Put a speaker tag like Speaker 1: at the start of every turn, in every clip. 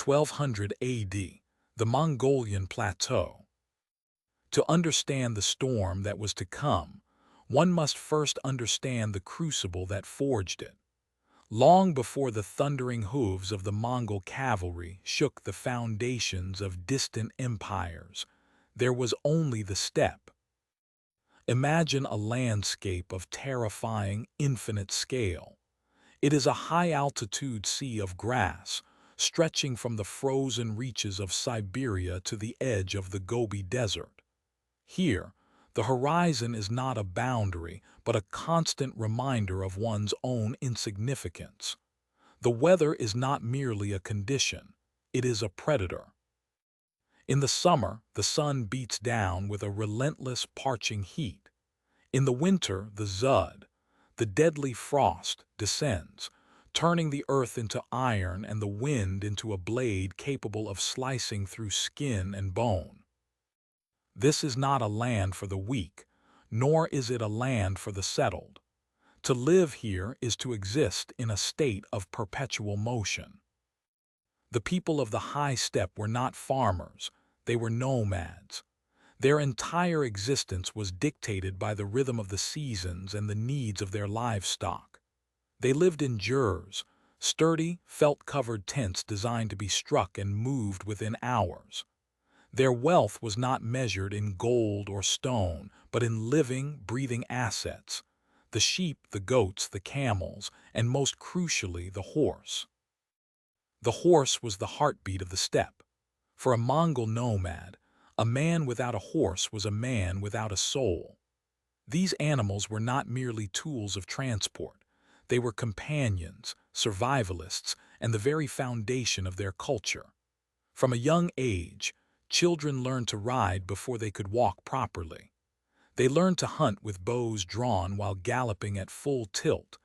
Speaker 1: 1200 AD, the Mongolian plateau. To understand the storm that was to come, one must first understand the crucible that forged it. Long before the thundering hooves of the Mongol cavalry shook the foundations of distant empires, there was only the steppe. Imagine a landscape of terrifying, infinite scale. It is a high-altitude sea of grass, stretching from the frozen reaches of Siberia to the edge of the Gobi Desert. Here, the horizon is not a boundary, but a constant reminder of one's own insignificance. The weather is not merely a condition, it is a predator. In the summer, the sun beats down with a relentless, parching heat. In the winter, the Zud, the deadly frost, descends, turning the earth into iron and the wind into a blade capable of slicing through skin and bone. This is not a land for the weak, nor is it a land for the settled. To live here is to exist in a state of perpetual motion. The people of the high steppe were not farmers, they were nomads. Their entire existence was dictated by the rhythm of the seasons and the needs of their livestock. They lived in jurs, sturdy, felt-covered tents designed to be struck and moved within hours. Their wealth was not measured in gold or stone, but in living, breathing assets: the sheep, the goats, the camels, and most crucially, the horse. The horse was the heartbeat of the steppe. For a Mongol nomad, a man without a horse was a man without a soul. These animals were not merely tools of transport. They were companions, survivalists, and the very foundation of their culture. From a young age, children learned to ride before they could walk properly. They learned to hunt with bows drawn while galloping at full tilt,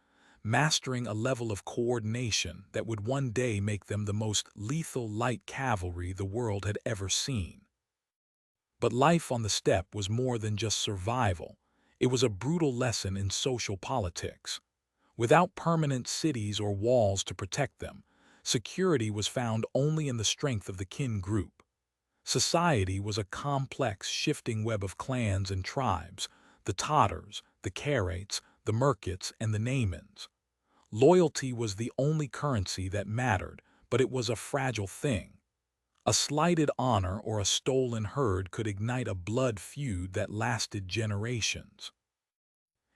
Speaker 1: mastering a level of coordination that would one day make them the most lethal light cavalry the world had ever seen. But life on the steppe was more than just survival. It was a brutal lesson in social politics. Without permanent cities or walls to protect them, security was found only in the strength of the kin group. Society was a complex, shifting web of clans and tribes: the Tatars, the Karaits, the Merkits, and the Naimans. Loyalty was the only currency that mattered, but it was a fragile thing. A slighted honor or a stolen herd could ignite a blood feud that lasted generations.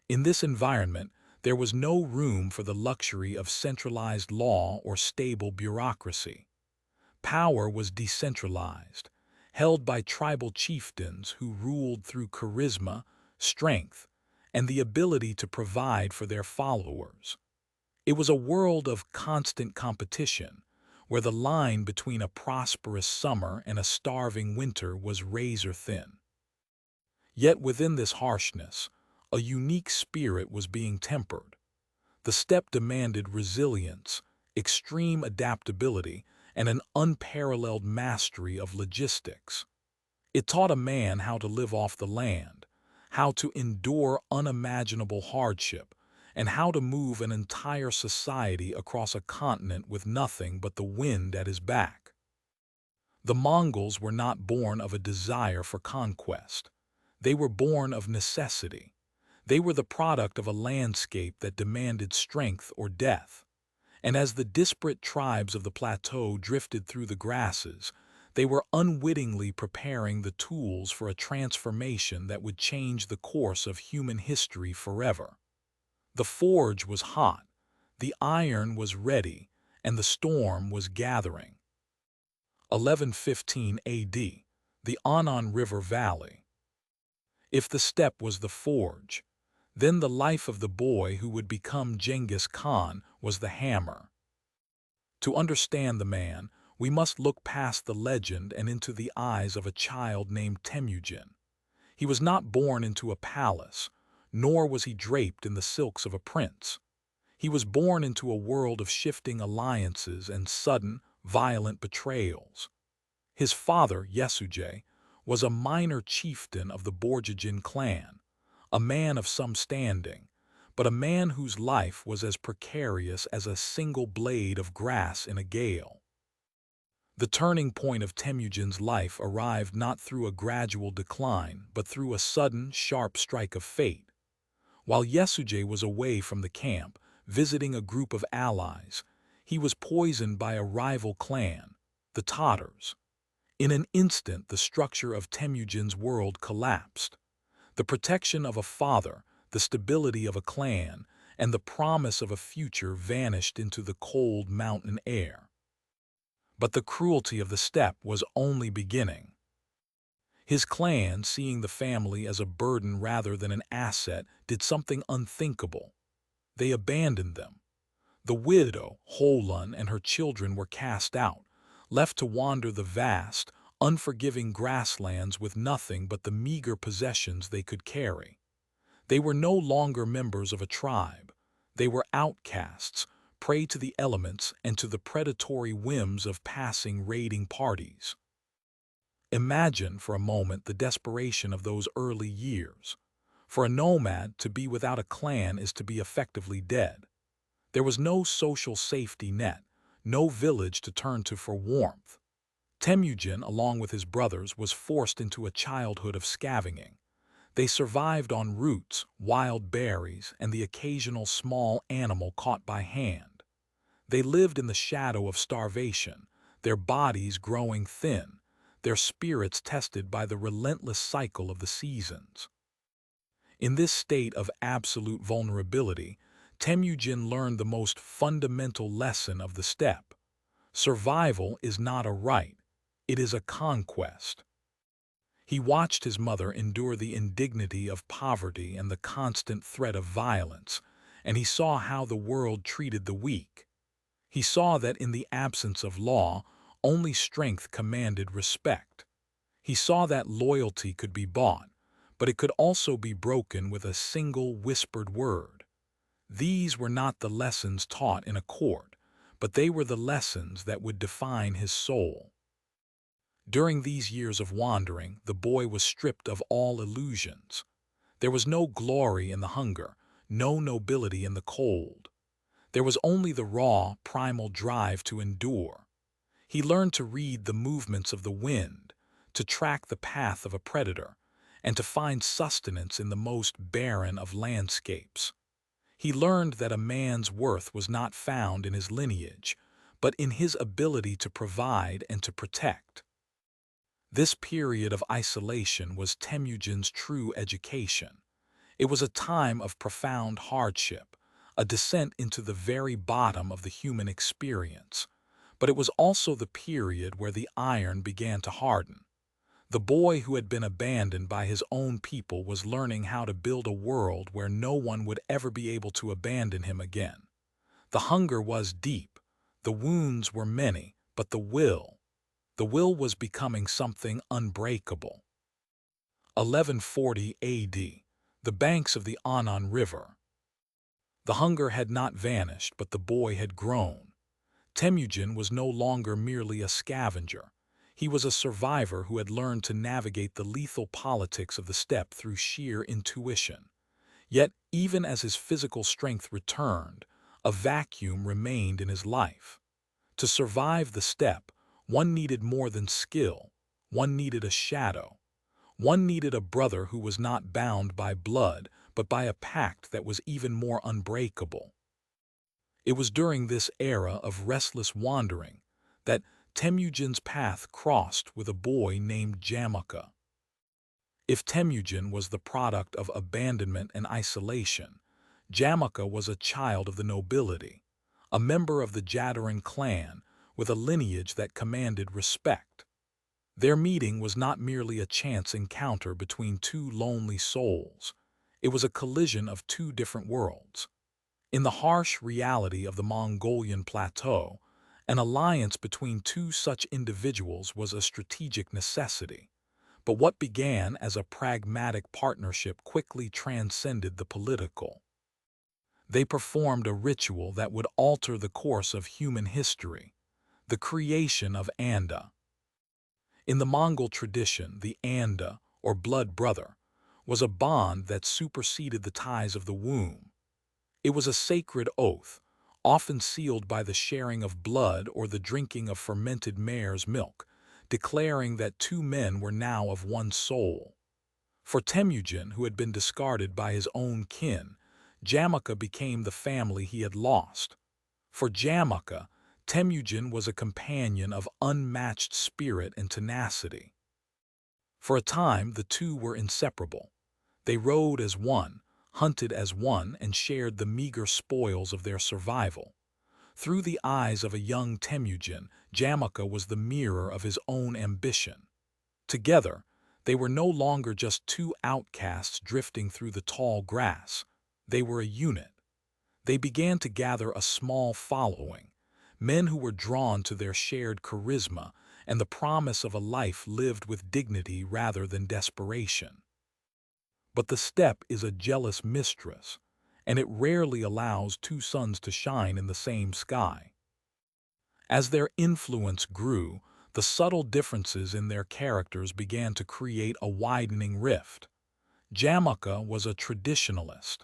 Speaker 1: In this environment, there was no room for the luxury of centralized law or stable bureaucracy. Power was decentralized, held by tribal chieftains who ruled through charisma, strength, and the ability to provide for their followers. It was a world of constant competition, where the line between a prosperous summer and a starving winter was razor-thin. Yet within this harshness, a unique spirit was being tempered. The steppe demanded resilience, extreme adaptability, and an unparalleled mastery of logistics. It taught a man how to live off the land, how to endure unimaginable hardship, and how to move an entire society across a continent with nothing but the wind at his back. The Mongols were not born of a desire for conquest. They were born of necessity. They were the product of a landscape that demanded strength or death. And as the disparate tribes of the plateau drifted through the grasses, they were unwittingly preparing the tools for a transformation that would change the course of human history forever. The forge was hot, the iron was ready, and the storm was gathering. 1115 AD, the Anon River Valley. If the steppe was the forge, then the life of the boy who would become Genghis Khan was the hammer. To understand the man, we must look past the legend and into the eyes of a child named Temujin. He was not born into a palace, nor was he draped in the silks of a prince. He was born into a world of shifting alliances and sudden, violent betrayals. His father, Yesuje, was a minor chieftain of the Borjigin clan, a man of some standing, but a man whose life was as precarious as a single blade of grass in a gale. The turning point of Temujin's life arrived not through a gradual decline, but through a sudden, sharp strike of fate. While Yesuje was away from the camp, visiting a group of allies, he was poisoned by a rival clan, the Tatars. In an instant, the structure of Temujin's world collapsed. The protection of a father, the stability of a clan, and the promise of a future vanished into the cold mountain air. But the cruelty of the steppe was only beginning. His clan, seeing the family as a burden rather than an asset, did something unthinkable. They abandoned them. The widow, Holun, and her children were cast out, left to wander the vast, unforgiving grasslands with nothing but the meager possessions they could carry. They were no longer members of a tribe. They were outcasts, prey to the elements and to the predatory whims of passing raiding parties. Imagine for a moment the desperation of those early years. For a nomad, to be without a clan is to be effectively dead. There was no social safety net, no village to turn to for warmth. Temujin, along with his brothers, was forced into a childhood of scavenging. They survived on roots, wild berries, and the occasional small animal caught by hand. They lived in the shadow of starvation, their bodies growing thin, their spirits tested by the relentless cycle of the seasons. In this state of absolute vulnerability, Temujin learned the most fundamental lesson of the steppe. Survival is not a right, it is a conquest. He watched his mother endure the indignity of poverty and the constant threat of violence, and he saw how the world treated the weak. He saw that in the absence of law, only strength commanded respect. He saw that loyalty could be bought, but it could also be broken with a single whispered word. These were not the lessons taught in a court, but they were the lessons that would define his soul. During these years of wandering, the boy was stripped of all illusions. There was no glory in the hunger, no nobility in the cold. There was only the raw, primal drive to endure. He learned to read the movements of the wind, to track the path of a predator, and to find sustenance in the most barren of landscapes. He learned that a man's worth was not found in his lineage, but in his ability to provide and to protect. This period of isolation was Temujin's true education. It was a time of profound hardship, a descent into the very bottom of the human experience. But it was also the period where the iron began to harden. The boy who had been abandoned by his own people was learning how to build a world where no one would ever be able to abandon him again. The hunger was deep, the wounds were many, but the will was becoming something unbreakable. 1140 AD, the banks of the Anan River. The hunger had not vanished, but the boy had grown. Temujin was no longer merely a scavenger. He was a survivor who had learned to navigate the lethal politics of the steppe through sheer intuition. Yet, even as his physical strength returned, a vacuum remained in his life. To survive the steppe, one needed more than skill. One needed a shadow. One needed a brother who was not bound by blood, but by a pact that was even more unbreakable. It was during this era of restless wandering that Temujin's path crossed with a boy named Jamaka. If Temujin was the product of abandonment and isolation, Jamaka was a child of the nobility, a member of the Jadaran clan with a lineage that commanded respect. Their meeting was not merely a chance encounter between two lonely souls. It was a collision of two different worlds. In the harsh reality of the Mongolian plateau, an alliance between two such individuals was a strategic necessity. But what began as a pragmatic partnership quickly transcended the political. They performed a ritual that would alter the course of human history, the creation of Anda. In the Mongol tradition, the Anda, or blood brother, was a bond that superseded the ties of the womb. It was a sacred oath, often sealed by the sharing of blood or the drinking of fermented mare's milk, declaring that two men were now of one soul. For Temujin, who had been discarded by his own kin, Jamaka became the family he had lost. For Jamaka, Temujin was a companion of unmatched spirit and tenacity. For a time, the two were inseparable. They rode as one, hunted as one, and shared the meager spoils of their survival. Through the eyes of a young Temujin, Jamaka was the mirror of his own ambition. Together, they were no longer just two outcasts drifting through the tall grass. They were a unit. They began to gather a small following, men who were drawn to their shared charisma and the promise of a life lived with dignity rather than desperation. But the steppe is a jealous mistress, and it rarely allows two suns to shine in the same sky. As their influence grew, the subtle differences in their characters began to create a widening rift. Jamaka was a traditionalist.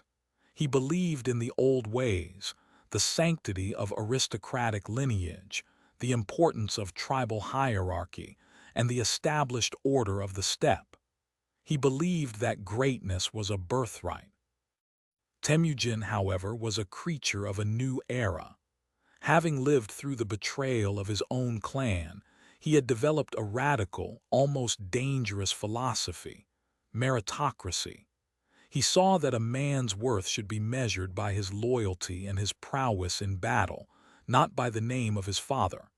Speaker 1: He believed in the old ways, the sanctity of aristocratic lineage, the importance of tribal hierarchy, and the established order of the steppe. He believed that greatness was a birthright. Temujin, however, was a creature of a new era. Having lived through the betrayal of his own clan, he had developed a radical, almost dangerous philosophy: meritocracy. He saw that a man's worth should be measured by his loyalty and his prowess in battle, not by the name of his father.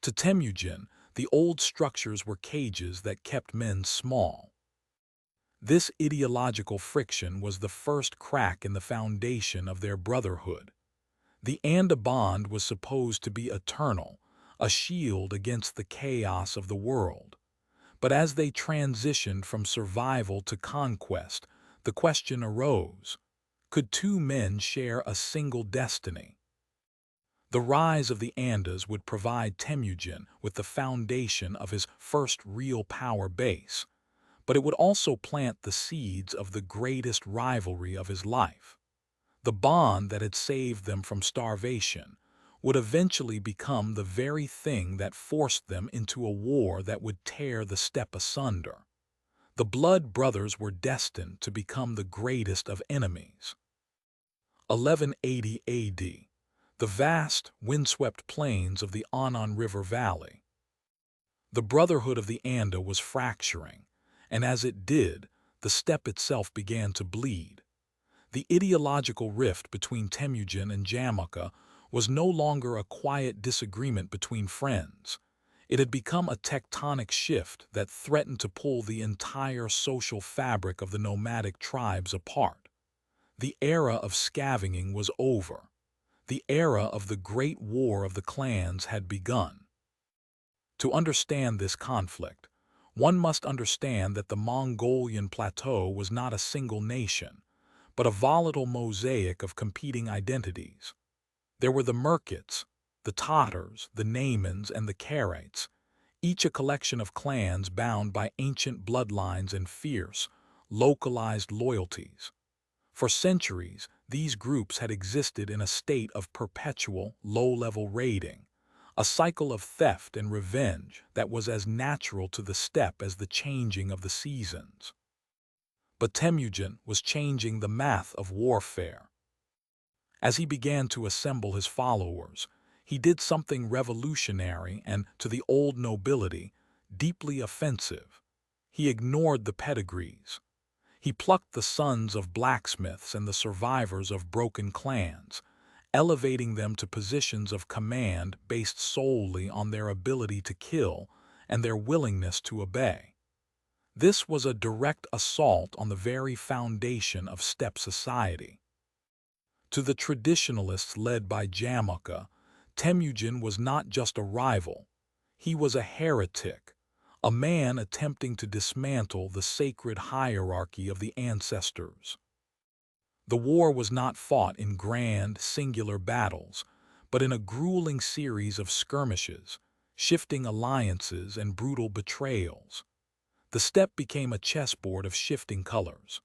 Speaker 1: To Temujin, the old structures were cages that kept men small. This ideological friction was the first crack in the foundation of their brotherhood. The Anda bond was supposed to be eternal, a shield against the chaos of the world. But as they transitioned from survival to conquest, the question arose: could two men share a single destiny? The rise of the Andas would provide Temujin with the foundation of his first real power base, but it would also plant the seeds of the greatest rivalry of his life. The bond that had saved them from starvation would eventually become the very thing that forced them into a war that would tear the steppe asunder. The blood brothers were destined to become the greatest of enemies. 1180 AD. The vast, windswept plains of the Anan River Valley. The brotherhood of the Anda was fracturing, and as it did, the steppe itself began to bleed. The ideological rift between Temujin and Jamaka was no longer a quiet disagreement between friends. It had become a tectonic shift that threatened to pull the entire social fabric of the nomadic tribes apart. The era of scavenging was over. The era of the Great War of the clans had begun. To understand this conflict, one must understand that the Mongolian plateau was not a single nation, but a volatile mosaic of competing identities. There were the Merkits, the Tatars, the Naimans, and the Karaites, each a collection of clans bound by ancient bloodlines and fierce, localized loyalties. For centuries, these groups had existed in a state of perpetual, low-level raiding, a cycle of theft and revenge that was as natural to the steppe as the changing of the seasons. But Temujin was changing the math of warfare. As he began to assemble his followers, he did something revolutionary and, to the old nobility, deeply offensive. He ignored the pedigrees. He plucked the sons of blacksmiths and the survivors of broken clans, elevating them to positions of command based solely on their ability to kill and their willingness to obey. This was a direct assault on the very foundation of steppe society. To the traditionalists led by Jamaka, Temujin was not just a rival. He was a heretic, a man attempting to dismantle the sacred hierarchy of the ancestors. The war was not fought in grand, singular battles, but in a grueling series of skirmishes, shifting alliances, and brutal betrayals. The steppe became a chessboard of shifting colors.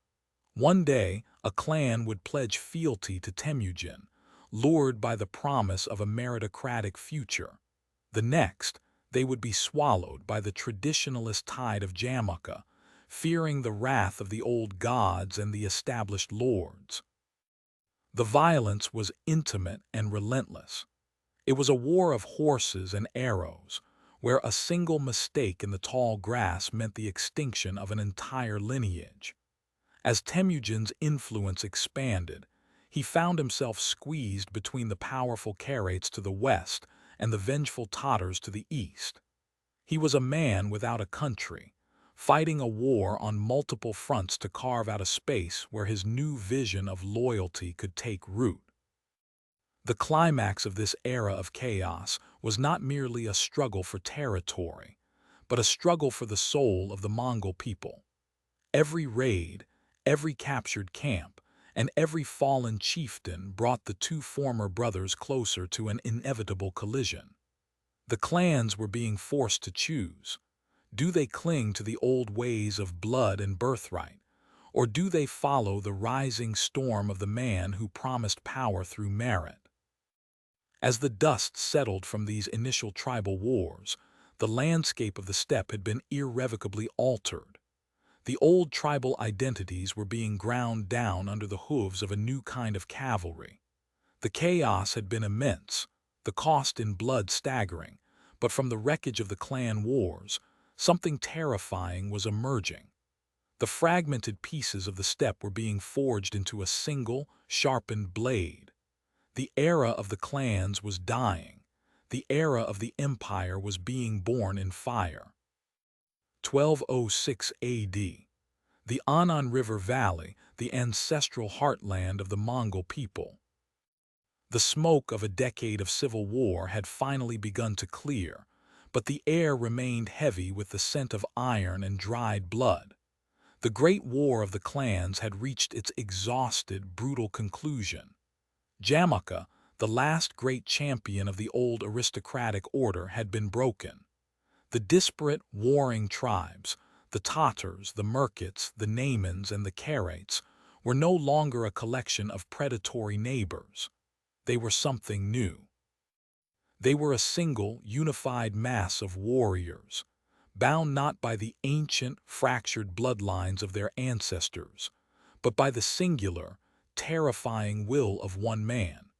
Speaker 1: One day, a clan would pledge fealty to Temujin, lured by the promise of a meritocratic future. The next, they would be swallowed by the traditionalist tide of Jamaica, fearing the wrath of the old gods and the established lords. The violence was intimate and relentless. It was a war of horses and arrows, where a single mistake in the tall grass meant the extinction of an entire lineage. As Temujin's influence expanded, he found himself squeezed between the powerful Karates to the west and the vengeful Tatars to the east. He was a man without a country, fighting a war on multiple fronts to carve out a space where his new vision of loyalty could take root. The climax of this era of chaos was not merely a struggle for territory, but a struggle for the soul of the Mongol people. Every raid, every captured camp, and every fallen chieftain brought the two former brothers closer to an inevitable collision. The clans were being forced to choose. Do they cling to the old ways of blood and birthright, or do they follow the rising storm of the man who promised power through merit? As the dust settled from these initial tribal wars, the landscape of the steppe had been irrevocably altered. The old tribal identities were being ground down under the hooves of a new kind of cavalry. The chaos had been immense, the cost in blood staggering, but from the wreckage of the clan wars, something terrifying was emerging. The fragmented pieces of the steppe were being forged into a single, sharpened blade. The era of the clans was dying. The era of the empire was being born in fire. 1206 AD. The Anan River Valley, the ancestral heartland of the Mongol people. The smoke of a decade of civil war had finally begun to clear, but the air remained heavy with the scent of iron and dried blood. The great war of the clans had reached its exhausted, brutal conclusion. Jamaica, the last great champion of the old aristocratic order, had been broken. The disparate, warring tribes, the Tatars, the Merkits, the Naimans, and the Karates, were no longer a collection of predatory neighbors. They were something new. They were a single, unified mass of warriors, bound not by the ancient, fractured bloodlines of their ancestors, but by the singular, terrifying will of one man.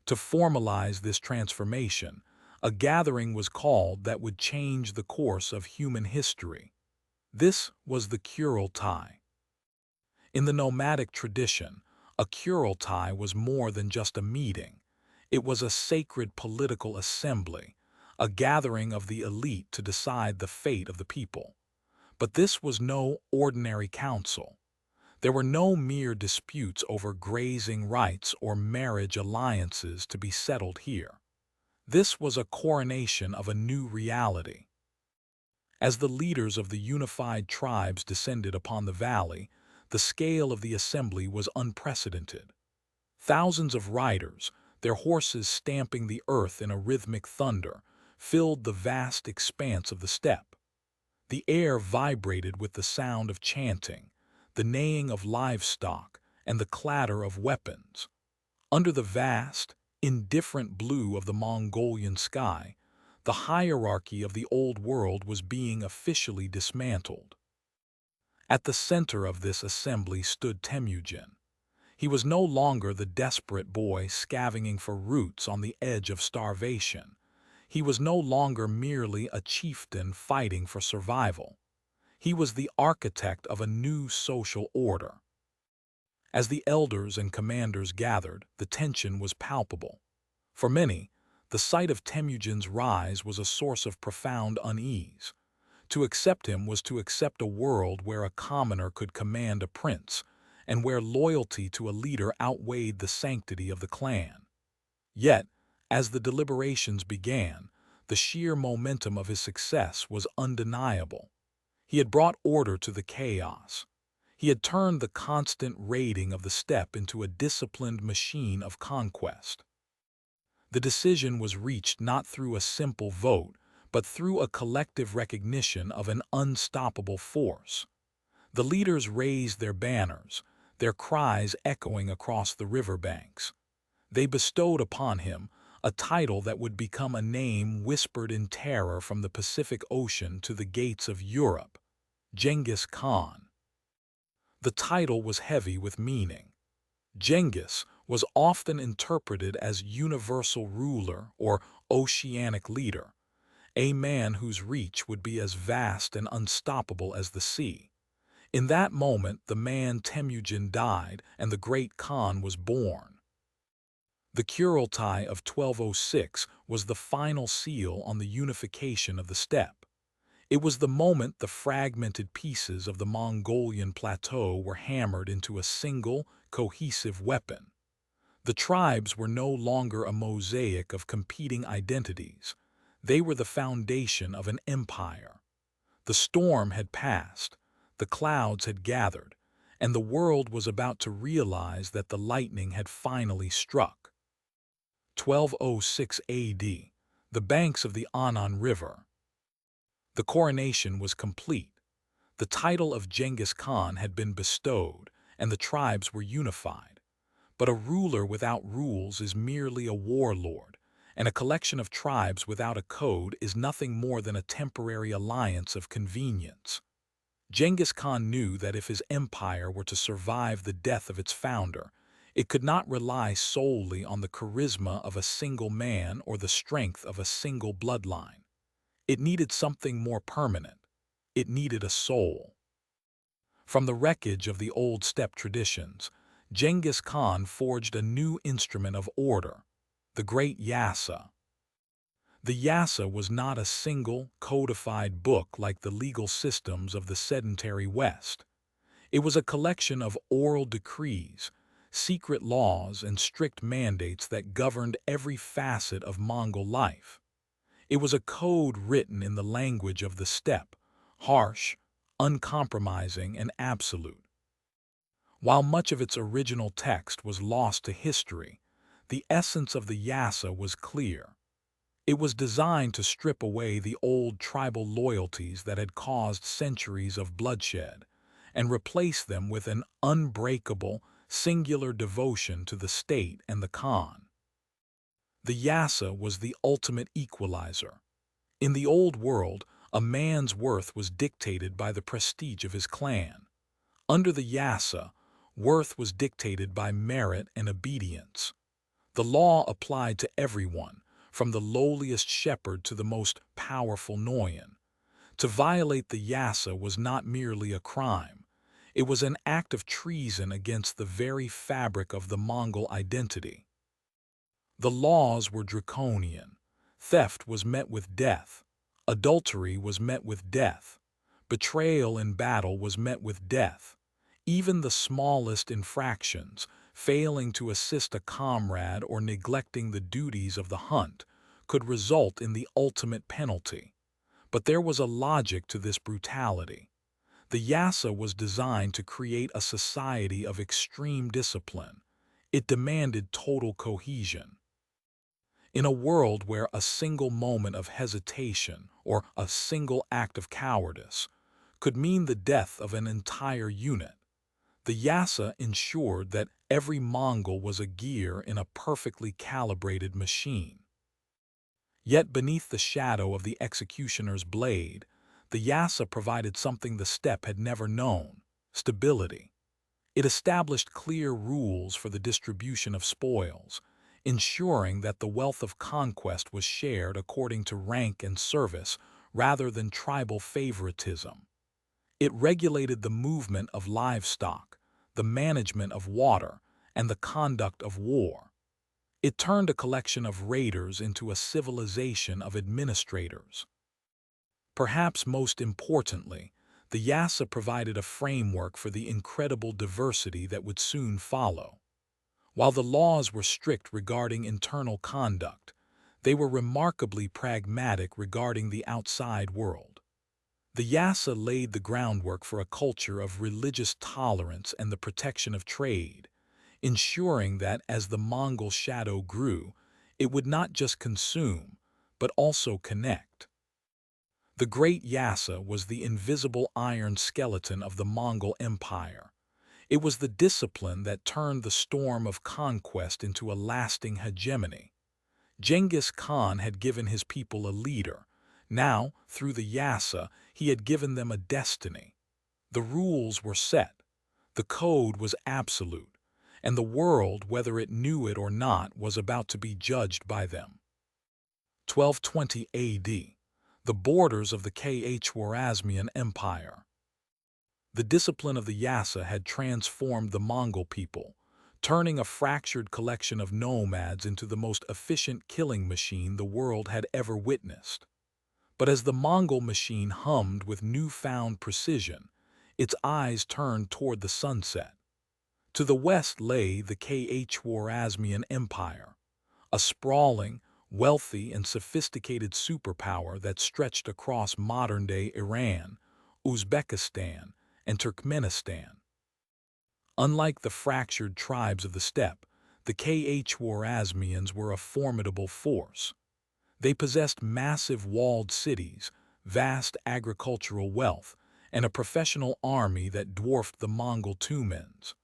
Speaker 1: To formalize this transformation, a gathering was called that would change the course of human history. This was the Kurultai. In the nomadic tradition, a Kurultai was more than just a meeting. It was a sacred political assembly, a gathering of the elite to decide the fate of the people. But this was no ordinary council. There were no mere disputes over grazing rights or marriage alliances to be settled here. This was a coronation of a new reality. As the leaders of the unified tribes descended upon the valley, the scale of the assembly was unprecedented. Thousands of riders, their horses stamping the earth in a rhythmic thunder, filled the vast expanse of the steppe. The air vibrated with the sound of chanting, the neighing of livestock, and the clatter of weapons. Under the vast, indifferent blue of the Mongolian sky, the hierarchy of the old world was being officially dismantled. At the center of this assembly stood Temujin. He was no longer the desperate boy scavenging for roots on the edge of starvation. He was no longer merely a chieftain fighting for survival. He was the architect of a new social order. As the elders and commanders gathered, the tension was palpable. For many, the sight of Temujin's rise was a source of profound unease. To accept him was to accept a world where a commoner could command a prince, and where loyalty to a leader outweighed the sanctity of the clan. Yet, as the deliberations began, the sheer momentum of his success was undeniable. He had brought order to the chaos. He had turned the constant raiding of the steppe into a disciplined machine of conquest. The decision was reached not through a simple vote, but through a collective recognition of an unstoppable force. The leaders raised their banners, their cries echoing across the riverbanks. They bestowed upon him a title that would become a name whispered in terror from the Pacific Ocean to the gates of Europe: Genghis Khan. The title was heavy with meaning. Genghis was often interpreted as universal ruler or oceanic leader, a man whose reach would be as vast and unstoppable as the sea. In that moment, the man Temujin died and the great Khan was born. The Kurultai of 1206 was the final seal on the unification of the steppe. It was the moment the fragmented pieces of the Mongolian plateau were hammered into a single, cohesive weapon. The tribes were no longer a mosaic of competing identities. They were the foundation of an empire. The storm had passed, the clouds had gathered, and the world was about to realize that the lightning had finally struck. 1206 AD, the banks of the Anan River. The coronation was complete. The title of Genghis Khan had been bestowed, and the tribes were unified. But a ruler without rules is merely a warlord, and a collection of tribes without a code is nothing more than a temporary alliance of convenience. Genghis Khan knew that if his empire were to survive the death of its founder, it could not rely solely on the charisma of a single man or the strength of a single bloodline. It needed something more permanent. It needed a soul. From the wreckage of the old steppe traditions, Genghis Khan forged a new instrument of order: the great Yasa. The Yasa was not a single, codified book like the legal systems of the sedentary West. It was a collection of oral decrees, secret laws, and strict mandates that governed every facet of Mongol life. It was a code written in the language of the steppe, harsh, uncompromising, and absolute. While much of its original text was lost to history, the essence of the Yasa was clear. It was designed to strip away the old tribal loyalties that had caused centuries of bloodshed and replace them with an unbreakable, singular devotion to the state and the Khan. The Yasa was the ultimate equalizer. In the old world, a man's worth was dictated by the prestige of his clan. Under the Yasa, worth was dictated by merit and obedience. The law applied to everyone, from the lowliest shepherd to the most powerful Noyan. To violate the Yasa was not merely a crime. It was an act of treason against the very fabric of the Mongol identity. The laws were draconian. Theft was met with death. Adultery was met with death. Betrayal in battle was met with death. Even the smallest infractions, failing to assist a comrade or neglecting the duties of the hunt, could result in the ultimate penalty. But there was a logic to this brutality. The Yasa was designed to create a society of extreme discipline. It demanded total cohesion. In a world where a single moment of hesitation or a single act of cowardice could mean the death of an entire unit, the Yasa ensured that every Mongol was a gear in a perfectly calibrated machine. Yet beneath the shadow of the executioner's blade, the Yasa provided something the steppe had never known: stability. It established clear rules for the distribution of spoils, ensuring that the wealth of conquest was shared according to rank and service rather than tribal favoritism. It regulated the movement of livestock, the management of water, and the conduct of war. It turned a collection of raiders into a civilization of administrators. Perhaps most importantly, the Yasa provided a framework for the incredible diversity that would soon follow. While the laws were strict regarding internal conduct, they were remarkably pragmatic regarding the outside world. The Yasa laid the groundwork for a culture of religious tolerance and the protection of trade, ensuring that as the Mongol shadow grew, it would not just consume, but also connect. The great Yasa was the invisible iron skeleton of the Mongol Empire. It was the discipline that turned the storm of conquest into a lasting hegemony. Genghis Khan had given his people a leader. Now, through the Yasa, he had given them a destiny. The rules were set. The code was absolute, and the world, whether it knew it or not, was about to be judged by them. 1220 AD. The borders of the Khwarezmian Empire. The discipline of the Yasa had transformed the Mongol people, turning a fractured collection of nomads into the most efficient killing machine the world had ever witnessed. But as the Mongol machine hummed with newfound precision, its eyes turned toward the sunset. To the west lay the Khwarezmian Empire, a sprawling, wealthy, and sophisticated superpower that stretched across modern-day Iran, Uzbekistan, and Turkmenistan. Unlike the fractured tribes of the steppe, the Khwarezmians were a formidable force. They possessed massive walled cities, vast agricultural wealth, and a professional army that dwarfed the Mongol Tumans.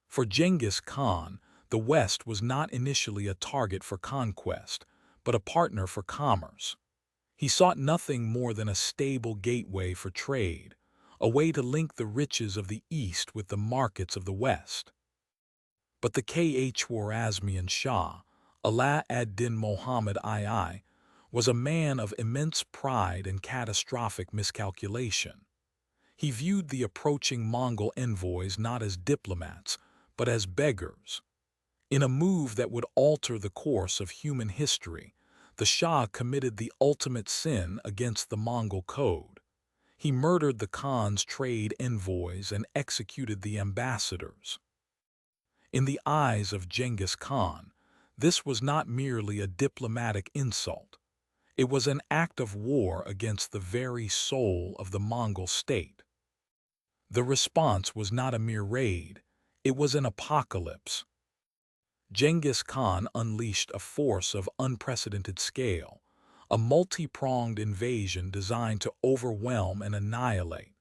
Speaker 1: For Genghis Khan, the West was not initially a target for conquest, but a partner for commerce. He sought nothing more than a stable gateway for trade, a way to link the riches of the East with the markets of the West. But the Khwarezmian Shah, Ala ad-Din Muhammad II, was a man of immense pride and catastrophic miscalculation. He viewed the approaching Mongol envoys not as diplomats, but as beggars. In a move that would alter the course of human history, the Shah committed the ultimate sin against the Mongol code. He murdered the Khan's trade envoys and executed the ambassadors. In the eyes of Genghis Khan, this was not merely a diplomatic insult. It was an act of war against the very soul of the Mongol state. The response was not a mere raid, it was an apocalypse. Genghis Khan unleashed a force of unprecedented scale, a multi-pronged invasion designed to overwhelm and annihilate.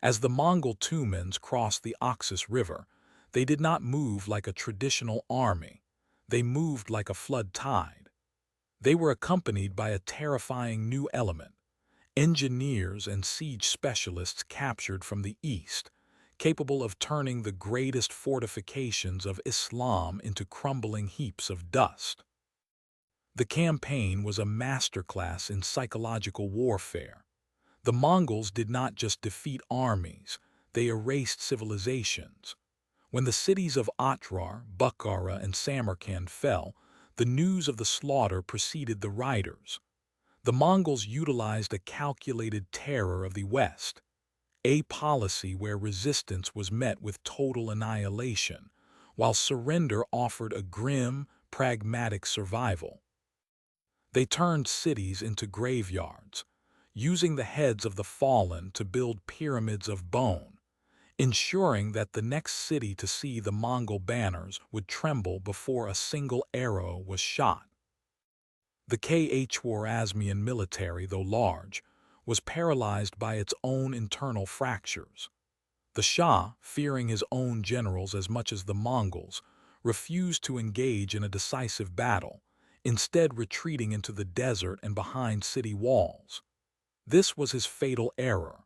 Speaker 1: As the Mongol Tumans crossed the Oxus River, they did not move like a traditional army, they moved like a flood tide. They were accompanied by a terrifying new element, engineers and siege specialists captured from the East, capable of turning the greatest fortifications of Islam into crumbling heaps of dust. The campaign was a masterclass in psychological warfare. The Mongols did not just defeat armies, they erased civilizations. When the cities of Otrar, Bukhara, and Samarkand fell, the news of the slaughter preceded the riders. The Mongols utilized a calculated terror of the West, a policy where resistance was met with total annihilation, while surrender offered a grim, pragmatic survival. They turned cities into graveyards, using the heads of the fallen to build pyramids of bone, ensuring that the next city to see the Mongol banners would tremble before a single arrow was shot. The Khwarezmian military, though large, was paralyzed by its own internal fractures. The Shah, fearing his own generals as much as the Mongols, refused to engage in a decisive battle, instead retreating into the desert and behind city walls. This was his fatal error.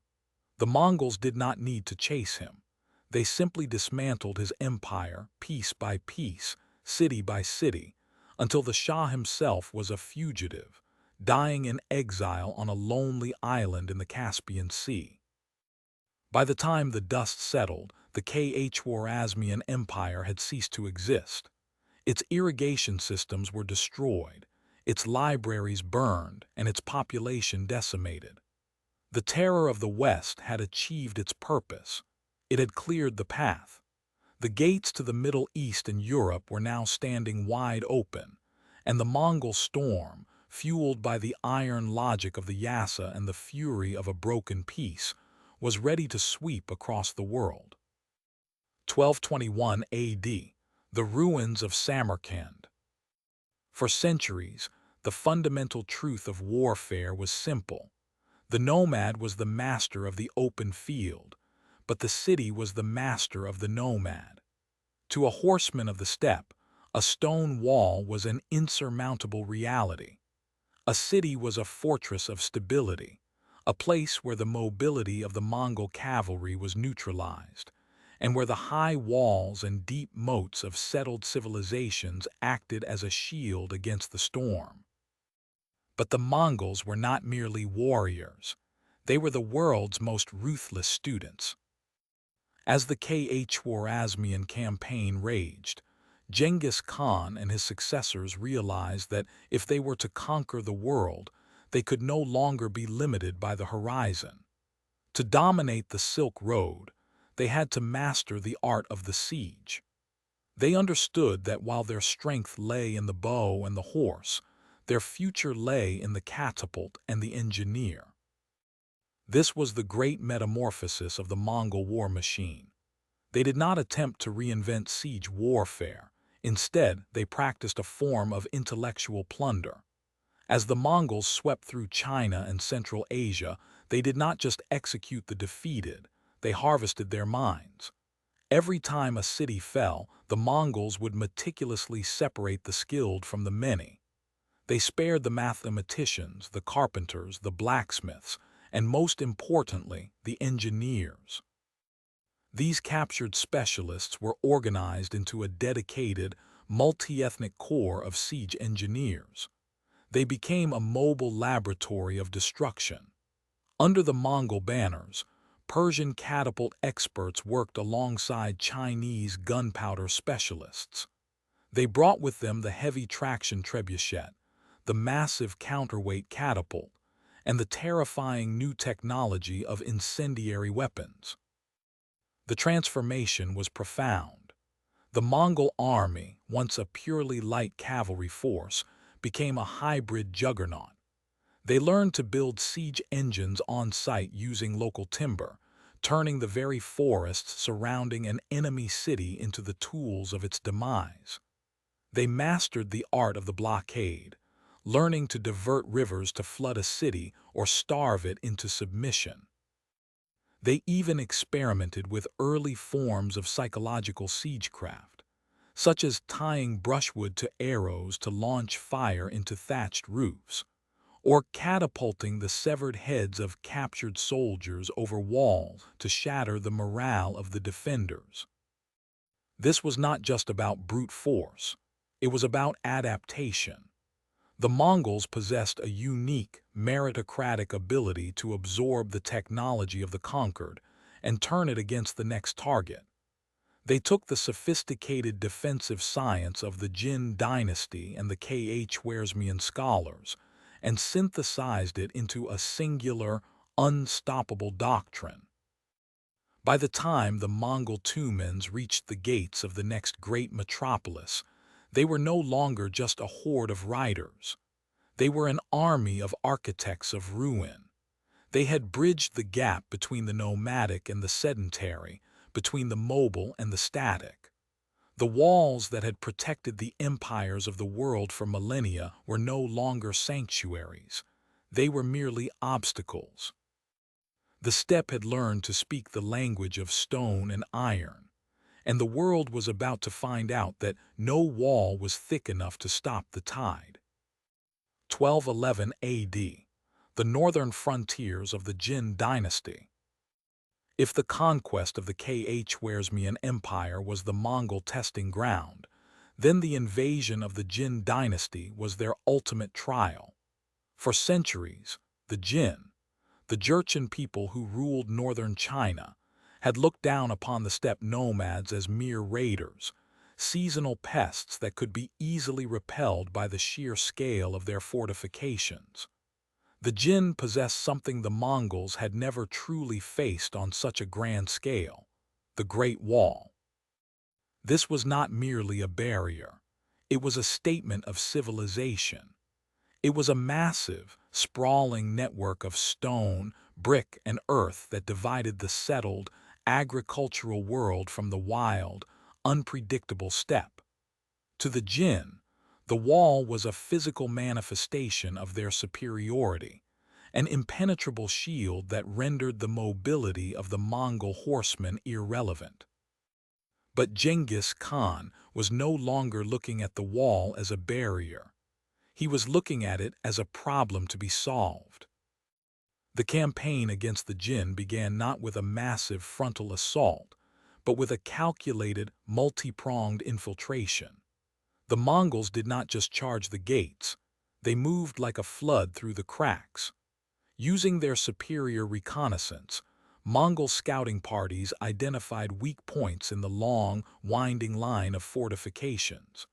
Speaker 1: The Mongols did not need to chase him. They simply dismantled his empire piece by piece, city by city, until the Shah himself was a fugitive, dying in exile on a lonely island in the Caspian Sea. By the time the dust settled, the Khwarezmian Empire had ceased to exist. Its irrigation systems were destroyed, its libraries burned, and its population decimated. The terror of the West had achieved its purpose. It had cleared the path. The gates to the Middle East and Europe were now standing wide open, and the Mongol storm, fueled by the iron logic of the Yasa and the fury of a broken peace, was ready to sweep across the world. 1221 AD. The ruins of Samarkand. For centuries, the fundamental truth of warfare was simple. The nomad was the master of the open field, but the city was the master of the nomad. To a horseman of the steppe, a stone wall was an insurmountable reality. A city was a fortress of stability, a place where the mobility of the Mongol cavalry was neutralized, and where the high walls and deep moats of settled civilizations acted as a shield against the storm. But the Mongols were not merely warriors. They were the world's most ruthless students. As the Khwarezmian campaign raged, Genghis Khan and his successors realized that if they were to conquer the world, they could no longer be limited by the horizon. To dominate the Silk Road, they had to master the art of the siege. They understood that while their strength lay in the bow and the horse, their future lay in the catapult and the engineer. This was the great metamorphosis of the Mongol war machine. They did not attempt to reinvent siege warfare. Instead, they practiced a form of intellectual plunder. As the Mongols swept through China and Central Asia, they did not just execute the defeated, they harvested their minds. Every time a city fell, the Mongols would meticulously separate the skilled from the many. They spared the mathematicians, the carpenters, the blacksmiths, and most importantly, the engineers. These captured specialists were organized into a dedicated, multi-ethnic corps of siege engineers. They became a mobile laboratory of destruction. Under the Mongol banners, Persian catapult experts worked alongside Chinese gunpowder specialists. They brought with them the heavy traction trebuchet, the massive counterweight catapult, and the terrifying new technology of incendiary weapons. The transformation was profound. The Mongol army, once a purely light cavalry force, became a hybrid juggernaut. They learned to build siege engines on site using local timber, turning the very forests surrounding an enemy city into the tools of its demise. They mastered the art of the blockade, learning to divert rivers to flood a city or starve it into submission. They even experimented with early forms of psychological siegecraft, such as tying brushwood to arrows to launch fire into thatched roofs, or catapulting the severed heads of captured soldiers over walls to shatter the morale of the defenders. This was not just about brute force, it was about adaptation. The Mongols possessed a unique, meritocratic ability to absorb the technology of the conquered and turn it against the next target. They took the sophisticated defensive science of the Jin dynasty and the Khwarezmian scholars and synthesized it into a singular, unstoppable doctrine. By the time the Mongol Tumans reached the gates of the next great metropolis, they were no longer just a horde of riders. They were an army of architects of ruin. They had bridged the gap between the nomadic and the sedentary, between the mobile and the static. The walls that had protected the empires of the world for millennia were no longer sanctuaries. They were merely obstacles. The steppe had learned to speak the language of stone and iron, and the world was about to find out that no wall was thick enough to stop the tide. 1211 AD, the northern frontiers of the Jin dynasty. If the conquest of the Khwarezmian Empire was the Mongol testing ground, then the invasion of the Jin dynasty was their ultimate trial. For centuries, the Jin, the Jurchen people who ruled northern China, had looked down upon the steppe nomads as mere raiders, seasonal pests that could be easily repelled by the sheer scale of their fortifications. The Jin possessed something the Mongols had never truly faced on such a grand scale: the Great Wall. This was not merely a barrier, it was a statement of civilization. It was a massive, sprawling network of stone, brick, and earth that divided the settled, agricultural world from the wild, unpredictable steppe. To the Jin, the wall was a physical manifestation of their superiority, an impenetrable shield that rendered the mobility of the Mongol horsemen irrelevant. But Genghis Khan was no longer looking at the wall as a barrier. He was looking at it as a problem to be solved. The campaign against the Jin began not with a massive frontal assault, but with a calculated, multi-pronged infiltration. The Mongols did not just charge the gates, they moved like a flood through the cracks. Using their superior reconnaissance, Mongol scouting parties identified weak points in the long, winding line of fortifications.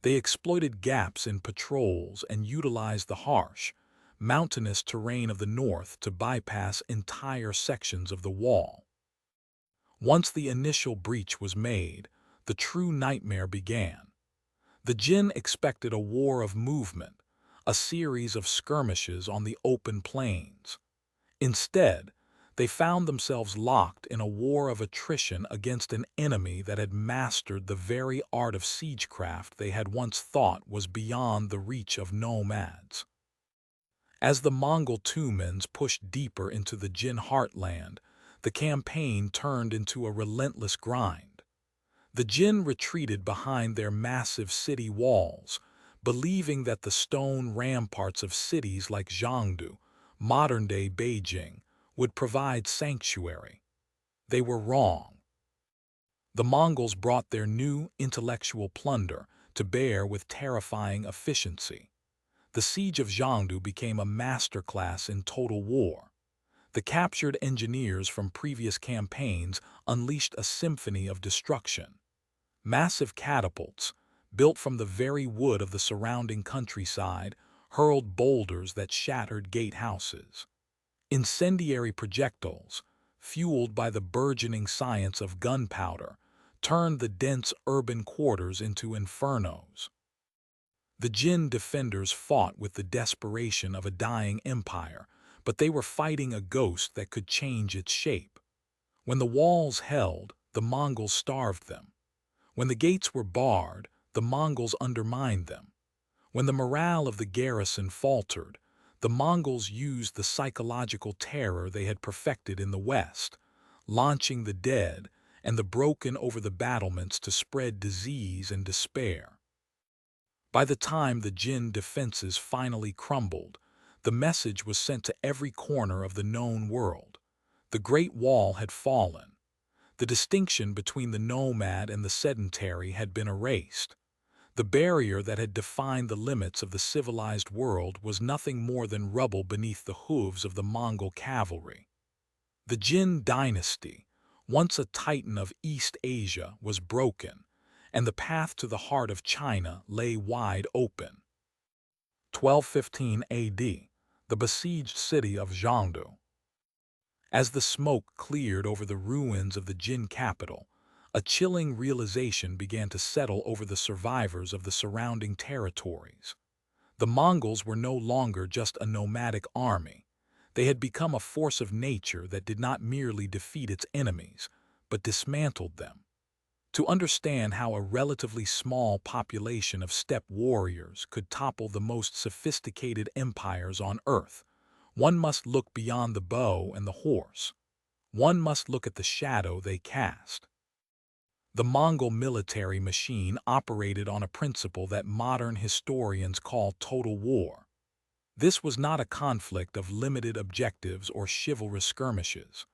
Speaker 1: They exploited gaps in patrols and utilized the harsh, mountainous terrain of the north to bypass entire sections of the wall. Once the initial breach was made, the true nightmare began. The Jin expected a war of movement, a series of skirmishes on the open plains. Instead, they found themselves locked in a war of attrition against an enemy that had mastered the very art of siegecraft they had once thought was beyond the reach of nomads. As the Mongol Tumans pushed deeper into the Jin heartland, the campaign turned into a relentless grind. The Jin retreated behind their massive city walls, believing that the stone ramparts of cities like Jiangdu, modern-day Beijing, would provide sanctuary. They were wrong. The Mongols brought their new intellectual plunder to bear with terrifying efficiency. The siege of Jiangdu became a masterclass in total war. The captured engineers from previous campaigns unleashed a symphony of destruction. Massive catapults, built from the very wood of the surrounding countryside, hurled boulders that shattered gatehouses. Incendiary projectiles, fueled by the burgeoning science of gunpowder, turned the dense urban quarters into infernos. The Jin defenders fought with the desperation of a dying empire, but they were fighting a ghost that could change its shape. When the walls held, the Mongols starved them. When the gates were barred, the Mongols undermined them. When the morale of the garrison faltered, the Mongols used the psychological terror they had perfected in the West, launching the dead and the broken over the battlements to spread disease and despair. By the time the Jin defenses finally crumbled, the message was sent to every corner of the known world. The Great Wall had fallen. The distinction between the nomad and the sedentary had been erased. The barrier that had defined the limits of the civilized world was nothing more than rubble beneath the hooves of the Mongol cavalry. The Jin dynasty, once a titan of East Asia, was broken, and the path to the heart of China lay wide open. 1215 A.D., the besieged city of Jiangdu. As the smoke cleared over the ruins of the Jin capital, a chilling realization began to settle over the survivors of the surrounding territories. The Mongols were no longer just a nomadic army. They had become a force of nature that did not merely defeat its enemies, but dismantled them. To understand how a relatively small population of steppe warriors could topple the most sophisticated empires on Earth, one must look beyond the bow and the horse. One must look at the shadow they cast. The Mongol military machine operated on a principle that modern historians call total war. This was not a conflict of limited objectives or chivalrous skirmishes.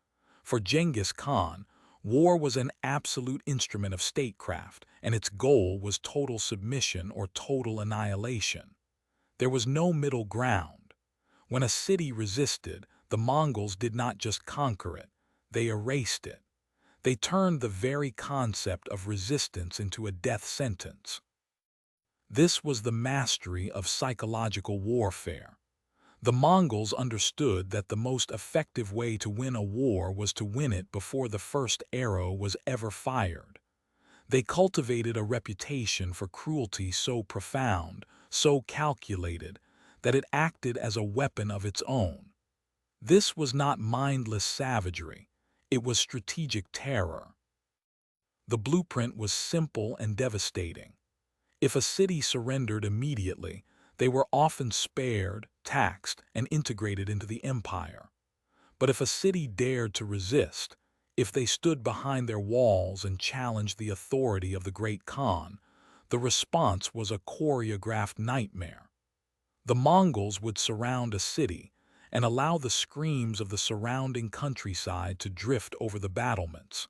Speaker 1: For Genghis Khan, war was an absolute instrument of statecraft, and its goal was total submission or total annihilation. There was no middle ground. When a city resisted, the Mongols did not just conquer it, they erased it. They turned the very concept of resistance into a death sentence. This was the mastery of psychological warfare. The Mongols understood that the most effective way to win a war was to win it before the first arrow was ever fired. They cultivated a reputation for cruelty so profound, so calculated, that it acted as a weapon of its own. This was not mindless savagery. It was strategic terror. The blueprint was simple and devastating. If a city surrendered immediately, They were often spared, taxed, and integrated into the empire. But if a city dared to resist, if they stood behind their walls and challenged the authority of the Great Khan, the response was a choreographed nightmare. The Mongols would surround a city and allow the screams of the surrounding countryside to drift over the battlements.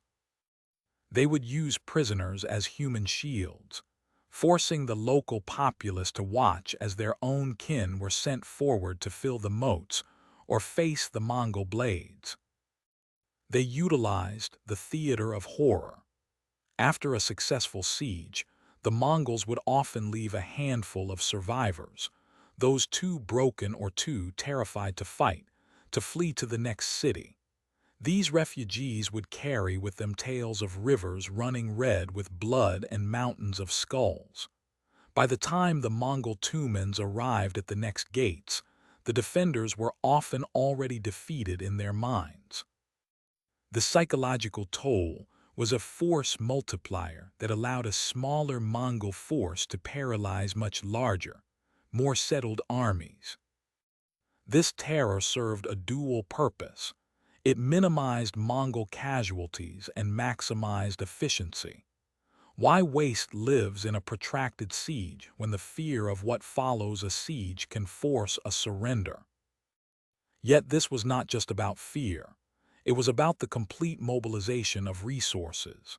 Speaker 1: They would use prisoners as human shields, forcing the local populace to watch as their own kin were sent forward to fill the moats or face the Mongol blades. They utilized the theater of horror. After a successful siege, the Mongols would often leave a handful of survivors, those too broken or too terrified to fight, to flee to the next city. These refugees would carry with them tales of rivers running red with blood and mountains of skulls. By the time the Mongol Tumans arrived at the next gates, the defenders were often already defeated in their minds. The psychological toll was a force multiplier that allowed a smaller Mongol force to paralyze much larger, more settled armies. This terror served a dual purpose. It minimized Mongol casualties and maximized efficiency. Why waste lives in a protracted siege when the fear of what follows a siege can force a surrender? Yet this was not just about fear. It was about the complete mobilization of resources.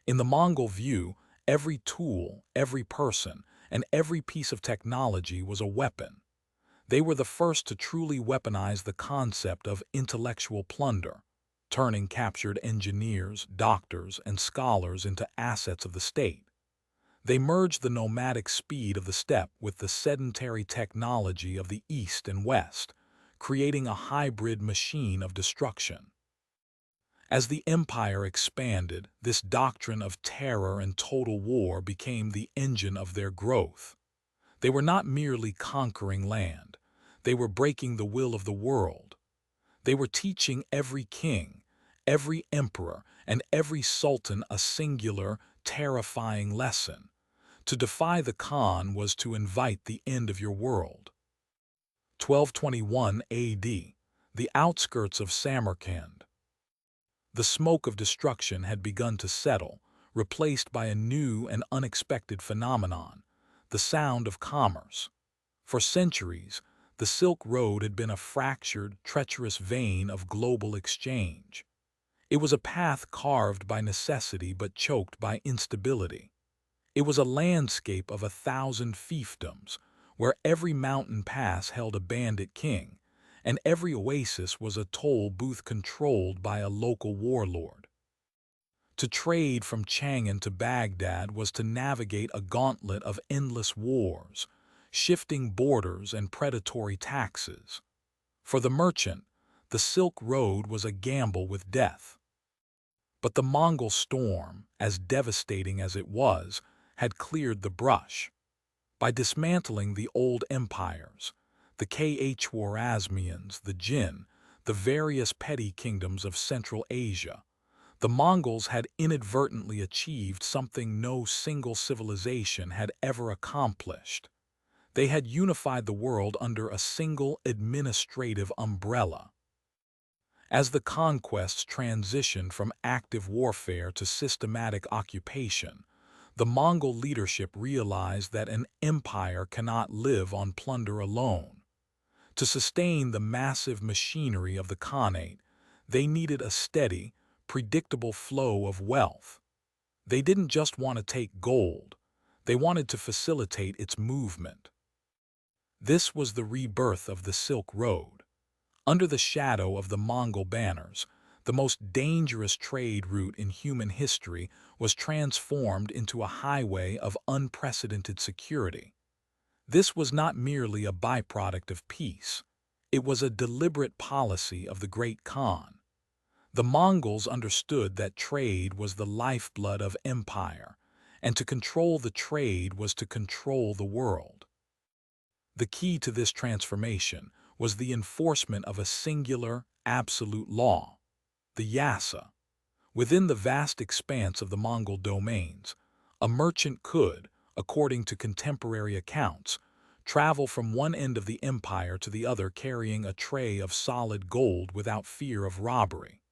Speaker 1: In the Mongol view, every tool, every person, and every piece of technology was a weapon. They were the first to truly weaponize the concept of intellectual plunder, turning captured engineers, doctors, and scholars into assets of the state. They merged the nomadic speed of the steppe with the sedentary technology of the East and West, creating a hybrid machine of destruction. As the empire expanded, this doctrine of terror and total war became the engine of their growth. They were not merely conquering land. They were breaking the will of the world. They were teaching every king, every emperor, and every sultan a singular, terrifying lesson. To defy the Khan was to invite the end of your world. 1221 AD, the outskirts of Samarkand. The smoke of destruction had begun to settle, replaced by a new and unexpected phenomenon, the sound of commerce. For centuries, the Silk Road had been a fractured, treacherous vein of global exchange. It was a path carved by necessity but choked by instability. It was a landscape of 1,000 fiefdoms, where every mountain pass held a bandit king, and every oasis was a toll booth controlled by a local warlord. To trade from Chang'an to Baghdad was to navigate a gauntlet of endless wars, shifting borders and predatory taxes. For the merchant, the Silk Road was a gamble with death. But the Mongol storm, as devastating as it was, had cleared the brush. By dismantling the old empires, the Khwarezmians, the Jin, the various petty kingdoms of Central Asia, the Mongols had inadvertently achieved something no single civilization had ever accomplished. They had unified the world under a single administrative umbrella. As the conquests transitioned from active warfare to systematic occupation, the Mongol leadership realized that an empire cannot live on plunder alone. To sustain the massive machinery of the Khanate, they needed a steady, predictable flow of wealth. They didn't just want to take gold, they wanted to facilitate its movement. This was the rebirth of the Silk Road. Under the shadow of the Mongol banners, the most dangerous trade route in human history was transformed into a highway of unprecedented security. This was not merely a byproduct of peace. It was a deliberate policy of the Great Khan. The Mongols understood that trade was the lifeblood of empire, and to control the trade was to control the world. The key to this transformation was the enforcement of a singular, absolute law, the Yasa. Within the vast expanse of the Mongol domains, a merchant could, according to contemporary accounts, travel from one end of the empire to the other carrying a tray of solid gold without fear of robbery.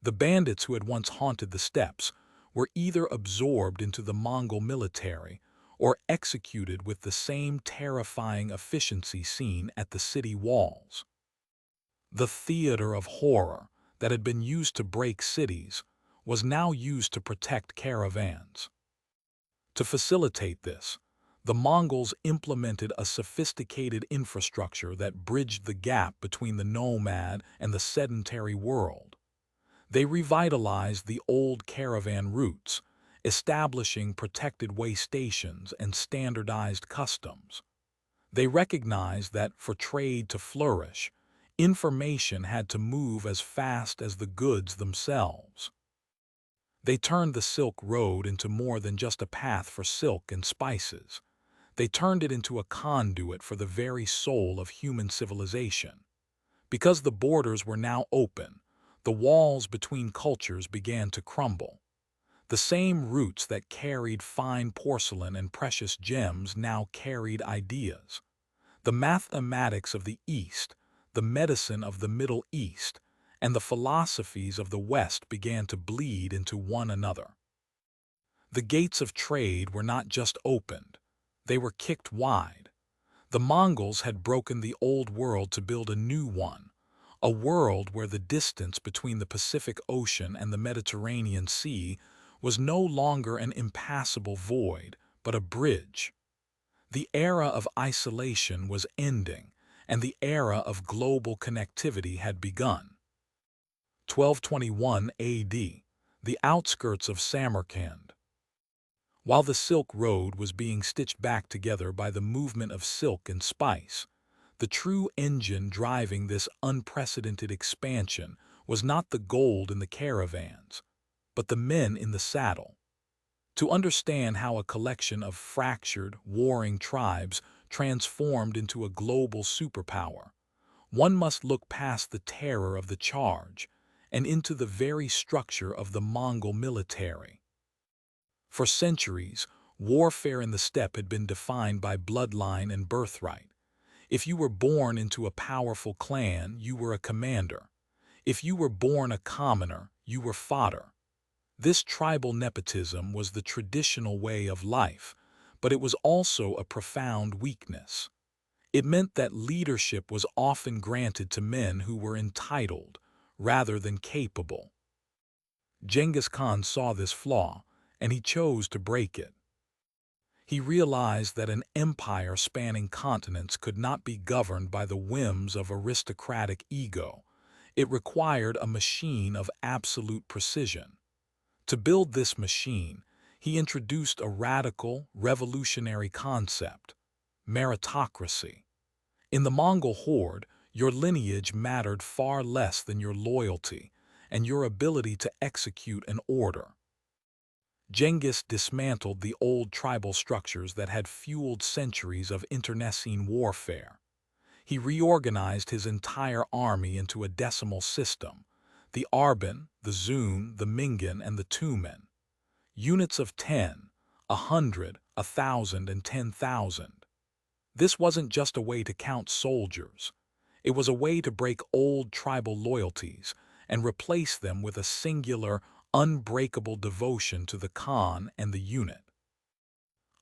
Speaker 1: The bandits who had once haunted the steppes were either absorbed into the Mongol military or executed with the same terrifying efficiency seen at the city walls. The theater of horror that had been used to break cities was now used to protect caravans. To facilitate this, the Mongols implemented a sophisticated infrastructure that bridged the gap between the nomad and the sedentary world. They revitalized the old caravan routes, establishing protected way stations and standardized customs. They recognized that for trade to flourish, information had to move as fast as the goods themselves. They turned the Silk Road into more than just a path for silk and spices. They turned it into a conduit for the very soul of human civilization. Because the borders were now open, the walls between cultures began to crumble. The same routes that carried fine porcelain and precious gems now carried ideas. The mathematics of the East, the medicine of the Middle East, and the philosophies of the West began to bleed into one another. The gates of trade were not just opened, they were kicked wide. The Mongols had broken the old world to build a new one, a world where the distance between the Pacific Ocean and the Mediterranean Sea was no longer an impassable void, but a bridge. The era of isolation was ending, and the era of global connectivity had begun. 1221 AD, the outskirts of Samarkand. While the Silk Road was being stitched back together by the movement of silk and spice, the true engine driving this unprecedented expansion was not the gold in the caravans, but the men in the saddle. To understand how a collection of fractured, warring tribes transformed into a global superpower, one must look past the terror of the charge and into the very structure of the Mongol military. For centuries, warfare in the steppe had been defined by bloodline and birthright. If you were born into a powerful clan, you were a commander. If you were born a commoner, you were fodder. This tribal nepotism was the traditional way of life, but it was also a profound weakness. It meant that leadership was often granted to men who were entitled rather than capable. Genghis Khan saw this flaw, and he chose to break it. He realized that an empire spanning continents could not be governed by the whims of aristocratic ego. It required a machine of absolute precision. To build this machine, he introduced a radical, revolutionary concept: meritocracy. In the Mongol horde, your lineage mattered far less than your loyalty and your ability to execute an order. Genghis dismantled the old tribal structures that had fueled centuries of internecine warfare. He reorganized his entire army into a decimal system: the Arban, the Zun, the Mingan, and the Tumen. Units of 10, 100, 1,000, and 10,000. This wasn't just a way to count soldiers. It was a way to break old tribal loyalties and replace them with a singular, unbreakable devotion to the Khan and the unit.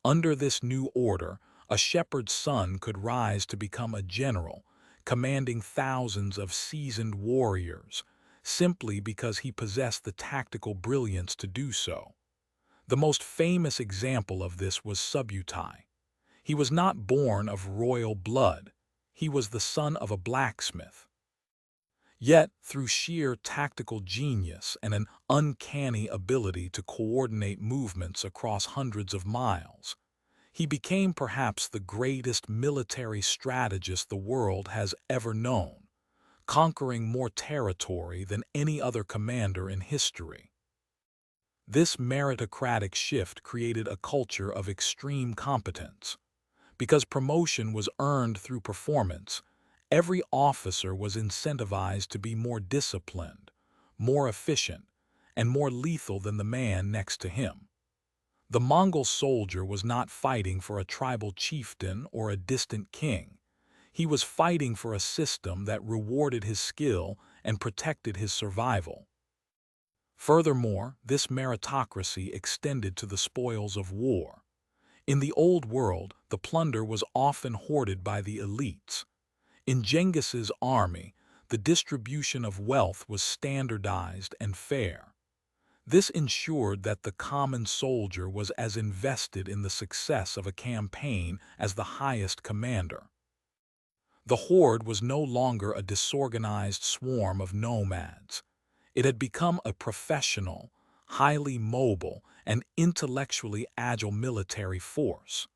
Speaker 1: Under this new order, a shepherd's son could rise to become a general, commanding thousands of seasoned warriors, simply because he possessed the tactical brilliance to do so. The most famous example of this was Subutai. He was not born of royal blood. He was the son of a blacksmith. Yet, through sheer tactical genius and an uncanny ability to coordinate movements across hundreds of miles, he became perhaps the greatest military strategist the world has ever known, conquering more territory than any other commander in history. This meritocratic shift created a culture of extreme competence. Because promotion was earned through performance, every officer was incentivized to be more disciplined, more efficient, and more lethal than the man next to him. The Mongol soldier was not fighting for a tribal chieftain or a distant king. He was fighting for a system that rewarded his skill and protected his survival. Furthermore, this meritocracy extended to the spoils of war. In the Old World, the plunder was often hoarded by the elites. In Genghis's army, the distribution of wealth was standardized and fair. This ensured that the common soldier was as invested in the success of a campaign as the highest commander. The horde was no longer a disorganized swarm of nomads. It had become a professional, highly mobile, and intellectually agile military force.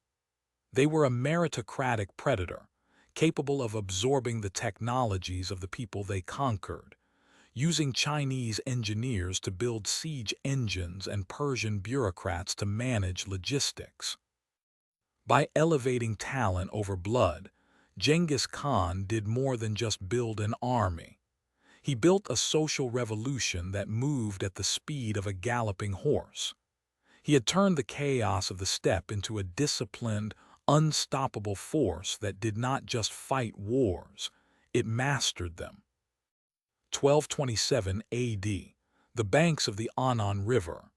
Speaker 1: They were a meritocratic predator, capable of absorbing the technologies of the people they conquered, using Chinese engineers to build siege engines and Persian bureaucrats to manage logistics. By elevating talent over blood, Genghis Khan did more than just build an army. He built a social revolution that moved at the speed of a galloping horse. He had turned the chaos of the steppe into a disciplined, unstoppable force that did not just fight wars, it mastered them. 1227 AD, the banks of the Anan River.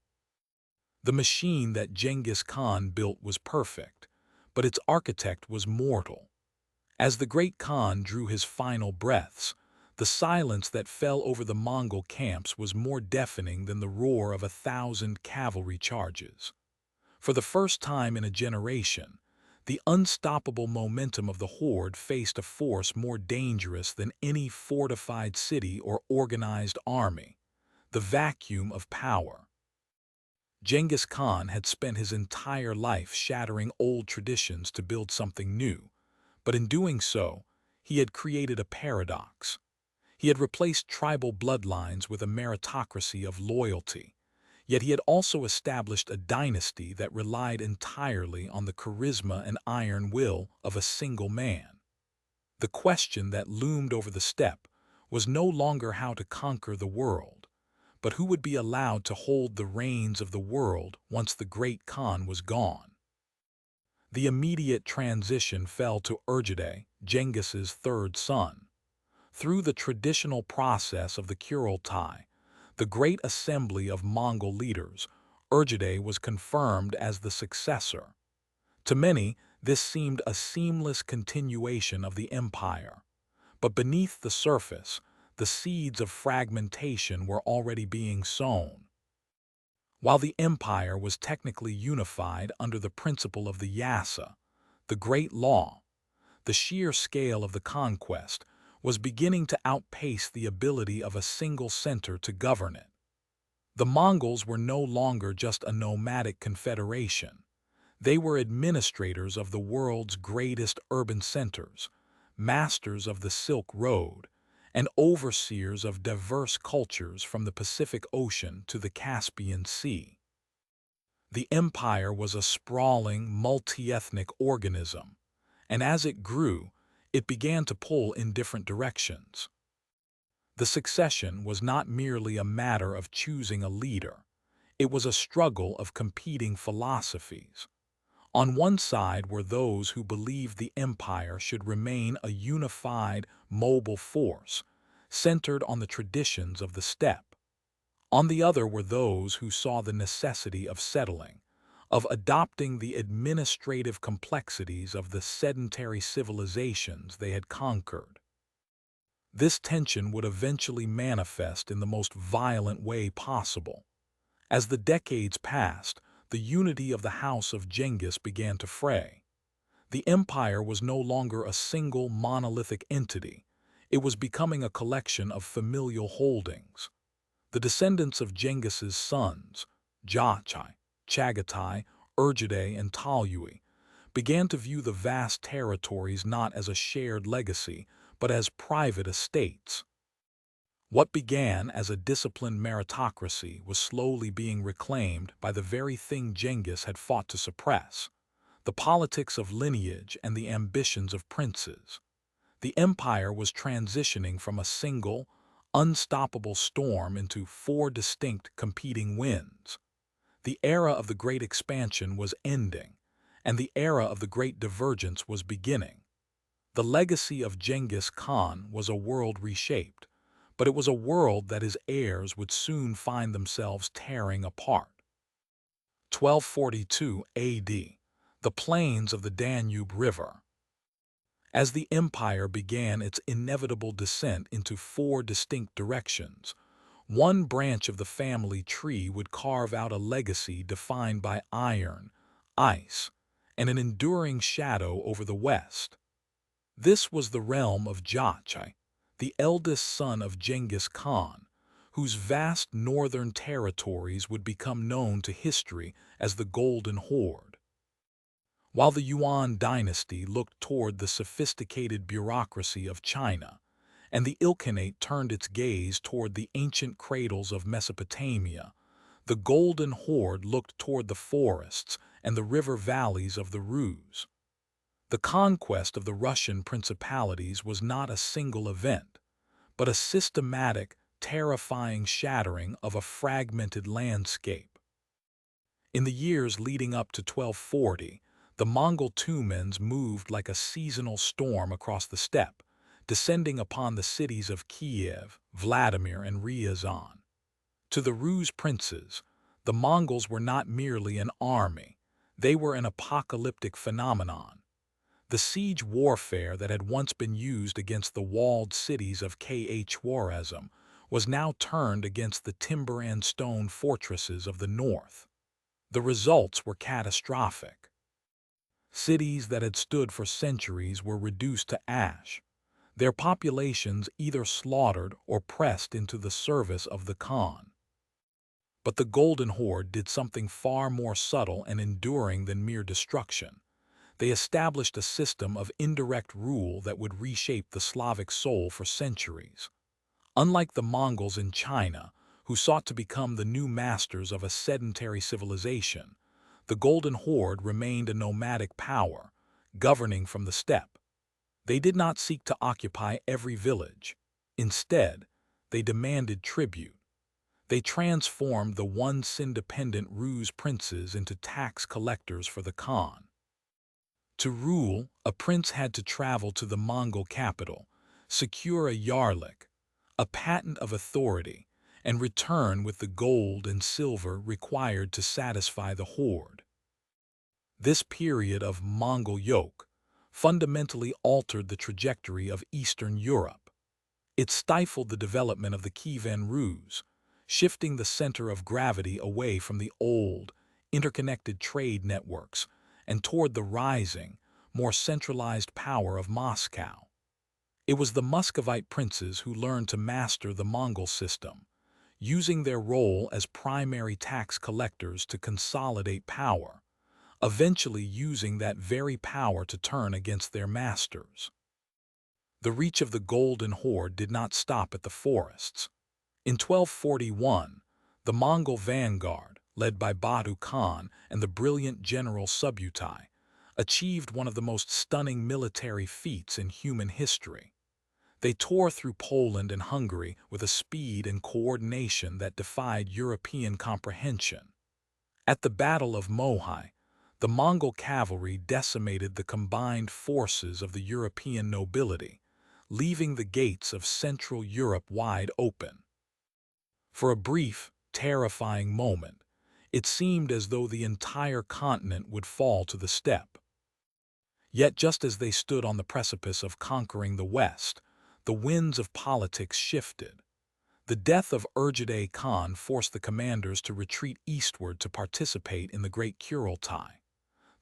Speaker 1: The machine that Genghis Khan built was perfect, but its architect was mortal. As the great Khan drew his final breaths, the silence that fell over the Mongol camps was more deafening than the roar of 1,000 cavalry charges. For the first time in a generation, the unstoppable momentum of the horde faced a force more dangerous than any fortified city or organized army: the vacuum of power. Genghis Khan had spent his entire life shattering old traditions to build something new, but in doing so, he had created a paradox. He had replaced tribal bloodlines with a meritocracy of loyalty, yet he had also established a dynasty that relied entirely on the charisma and iron will of a single man. The question that loomed over the steppe was no longer how to conquer the world, but who would be allowed to hold the reins of the world once the great Khan was gone. The immediate transition fell to Urgide, Genghis's third son. Through the traditional process of the Kurultai, the great assembly of Mongol leaders, Urgide was confirmed as the successor. To many, this seemed a seamless continuation of the empire. But beneath the surface, the seeds of fragmentation were already being sown. While the empire was technically unified under the principle of the Yasa, the Great Law, the sheer scale of the conquest was beginning to outpace the ability of a single center to govern it. The Mongols were no longer just a nomadic confederation. They were administrators of the world's greatest urban centers, masters of the Silk Road, and overseers of diverse cultures from the Pacific Ocean to the Caspian Sea. The empire was a sprawling, multi-ethnic organism, and as it grew, it began to pull in different directions. The succession was not merely a matter of choosing a leader. It was a struggle of competing philosophies. On one side were those who believed the empire should remain a unified, mobile force, centered on the traditions of the steppe. On the other were those who saw the necessity of settling, of adopting the administrative complexities of the sedentary civilizations they had conquered. This tension would eventually manifest in the most violent way possible. As the decades passed, the unity of the House of Genghis began to fray. The empire was no longer a single monolithic entity. It was becoming a collection of familial holdings. The descendants of Genghis's sons, Jachai, Chagatai, Urgide, and Talyui, began to view the vast territories not as a shared legacy, but as private estates. What began as a disciplined meritocracy was slowly being reclaimed by the very thing Genghis had fought to suppress: the politics of lineage and the ambitions of princes. The empire was transitioning from a single, unstoppable storm into four distinct competing winds. The era of the Great Expansion was ending, and the era of the Great Divergence was beginning. The legacy of Genghis Khan was a world reshaped, but it was a world that his heirs would soon find themselves tearing apart. 1242 AD, the plains of the Danube River. As the empire began its inevitable descent into four distinct directions, one branch of the family tree would carve out a legacy defined by iron, ice, and an enduring shadow over the west. This was the realm of Jachai, the eldest son of Genghis Khan, whose vast northern territories would become known to history as the Golden Horde. While the Yuan dynasty looked toward the sophisticated bureaucracy of China, and the Ilkhanate turned its gaze toward the ancient cradles of Mesopotamia, the Golden Horde looked toward the forests and the river valleys of the Rus. The conquest of the Russian principalities was not a single event, but a systematic, terrifying shattering of a fragmented landscape. In the years leading up to 1240, the Mongol Tumans moved like a seasonal storm across the steppe, descending upon the cities of Kiev, Vladimir, and Ryazan. To the Rus princes, the Mongols were not merely an army, they were an apocalyptic phenomenon. The siege warfare that had once been used against the walled cities of Khwarezm was now turned against the timber and stone fortresses of the north. The results were catastrophic. Cities that had stood for centuries were reduced to ash, their populations either slaughtered or pressed into the service of the Khan. But the Golden Horde did something far more subtle and enduring than mere destruction. They established a system of indirect rule that would reshape the Slavic soul for centuries. Unlike the Mongols in China, who sought to become the new masters of a sedentary civilization, the Golden Horde remained a nomadic power, governing from the steppe. They did not seek to occupy every village. Instead, they demanded tribute. They transformed the once independent Rus princes into tax collectors for the Khan. To rule, a prince had to travel to the Mongol capital, secure a yarlik, a patent of authority, and return with the gold and silver required to satisfy the horde. This period of Mongol yoke fundamentally altered the trajectory of Eastern Europe. It stifled the development of the Kievan Rus, shifting the center of gravity away from the old, interconnected trade networks and toward the rising, more centralized power of Moscow. It was the Muscovite princes who learned to master the Mongol system, using their role as primary tax collectors to consolidate power, eventually using that very power to turn against their masters. The reach of the Golden Horde did not stop at the forests. In 1241, the Mongol vanguard, led by Batu Khan and the brilliant general Subutai, achieved one of the most stunning military feats in human history. They tore through Poland and Hungary with a speed and coordination that defied European comprehension. At the Battle of Mohai, the Mongol cavalry decimated the combined forces of the European nobility, leaving the gates of Central Europe wide open. For a brief, terrifying moment, it seemed as though the entire continent would fall to the steppe. Yet just as they stood on the precipice of conquering the West, the winds of politics shifted. The death of Urgide Khan forced the commanders to retreat eastward to participate in the Great Kurultai.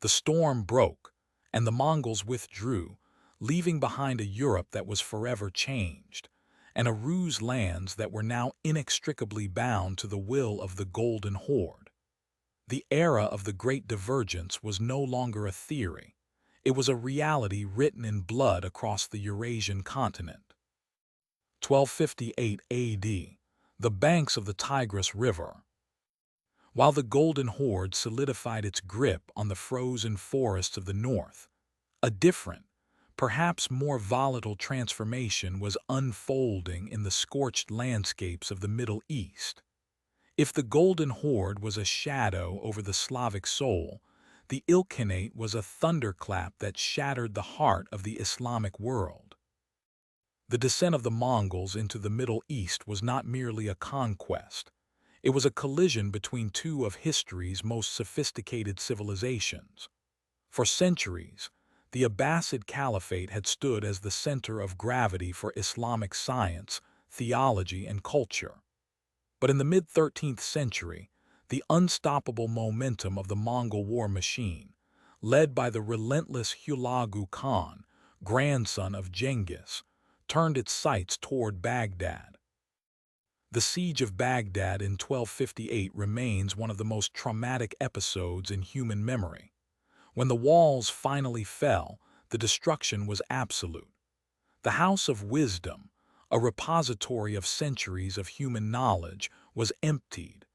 Speaker 1: The storm broke, and the Mongols withdrew, leaving behind a Europe that was forever changed, and a Rus lands that were now inextricably bound to the will of the Golden Horde. The era of the Great Divergence was no longer a theory. It was a reality written in blood across the Eurasian continent. 1258 AD, the banks of the Tigris River. While the Golden Horde solidified its grip on the frozen forests of the north, a different, perhaps more volatile transformation was unfolding in the scorched landscapes of the Middle East. If the Golden Horde was a shadow over the Slavic soul, the Ilkhanate was a thunderclap that shattered the heart of the Islamic world. The descent of the Mongols into the Middle East was not merely a conquest. It was a collision between two of history's most sophisticated civilizations. For centuries, the Abbasid Caliphate had stood as the center of gravity for Islamic science, theology, and culture. But in the mid-13th century, the unstoppable momentum of the Mongol war machine, led by the relentless Hulagu Khan, grandson of Genghis, turned its sights toward Baghdad. The siege of Baghdad in 1258 remains one of the most traumatic episodes in human memory. When the walls finally fell, the destruction was absolute. The House of Wisdom, a repository of centuries of human knowledge, was emptied.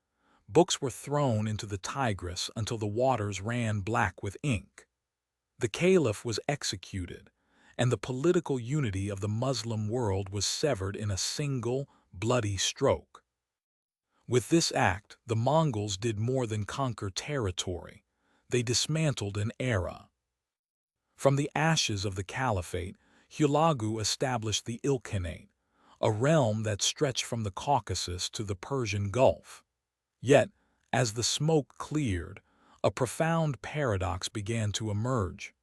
Speaker 1: Books were thrown into the Tigris until the waters ran black with ink. The Caliph was executed, and the political unity of the Muslim world was severed in a single, bloody stroke. With this act, the Mongols did more than conquer territory. They dismantled an era. From the ashes of the Caliphate, Hulagu established the Ilkhanate, a realm that stretched from the Caucasus to the Persian Gulf. Yet, as the smoke cleared, a profound paradox began to emerge.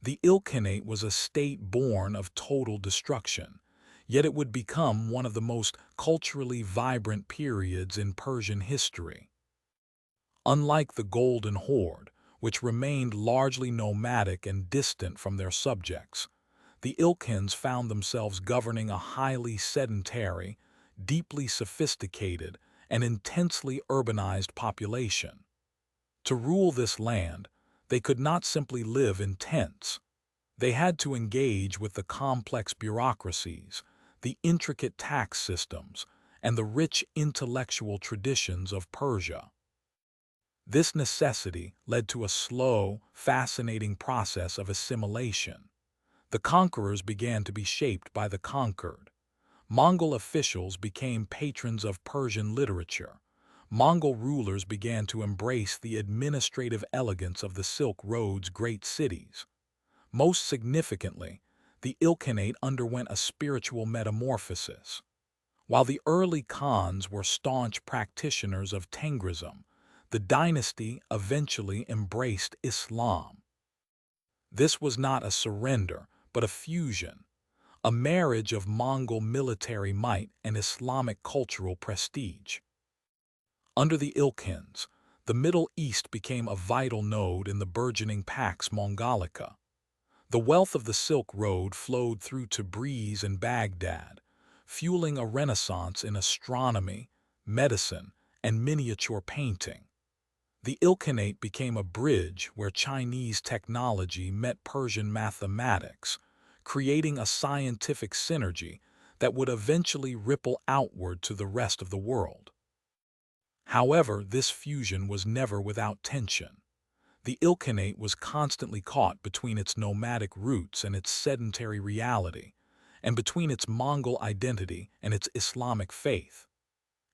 Speaker 1: The Ilkhanate was a state born of total destruction, yet it would become one of the most culturally vibrant periods in Persian history. Unlike the Golden Horde, which remained largely nomadic and distant from their subjects, the Ilkhans found themselves governing a highly sedentary, deeply sophisticated, and intensely urbanized population. To rule this land, they could not simply live in tents. They had to engage with the complex bureaucracies, the intricate tax systems, and the rich intellectual traditions of Persia. This necessity led to a slow, fascinating process of assimilation. The conquerors began to be shaped by the conquered. Mongol officials became patrons of Persian literature. Mongol rulers began to embrace the administrative elegance of the Silk Road's great cities. Most significantly, the Ilkhanate underwent a spiritual metamorphosis. While the early Khans were staunch practitioners of Tengrism, the dynasty eventually embraced Islam. This was not a surrender, but a fusion, a marriage of Mongol military might and Islamic cultural prestige. Under the Ilkhans, the Middle East became a vital node in the burgeoning Pax Mongolica. The wealth of the Silk Road flowed through Tabriz and Baghdad, fueling a renaissance in astronomy, medicine, and miniature painting. The Ilkhanate became a bridge where Chinese technology met Persian mathematics, creating a scientific synergy that would eventually ripple outward to the rest of the world. However, this fusion was never without tension. The Ilkhanate was constantly caught between its nomadic roots and its sedentary reality, and between its Mongol identity and its Islamic faith.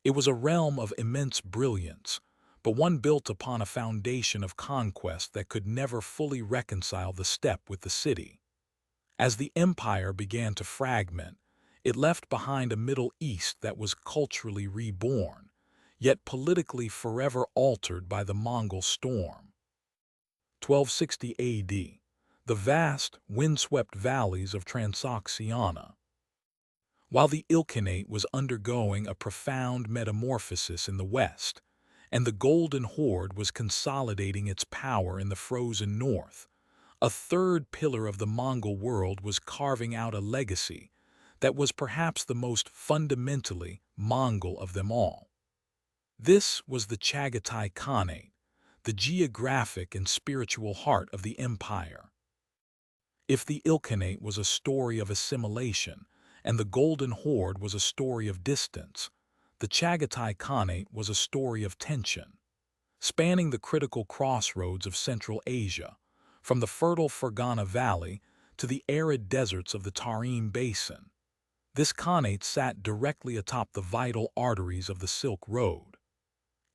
Speaker 1: It was a realm of immense brilliance, but one built upon a foundation of conquest that could never fully reconcile the steppe with the city. As the empire began to fragment, it left behind a Middle East that was culturally reborn, yet politically forever altered by the Mongol storm. 1260 AD, the vast, windswept valleys of Transoxiana. While the Ilkhanate was undergoing a profound metamorphosis in the west, and the Golden Horde was consolidating its power in the frozen north, a third pillar of the Mongol world was carving out a legacy that was perhaps the most fundamentally Mongol of them all. This was the Chagatai Khanate, the geographic and spiritual heart of the empire. If the Ilkhanate was a story of assimilation, and the Golden Horde was a story of distance, the Chagatai Khanate was a story of tension. Spanning the critical crossroads of Central Asia, from the fertile Fergana Valley to the arid deserts of the Tarim Basin, this Khanate sat directly atop the vital arteries of the Silk Road.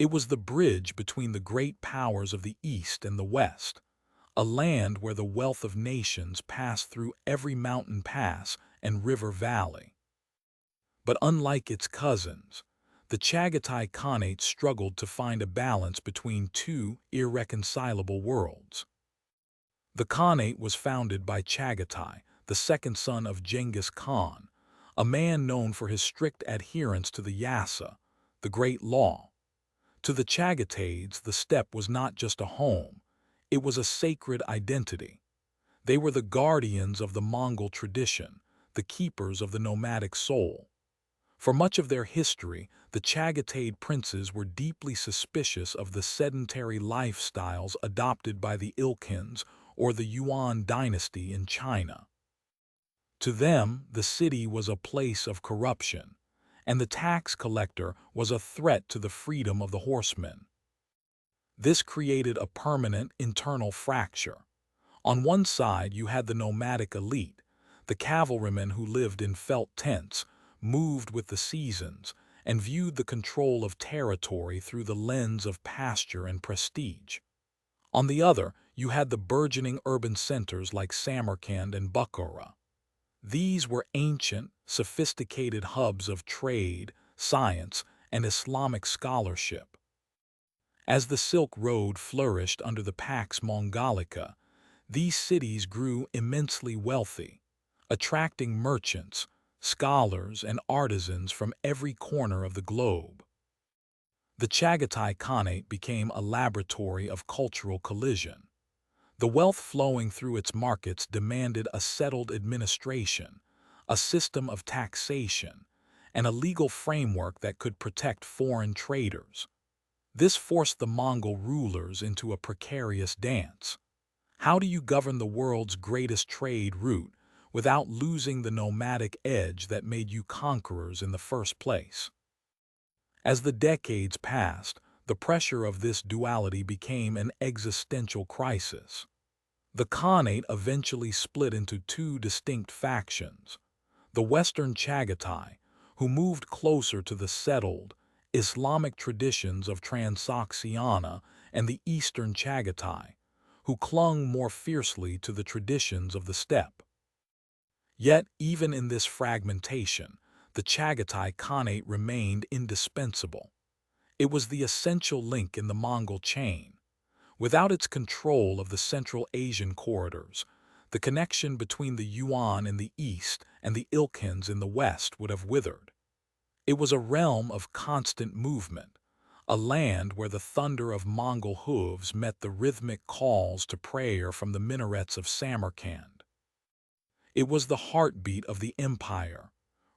Speaker 1: It was the bridge between the great powers of the East and the West, a land where the wealth of nations passed through every mountain pass and river valley. But unlike its cousins, the Chagatai Khanate struggled to find a balance between two irreconcilable worlds. The Khanate was founded by Chagatai, the second son of Genghis Khan, a man known for his strict adherence to the Yasa, the Great Law. To the Chagataids, the steppe was not just a home, it was a sacred identity. They were the guardians of the Mongol tradition, the keepers of the nomadic soul. For much of their history, the Chagataid princes were deeply suspicious of the sedentary lifestyles adopted by the Ilkhans or the Yuan dynasty in China. To them, the city was a place of corruption, and the tax collector was a threat to the freedom of the horsemen. This created a permanent internal fracture. On one side, you had the nomadic elite, the cavalrymen who lived in felt tents, moved with the seasons, and viewed the control of territory through the lens of pasture and prestige. On the other, you had the burgeoning urban centers like Samarkand and Bukhara. These were ancient, sophisticated hubs of trade, science, and Islamic scholarship. As the Silk Road flourished under the Pax Mongolica, these cities grew immensely wealthy, attracting merchants, scholars, and artisans from every corner of the globe. The Chagatai Khanate became a laboratory of cultural collision. The wealth flowing through its markets demanded a settled administration, a system of taxation, and a legal framework that could protect foreign traders. This forced the Mongol rulers into a precarious dance. How do you govern the world's greatest trade route without losing the nomadic edge that made you conquerors in the first place? As the decades passed, the pressure of this duality became an existential crisis. The Khanate eventually split into two distinct factions: the Western Chagatai, who moved closer to the settled, Islamic traditions of Transoxiana, and the Eastern Chagatai, who clung more fiercely to the traditions of the steppe. Yet, even in this fragmentation, the Chagatai Khanate remained indispensable. It was the essential link in the Mongol chain. Without its control of the Central Asian corridors, the connection between the Yuan in the east and the Ilkhans in the west would have withered. It was a realm of constant movement, a land where the thunder of Mongol hooves met the rhythmic calls to prayer from the minarets of Samarkand. It was the heartbeat of the empire,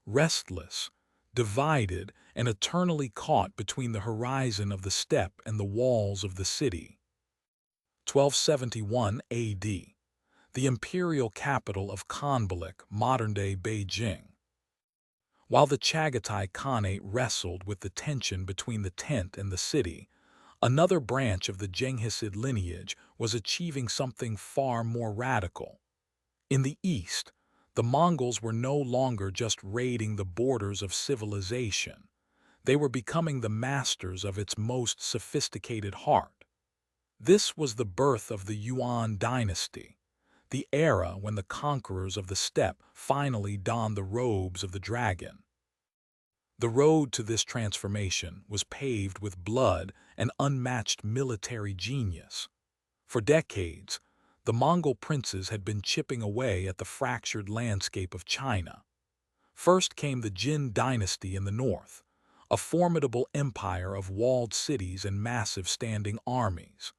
Speaker 1: restless, divided, and eternally caught between the horizon of the steppe and the walls of the city. 1271 A.D., the imperial capital of Khanbalik, modern-day Beijing. While the Chagatai Khanate wrestled with the tension between the tent and the city, another branch of the Jenghisid lineage was achieving something far more radical. In the east, the Mongols were no longer just raiding the borders of civilization. They were becoming the masters of its most sophisticated heart. This was the birth of the Yuan dynasty, the era when the conquerors of the steppe finally donned the robes of the dragon. The road to this transformation was paved with blood and unmatched military genius. For decades, the Mongol princes had been chipping away at the fractured landscape of China. First came the Jin dynasty in the north, a formidable empire of walled cities and massive standing armies.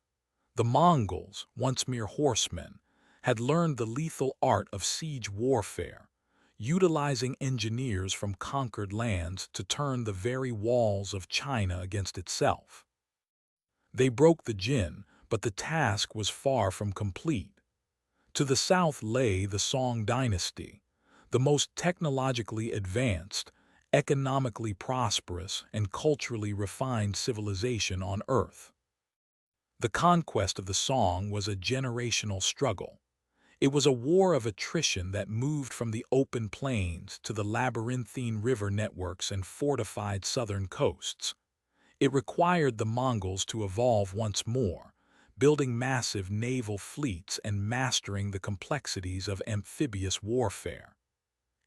Speaker 1: The Mongols, once mere horsemen, had learned the lethal art of siege warfare, utilizing engineers from conquered lands to turn the very walls of China against itself. They broke the Jin, but the task was far from complete. To the south lay the Song dynasty, the most technologically advanced, economically prosperous, and culturally refined civilization on Earth. The conquest of the Song was a generational struggle. It was a war of attrition that moved from the open plains to the labyrinthine river networks and fortified southern coasts. It required the Mongols to evolve once more, building massive naval fleets and mastering the complexities of amphibious warfare.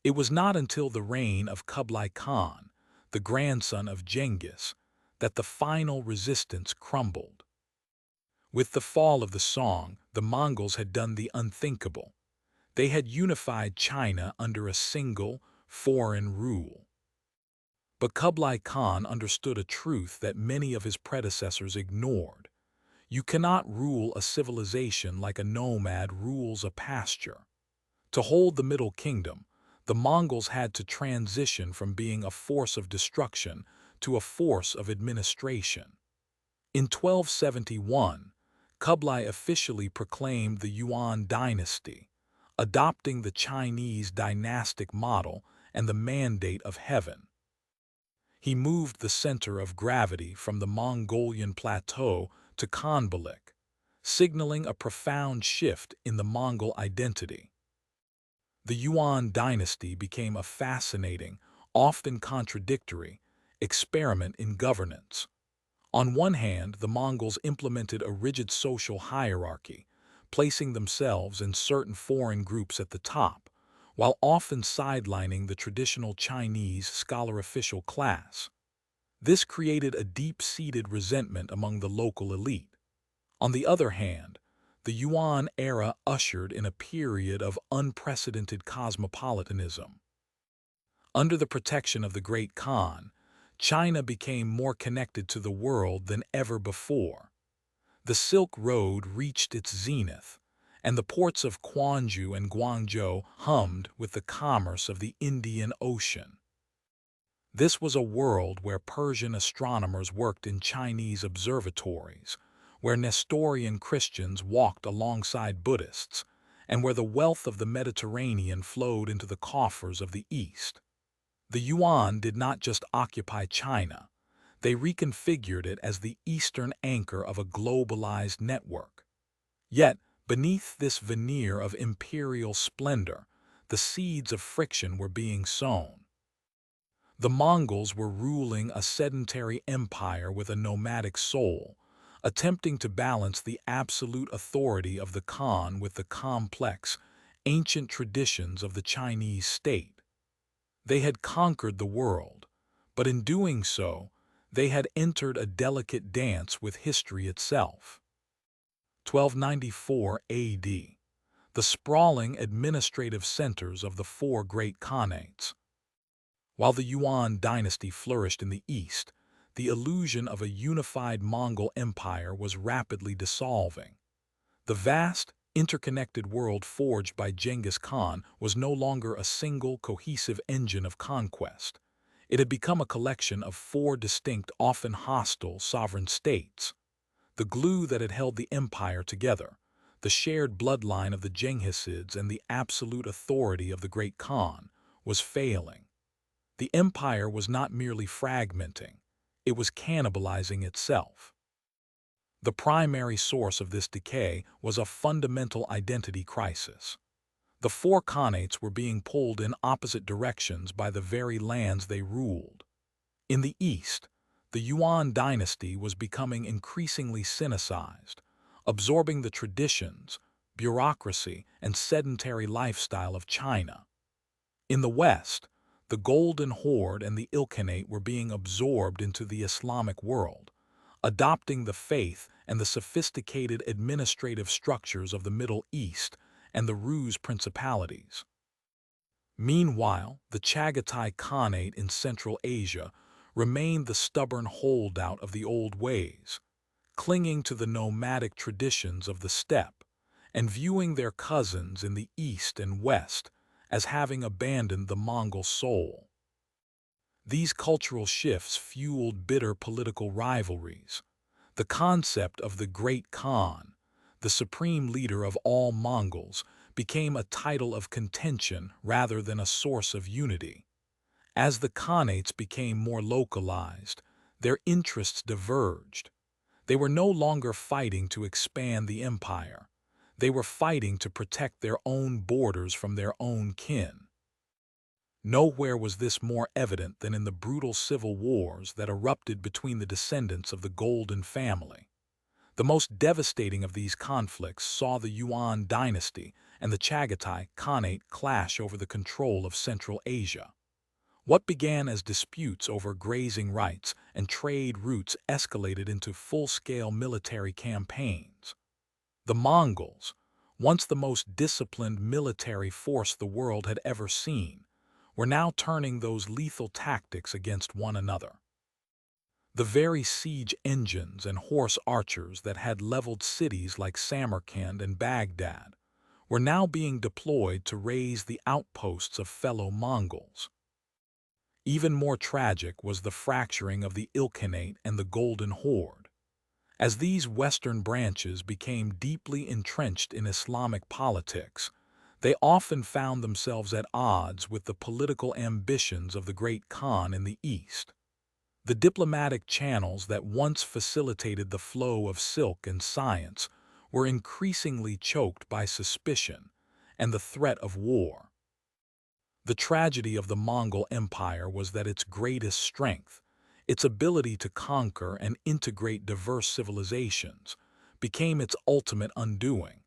Speaker 1: It was not until the reign of Kublai Khan, the grandson of Genghis, that the final resistance crumbled. With the fall of the Song, the Mongols had done the unthinkable. They had unified China under a single, foreign rule. But Kublai Khan understood a truth that many of his predecessors ignored. You cannot rule a civilization like a nomad rules a pasture. To hold the Middle Kingdom, the Mongols had to transition from being a force of destruction to a force of administration. In 1271, Kublai officially proclaimed the Yuan dynasty, adopting the Chinese dynastic model and the mandate of heaven. He moved the center of gravity from the Mongolian plateau to Khanbalik, signaling a profound shift in the Mongol identity. The Yuan dynasty became a fascinating, often contradictory, experiment in governance. On one hand, the Mongols implemented a rigid social hierarchy, placing themselves and certain foreign groups at the top, while often sidelining the traditional Chinese scholar-official class. This created a deep-seated resentment among the local elite. On the other hand, the Yuan era ushered in a period of unprecedented cosmopolitanism. Under the protection of the Great Khan, China became more connected to the world than ever before. The Silk Road reached its zenith, and the ports of Quanzhou and Guangzhou hummed with the commerce of the Indian Ocean. This was a world where Persian astronomers worked in Chinese observatories, where Nestorian Christians walked alongside Buddhists, and where the wealth of the Mediterranean flowed into the coffers of the East. The Yuan did not just occupy China, they reconfigured it as the eastern anchor of a globalized network. Yet, beneath this veneer of imperial splendor, the seeds of friction were being sown. The Mongols were ruling a sedentary empire with a nomadic soul, attempting to balance the absolute authority of the Khan with the complex, ancient traditions of the Chinese state. They had conquered the world, but in doing so, they had entered a delicate dance with history itself. 1294 AD, the sprawling administrative centers of the four great khanates. While the Yuan dynasty flourished in the east, the illusion of a unified Mongol empire was rapidly dissolving. The vast, interconnected world forged by Genghis Khan was no longer a single, cohesive engine of conquest. It had become a collection of four distinct, often hostile, sovereign states. The glue that had held the empire together, the shared bloodline of the Jenghisids and the absolute authority of the Great Khan, was failing. The empire was not merely fragmenting, it was cannibalizing itself. The primary source of this decay was a fundamental identity crisis. The four khanates were being pulled in opposite directions by the very lands they ruled. In the east, the Yuan dynasty was becoming increasingly Sinicized, absorbing the traditions, bureaucracy, and sedentary lifestyle of China. In the west, the Golden Horde and the Ilkhanate were being absorbed into the Islamic world, adopting the faith and the sophisticated administrative structures of the Middle East and the Rus principalities. Meanwhile, the Chagatai Khanate in Central Asia remained the stubborn holdout of the old ways, clinging to the nomadic traditions of the steppe and viewing their cousins in the east and west as having abandoned the Mongol soul. These cultural shifts fueled bitter political rivalries. The concept of the Great Khan, the supreme leader of all Mongols, became a title of contention rather than a source of unity. As the Khanates became more localized, their interests diverged. They were no longer fighting to expand the empire. They were fighting to protect their own borders from their own kin. Nowhere was this more evident than in the brutal civil wars that erupted between the descendants of the Golden family. The most devastating of these conflicts saw the Yuan dynasty and the Chagatai Khanate clash over the control of Central Asia. What began as disputes over grazing rights and trade routes escalated into full-scale military campaigns. The Mongols, once the most disciplined military force the world had ever seen, were now turning those lethal tactics against one another. The very siege engines and horse archers that had leveled cities like Samarkand and Baghdad were now being deployed to raise the outposts of fellow Mongols. Even more tragic was the fracturing of the Ilkhanate and the Golden Horde. As these western branches became deeply entrenched in Islamic politics, they often found themselves at odds with the political ambitions of the Great Khan in the east. The diplomatic channels that once facilitated the flow of silk and science were increasingly choked by suspicion and the threat of war. The tragedy of the Mongol Empire was that its greatest strength, its ability to conquer and integrate diverse civilizations, became its ultimate undoing.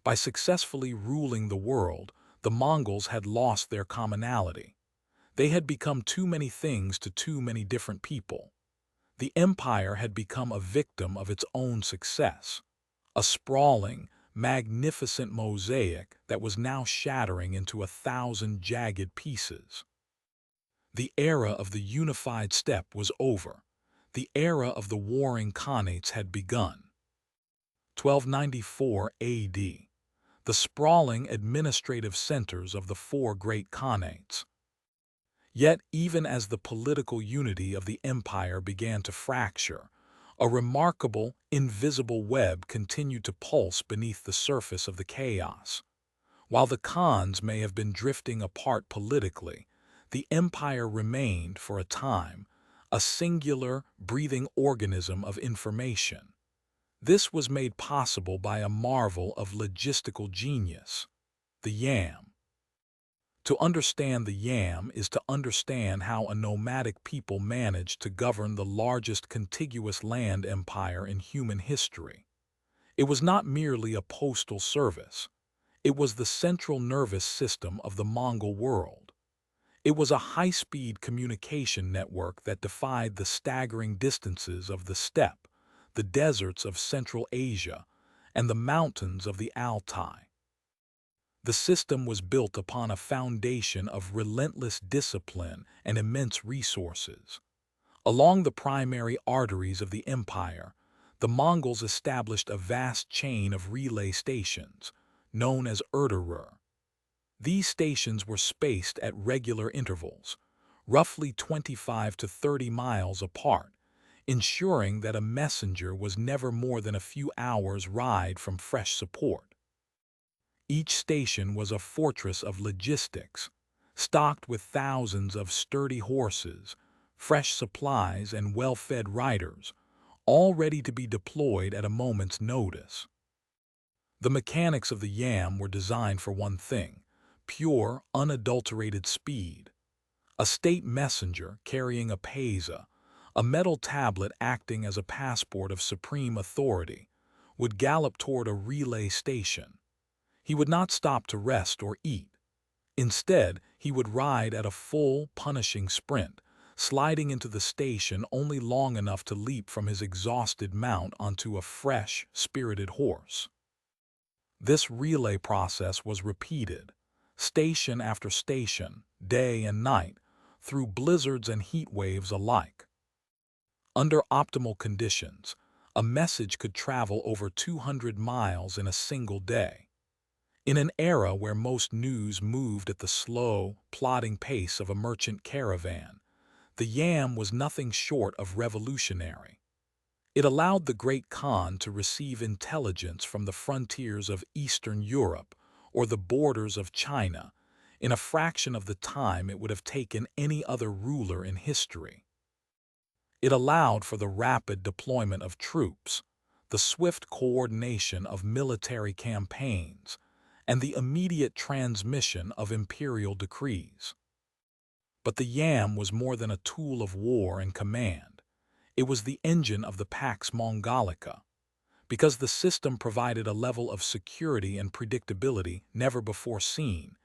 Speaker 1: By successfully ruling the world, the Mongols had lost their commonality. They had become too many things to too many different people. The empire had become a victim of its own success, a sprawling, magnificent mosaic that was now shattering into 1,000 jagged pieces. The era of the unified steppe was over. The era of the warring khanates had begun. 1294 AD. The sprawling administrative centers of the four great khanates. Yet, even as the political unity of the empire began to fracture, a remarkable, invisible web continued to pulse beneath the surface of the chaos. While the Khans may have been drifting apart politically, the empire remained, for a time, a singular, breathing organism of information. This was made possible by a marvel of logistical genius, the yam. To understand the yam is to understand how a nomadic people managed to govern the largest contiguous land empire in human history. It was not merely a postal service. It was the central nervous system of the Mongol world. It was a high-speed communication network that defied the staggering distances of the steppe, the deserts of Central Asia, and the mountains of the Altai. The system was built upon a foundation of relentless discipline and immense resources. Along the primary arteries of the empire, the Mongols established a vast chain of relay stations, known as Erderur. These stations were spaced at regular intervals, roughly 25 to 30 miles apart, ensuring that a messenger was never more than a few hours' ride from fresh support. Each station was a fortress of logistics, stocked with thousands of sturdy horses, fresh supplies, and well-fed riders, all ready to be deployed at a moment's notice. The mechanics of the yam were designed for one thing: pure, unadulterated speed. A state messenger carrying a peza, a metal tablet acting as a passport of supreme authority, would gallop toward a relay station. He would not stop to rest or eat. Instead, he would ride at a full, punishing sprint, sliding into the station only long enough to leap from his exhausted mount onto a fresh, spirited horse. This relay process was repeated, station after station, day and night, through blizzards and heat waves alike. Under optimal conditions, a message could travel over 200 miles in a single day. In an era where most news moved at the slow, plodding pace of a merchant caravan, the yam was nothing short of revolutionary. It allowed the Great Khan to receive intelligence from the frontiers of Eastern Europe or the borders of China in a fraction of the time it would have taken any other ruler in history. It allowed for the rapid deployment of troops, the swift coordination of military campaigns, and the immediate transmission of imperial decrees. But the yam was more than a tool of war and command. It was the engine of the Pax Mongolica, because the system provided a level of security and predictability never before seen.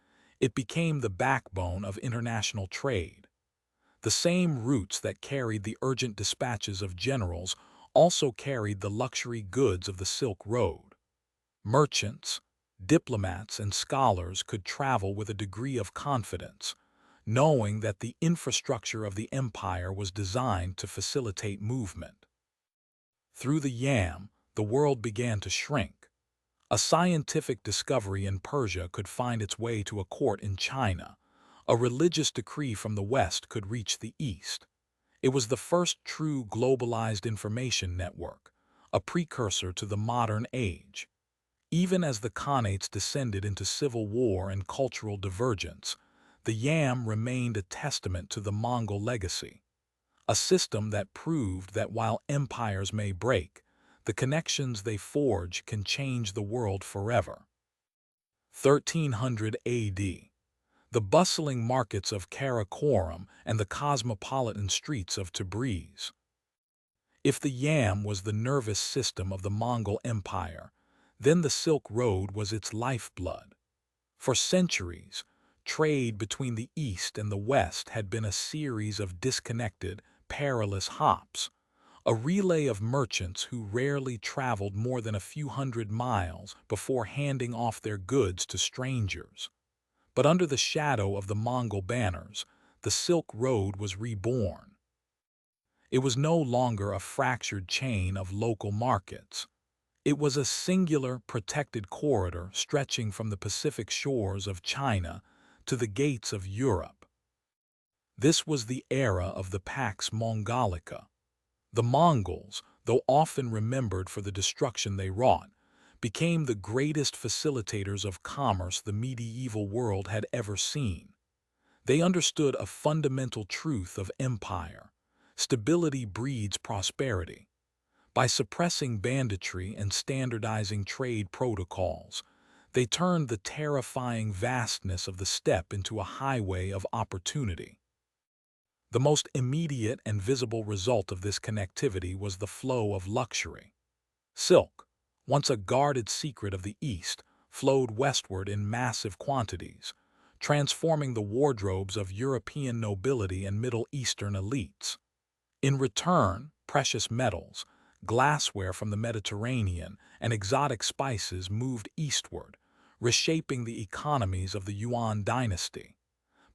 Speaker 1: It became the backbone of international trade. The same routes that carried the urgent dispatches of generals also carried the luxury goods of the Silk Road. Merchants, diplomats, and scholars could travel with a degree of confidence, knowing that the infrastructure of the empire was designed to facilitate movement. Through the yam, the world began to shrink. A scientific discovery in Persia could find its way to a court in China. A religious decree from the West could reach the East. It was the first true globalized information network, a precursor to the modern age. Even as the Khanates descended into civil war and cultural divergence, the yam remained a testament to the Mongol legacy, a system that proved that while empires may break, the connections they forge can change the world forever. 1300 AD. The bustling markets of Karakorum and the cosmopolitan streets of Tabriz. If the yam was the nervous system of the Mongol Empire, then the Silk Road was its lifeblood. For centuries, trade between the East and the West had been a series of disconnected, perilous hops, a relay of merchants who rarely traveled more than a few hundred miles before handing off their goods to strangers. But under the shadow of the Mongol banners, the Silk Road was reborn. It was no longer a fractured chain of local markets. It was a singular, protected corridor stretching from the Pacific shores of China to the gates of Europe. This was the era of the Pax Mongolica. The Mongols, though often remembered for the destruction they wrought, became the greatest facilitators of commerce the medieval world had ever seen. They understood a fundamental truth of empire: stability breeds prosperity. By suppressing banditry and standardizing trade protocols, they turned the terrifying vastness of the steppe into a highway of opportunity. The most immediate and visible result of this connectivity was the flow of luxury. Silk, once a guarded secret of the East, flowed westward in massive quantities, transforming the wardrobes of European nobility and Middle Eastern elites. In return, precious metals, glassware from the Mediterranean, and exotic spices moved eastward, reshaping the economies of the Yuan dynasty.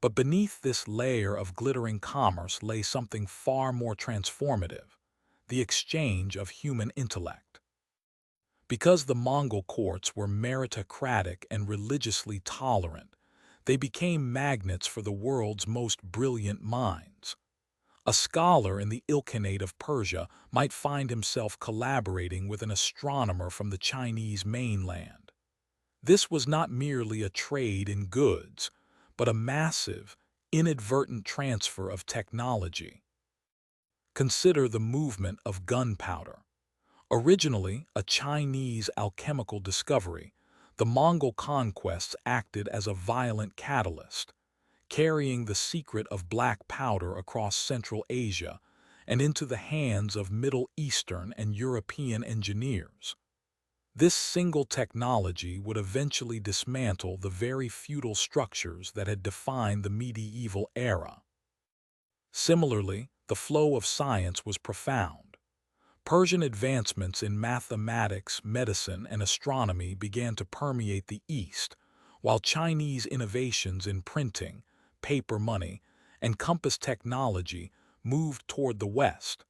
Speaker 1: But beneath this layer of glittering commerce lay something far more transformative: the exchange of human intellect. Because the Mongol courts were meritocratic and religiously tolerant, they became magnets for the world's most brilliant minds. A scholar in the Ilkhanate of Persia might find himself collaborating with an astronomer from the Chinese mainland. This was not merely a trade in goods, but a massive, inadvertent transfer of technology. Consider the movement of gunpowder. Originally a Chinese alchemical discovery, the Mongol conquests acted as a violent catalyst, carrying the secret of black powder across Central Asia and into the hands of Middle Eastern and European engineers. This single technology would eventually dismantle the very feudal structures that had defined the medieval era. Similarly, the flow of science was profound. Persian advancements in mathematics, medicine, and astronomy began to permeate the East, while Chinese innovations in printing, paper money, and compass technology moved toward the West.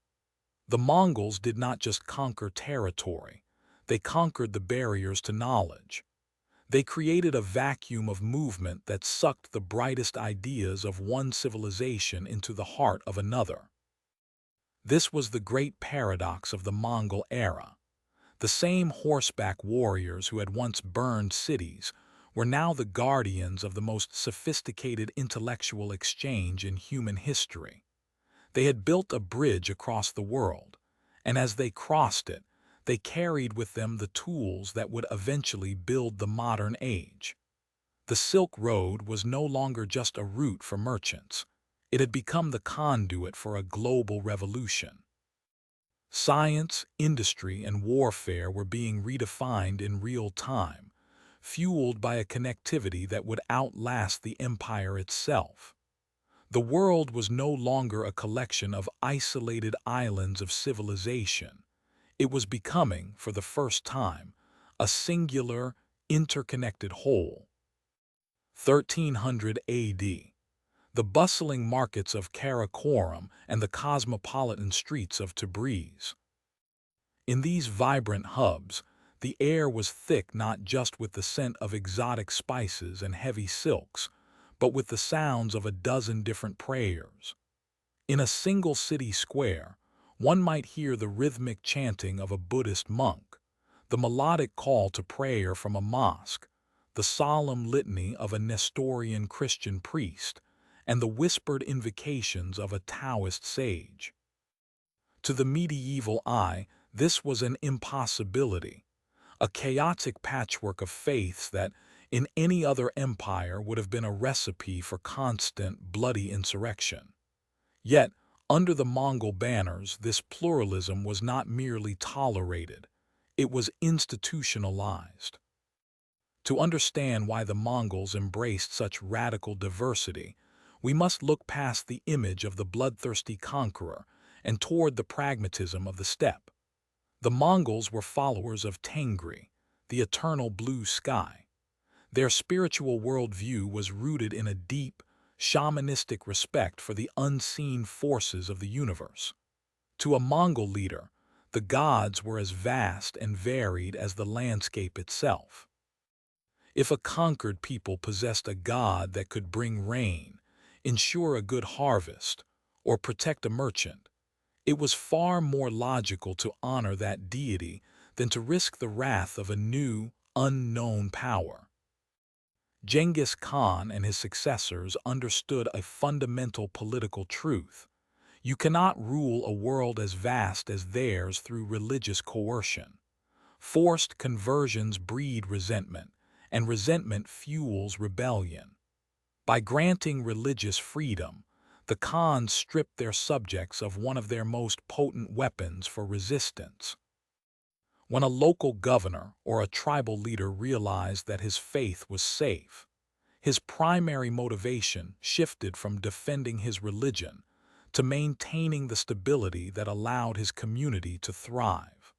Speaker 1: The Mongols did not just conquer territory, they conquered the barriers to knowledge. They created a vacuum of movement that sucked the brightest ideas of one civilization into the heart of another. This was the great paradox of the Mongol era. The same horseback warriors who had once burned cities were now the guardians of the most sophisticated intellectual exchange in human history. They had built a bridge across the world, and as they crossed it, they carried with them the tools that would eventually build the modern age. The Silk Road was no longer just a route for merchants. It had become the conduit for a global revolution. Science, industry, and warfare were being redefined in real time, fueled by a connectivity that would outlast the empire itself. The world was no longer a collection of isolated islands of civilization. It was becoming, for the first time, a singular, interconnected whole. 1300 AD. The bustling markets of Karakoram and the cosmopolitan streets of Tabriz. In these vibrant hubs, the air was thick not just with the scent of exotic spices and heavy silks, but with the sounds of a dozen different prayers. In a single city square, one might hear the rhythmic chanting of a Buddhist monk, the melodic call to prayer from a mosque, the solemn litany of a Nestorian Christian priest, and the whispered invocations of a Taoist sage. To the medieval eye, this was an impossibility, a chaotic patchwork of faiths that, in any other empire, would have been a recipe for constant, bloody insurrection. Yet, under the Mongol banners, this pluralism was not merely tolerated, it was institutionalized. To understand why the Mongols embraced such radical diversity, we must look past the image of the bloodthirsty conqueror and toward the pragmatism of the steppe. The Mongols were followers of Tengri, the eternal blue sky. Their spiritual worldview was rooted in a deep, shamanistic respect for the unseen forces of the universe. To a Mongol leader, the gods were as vast and varied as the landscape itself. If a conquered people possessed a god that could bring rain, ensure a good harvest, or protect a merchant, it was far more logical to honor that deity than to risk the wrath of a new, unknown power. Genghis Khan and his successors understood a fundamental political truth. You cannot rule a world as vast as theirs through religious coercion. Forced conversions breed resentment, and resentment fuels rebellion. By granting religious freedom, the Khans stripped their subjects of one of their most potent weapons for resistance. When a local governor or a tribal leader realized that his faith was safe, his primary motivation shifted from defending his religion to maintaining the stability that allowed his community to thrive.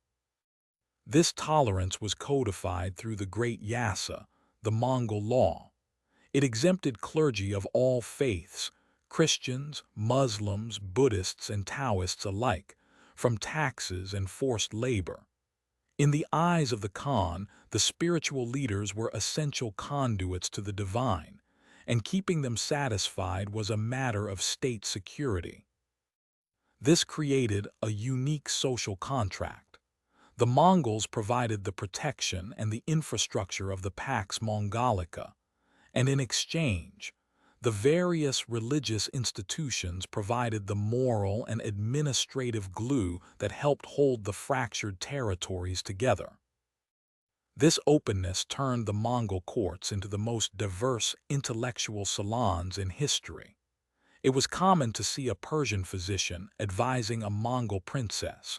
Speaker 1: This tolerance was codified through the Great Yasa, the Mongol law. It exempted clergy of all faiths, Christians, Muslims, Buddhists, and Taoists alike, from taxes and forced labor. In the eyes of the Khan, the spiritual leaders were essential conduits to the divine, and keeping them satisfied was a matter of state security. This created a unique social contract. The Mongols provided the protection and the infrastructure of the Pax Mongolica, and in exchange, the various religious institutions provided the moral and administrative glue that helped hold the fractured territories together. This openness turned the Mongol courts into the most diverse intellectual salons in history. It was common to see a Persian physician advising a Mongol princess,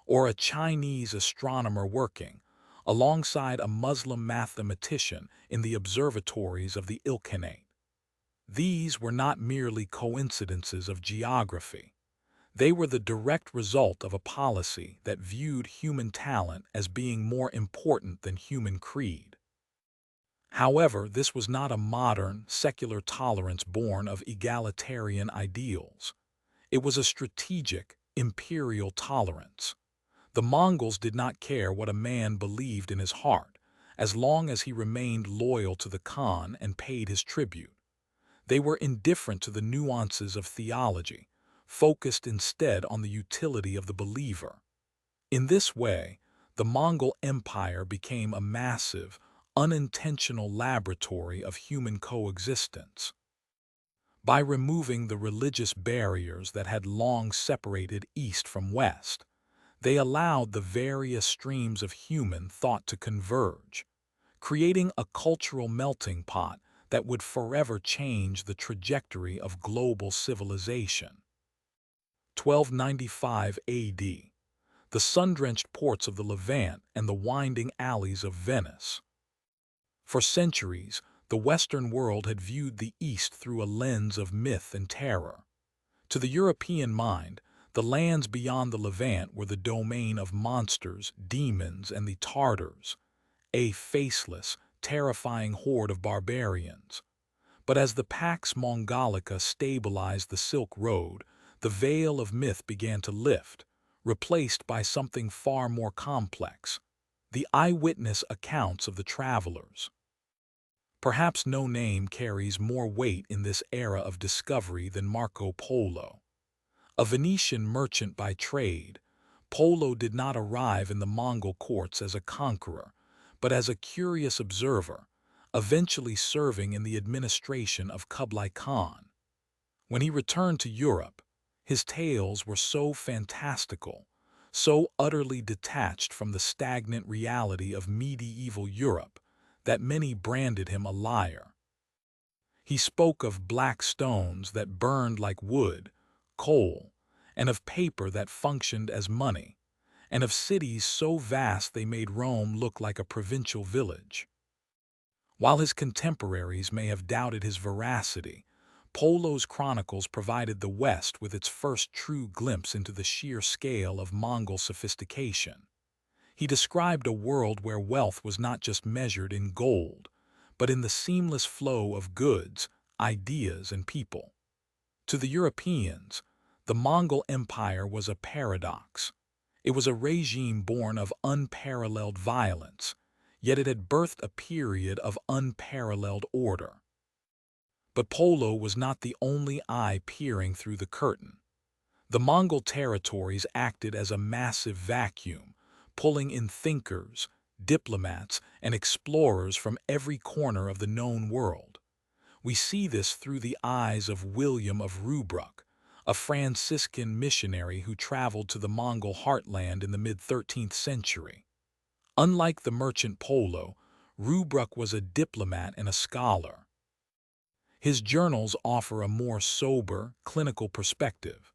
Speaker 1: or a Chinese astronomer working alongside a Muslim mathematician in the observatories of the Ilkhanate. These were not merely coincidences of geography. They were the direct result of a policy that viewed human talent as being more important than human creed. However, this was not a modern, secular tolerance born of egalitarian ideals. It was a strategic, imperial tolerance. The Mongols did not care what a man believed in his heart, as long as he remained loyal to the Khan and paid his tribute. They were indifferent to the nuances of theology, focused instead on the utility of the believer. In this way, the Mongol Empire became a massive, unintentional laboratory of human coexistence. By removing the religious barriers that had long separated East from West, they allowed the various streams of human thought to converge, creating a cultural melting pot that would forever change the trajectory of global civilization. 1295 AD. The sun-drenched ports of the Levant and the winding alleys of Venice. For centuries, the Western world had viewed the East through a lens of myth and terror. To the European mind, the lands beyond the Levant were the domain of monsters, demons, and the Tartars, a faceless, terrifying horde of barbarians. But as the Pax Mongolica stabilized the Silk Road, the veil of myth began to lift, replaced by something far more complex: the eyewitness accounts of the travelers. Perhaps no name carries more weight in this era of discovery than Marco Polo. A Venetian merchant by trade, Polo did not arrive in the Mongol courts as a conqueror, but as a curious observer, eventually serving in the administration of Kublai Khan. When he returned to Europe, his tales were so fantastical, so utterly detached from the stagnant reality of medieval Europe, that many branded him a liar. He spoke of black stones that burned like wood, coal, and of paper that functioned as money, and of cities so vast they made Rome look like a provincial village. While his contemporaries may have doubted his veracity, Polo's chronicles provided the West with its first true glimpse into the sheer scale of Mongol sophistication. He described a world where wealth was not just measured in gold, but in the seamless flow of goods, ideas, and people. To the Europeans, the Mongol Empire was a paradox. It was a regime born of unparalleled violence, yet it had birthed a period of unparalleled order. But Polo was not the only eye peering through the curtain. The Mongol territories acted as a massive vacuum, pulling in thinkers, diplomats, and explorers from every corner of the known world. We see this through the eyes of William of Rubruck, a Franciscan missionary who traveled to the Mongol heartland in the mid-13th century. Unlike the merchant Polo, Rubruck was a diplomat and a scholar. His journals offer a more sober, clinical perspective,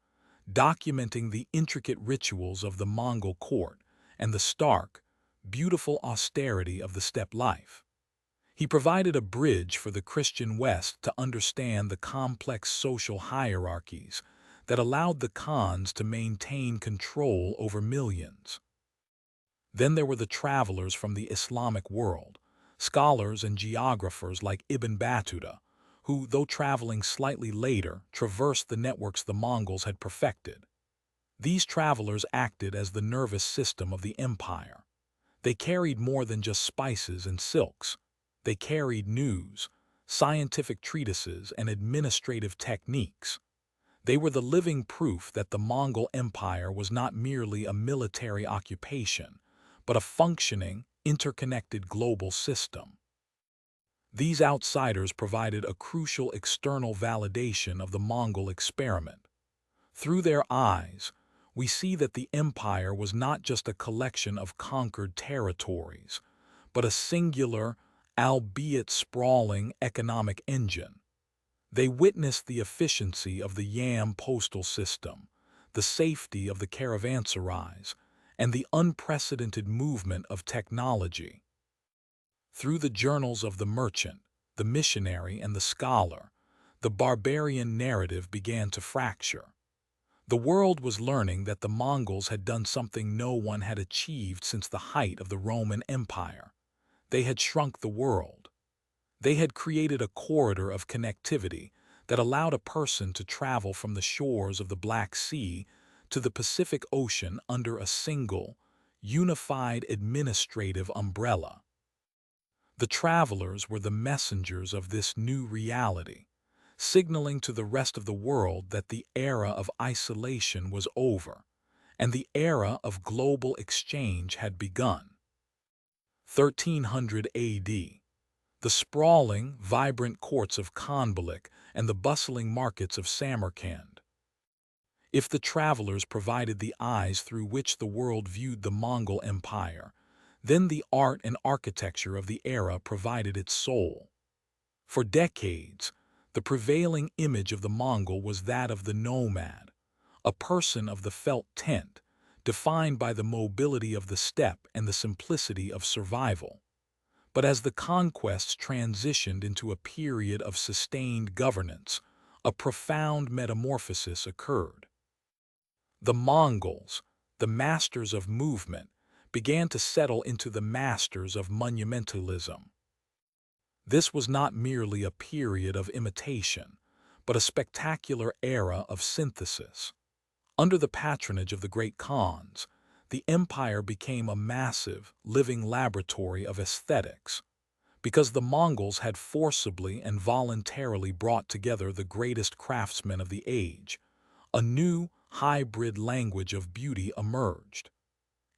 Speaker 1: documenting the intricate rituals of the Mongol court and the stark, beautiful austerity of the steppe life. He provided a bridge for the Christian West to understand the complex social hierarchies that allowed the Khans to maintain control over millions. Then there were the travelers from the Islamic world, scholars and geographers like Ibn Battuta, who, though traveling slightly later, traversed the networks the Mongols had perfected. These travelers acted as the nervous system of the empire. They carried more than just spices and silks. They carried news, scientific treatises, and administrative techniques. They were the living proof that the Mongol Empire was not merely a military occupation, but a functioning, interconnected global system. These outsiders provided a crucial external validation of the Mongol experiment. Through their eyes, we see that the empire was not just a collection of conquered territories, but a singular, albeit sprawling, economic engine. They witnessed the efficiency of the Yam postal system, the safety of the caravanserais, and the unprecedented movement of technology. Through the journals of the merchant, the missionary, and the scholar, the barbarian narrative began to fracture. The world was learning that the Mongols had done something no one had achieved since the height of the Roman Empire. They had shrunk the world. They had created a corridor of connectivity that allowed a person to travel from the shores of the Black Sea to the Pacific Ocean under a single, unified administrative umbrella. The travelers were the messengers of this new reality, signaling to the rest of the world that the era of isolation was over, and the era of global exchange had begun. 1300 AD. The sprawling, vibrant courts of Khanbalik and the bustling markets of Samarkand. If the travelers provided the eyes through which the world viewed the Mongol Empire, then the art and architecture of the era provided its soul. For decades, the prevailing image of the Mongol was that of the nomad, a person of the felt tent, defined by the mobility of the steppe and the simplicity of survival. But as the conquests transitioned into a period of sustained governance, a profound metamorphosis occurred. The Mongols, the masters of movement, began to settle into the masters of monumentalism. This was not merely a period of imitation, but a spectacular era of synthesis. Under the patronage of the great Khans, the empire became a massive, living laboratory of aesthetics. Because the Mongols had forcibly and voluntarily brought together the greatest craftsmen of the age, a new, hybrid language of beauty emerged.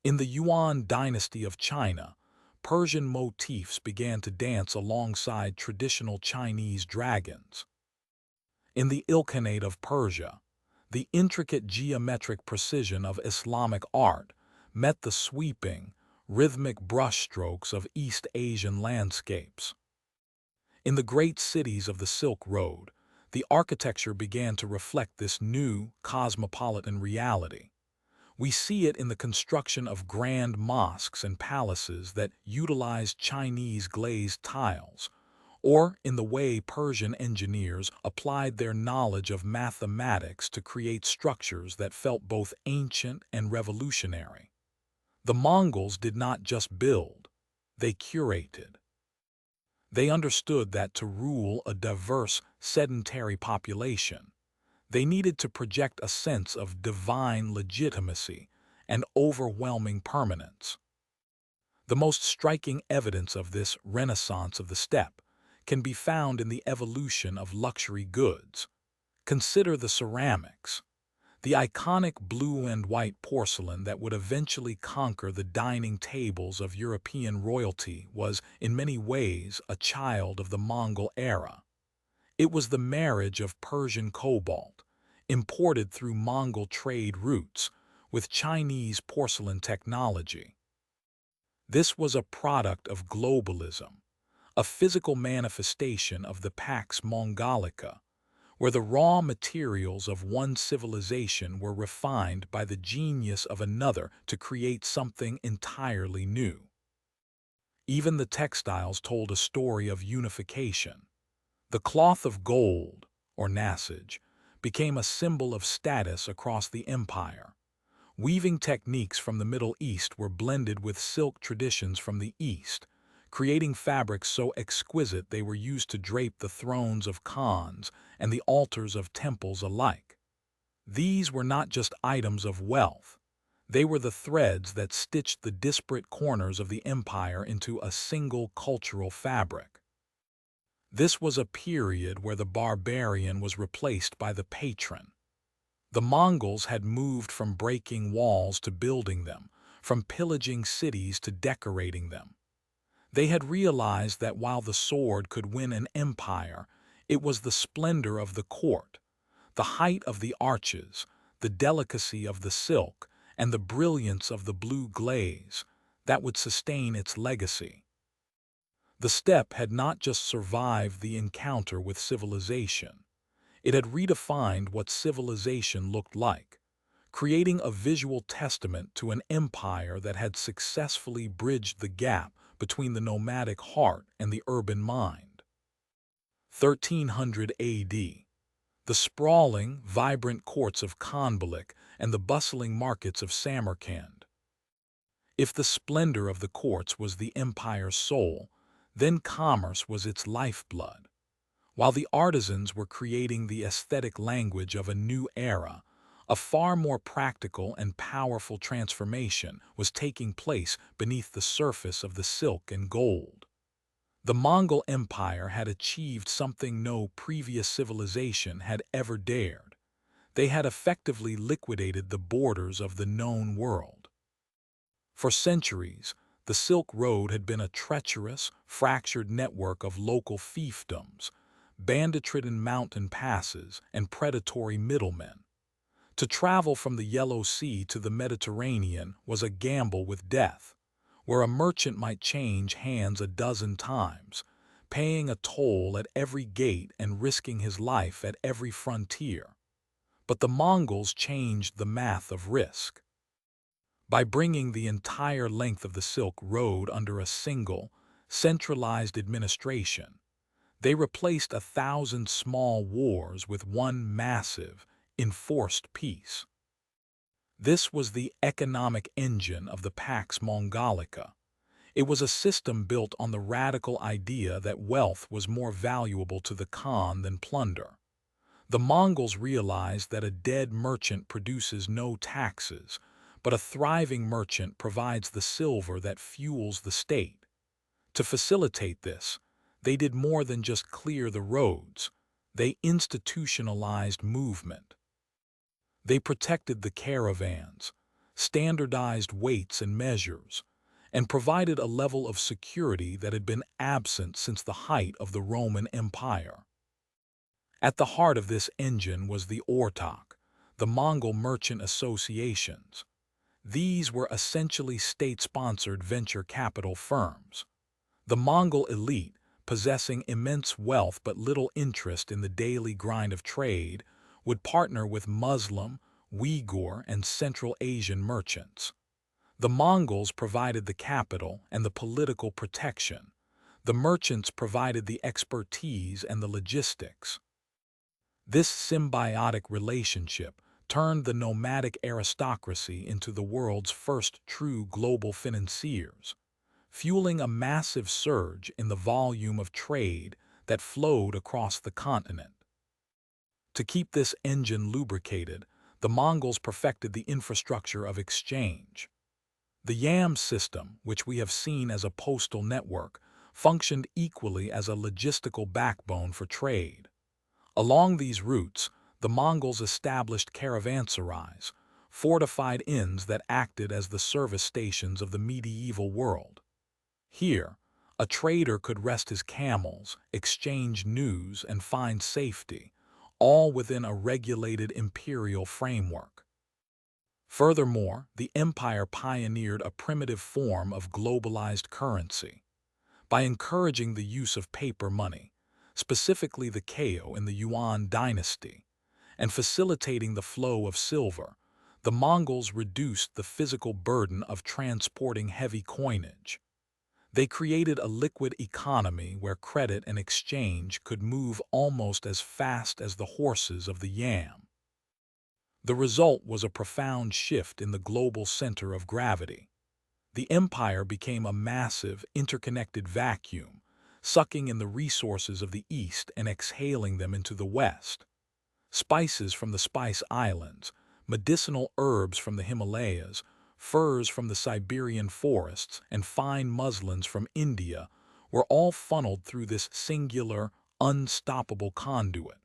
Speaker 1: In the Yuan dynasty of China, Persian motifs began to dance alongside traditional Chinese dragons. In the Ilkhanate of Persia, the intricate geometric precision of Islamic art met the sweeping, rhythmic brushstrokes of East Asian landscapes. In the great cities of the Silk Road, the architecture began to reflect this new, cosmopolitan reality. We see it in the construction of grand mosques and palaces that utilize Chinese glazed tiles, or in the way Persian engineers applied their knowledge of mathematics to create structures that felt both ancient and revolutionary. The Mongols did not just build, they curated. They understood that to rule a diverse, sedentary population, they needed to project a sense of divine legitimacy and overwhelming permanence. The most striking evidence of this renaissance of the steppe can be found in the evolution of luxury goods. Consider the ceramics. The iconic blue and white porcelain that would eventually conquer the dining tables of European royalty was, in many ways, a child of the Mongol era. It was the marriage of Persian cobalt, imported through Mongol trade routes, with Chinese porcelain technology. This was a product of globalism, a physical manifestation of the Pax Mongolica, where the raw materials of one civilization were refined by the genius of another to create something entirely new. Even the textiles told a story of unification. The cloth of gold, or nassage, became a symbol of status across the empire. Weaving techniques from the Middle East were blended with silk traditions from the East, creating fabrics so exquisite they were used to drape the thrones of khans and the altars of temples alike. These were not just items of wealth. They were the threads that stitched the disparate corners of the empire into a single cultural fabric. This was a period where the barbarian was replaced by the patron. The Mongols had moved from breaking walls to building them, from pillaging cities to decorating them. They had realized that while the sword could win an empire, it was the splendor of the court, the height of the arches, the delicacy of the silk, and the brilliance of the blue glaze that would sustain its legacy. The steppe had not just survived the encounter with civilization. It had redefined what civilization looked like, creating a visual testament to an empire that had successfully bridged the gap between the nomadic heart and the urban mind. 1300 AD. The sprawling, vibrant courts of Khanbalik and the bustling markets of Samarkand. If the splendor of the courts was the empire's soul, then commerce was its lifeblood. While the artisans were creating the aesthetic language of a new era, a far more practical and powerful transformation was taking place beneath the surface of the silk and gold. The Mongol Empire had achieved something no previous civilization had ever dared. They had effectively liquidated the borders of the known world. For centuries, the Silk Road had been a treacherous, fractured network of local fiefdoms, bandit-ridden mountain passes, and predatory middlemen. To travel from the Yellow Sea to the Mediterranean was a gamble with death, where a merchant might change hands a dozen times, paying a toll at every gate and risking his life at every frontier. But the Mongols changed the math of risk. By bringing the entire length of the Silk Road under a single, centralized administration, they replaced 1,000 small wars with one massive, enforced peace. This was the economic engine of the Pax Mongolica. It was a system built on the radical idea that wealth was more valuable to the Khan than plunder. The Mongols realized that a dead merchant produces no taxes, but a thriving merchant provides the silver that fuels the state. To facilitate this, they did more than just clear the roads. They institutionalized movement. They protected the caravans, standardized weights and measures, and provided a level of security that had been absent since the height of the Roman Empire. At the heart of this engine was the Ortak, the Mongol merchant associations. These were essentially state-sponsored venture capital firms. The Mongol elite, possessing immense wealth but little interest in the daily grind of trade, would partner with Muslim, Uyghur, and Central Asian merchants. The Mongols provided the capital and the political protection. The merchants provided the expertise and the logistics. This symbiotic relationship turned the nomadic aristocracy into the world's first true global financiers, fueling a massive surge in the volume of trade that flowed across the continent. To keep this engine lubricated, the Mongols perfected the infrastructure of exchange. The YAM system, which we have seen as a postal network, functioned equally as a logistical backbone for trade. Along these routes, the Mongols established caravanserais, fortified inns that acted as the service stations of the medieval world. Here, a trader could rest his camels, exchange news, and find safety, all within a regulated imperial framework. Furthermore, the empire pioneered a primitive form of globalized currency. By encouraging the use of paper money, specifically the Kao in the Yuan dynasty, and facilitating the flow of silver, the Mongols reduced the physical burden of transporting heavy coinage. They created a liquid economy where credit and exchange could move almost as fast as the horses of the Yam. The result was a profound shift in the global center of gravity. The empire became a massive, interconnected vacuum, sucking in the resources of the East and exhaling them into the West. Spices from the Spice Islands, medicinal herbs from the Himalayas, furs from the Siberian forests, and fine muslins from India were all funneled through this singular, unstoppable conduit.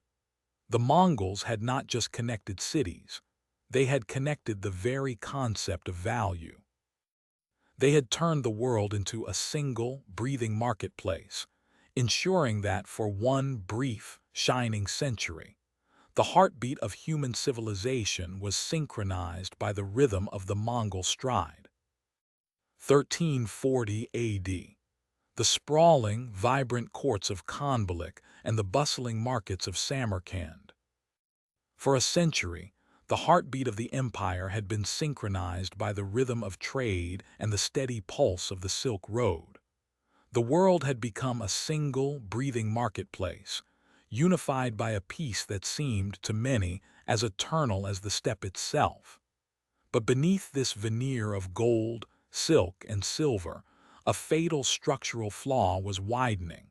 Speaker 1: The Mongols had not just connected cities, they had connected the very concept of value. They had turned the world into a single, breathing marketplace, ensuring that for one brief, shining century, the heartbeat of human civilization was synchronized by the rhythm of the Mongol stride. 1340 AD. The sprawling, vibrant courts of Khanbalik and the bustling markets of Samarkand. For a century, the heartbeat of the empire had been synchronized by the rhythm of trade and the steady pulse of the Silk Road. The world had become a single, breathing marketplace, unified by a peace that seemed, to many, as eternal as the steppe itself. But beneath this veneer of gold, silk, and silver, a fatal structural flaw was widening.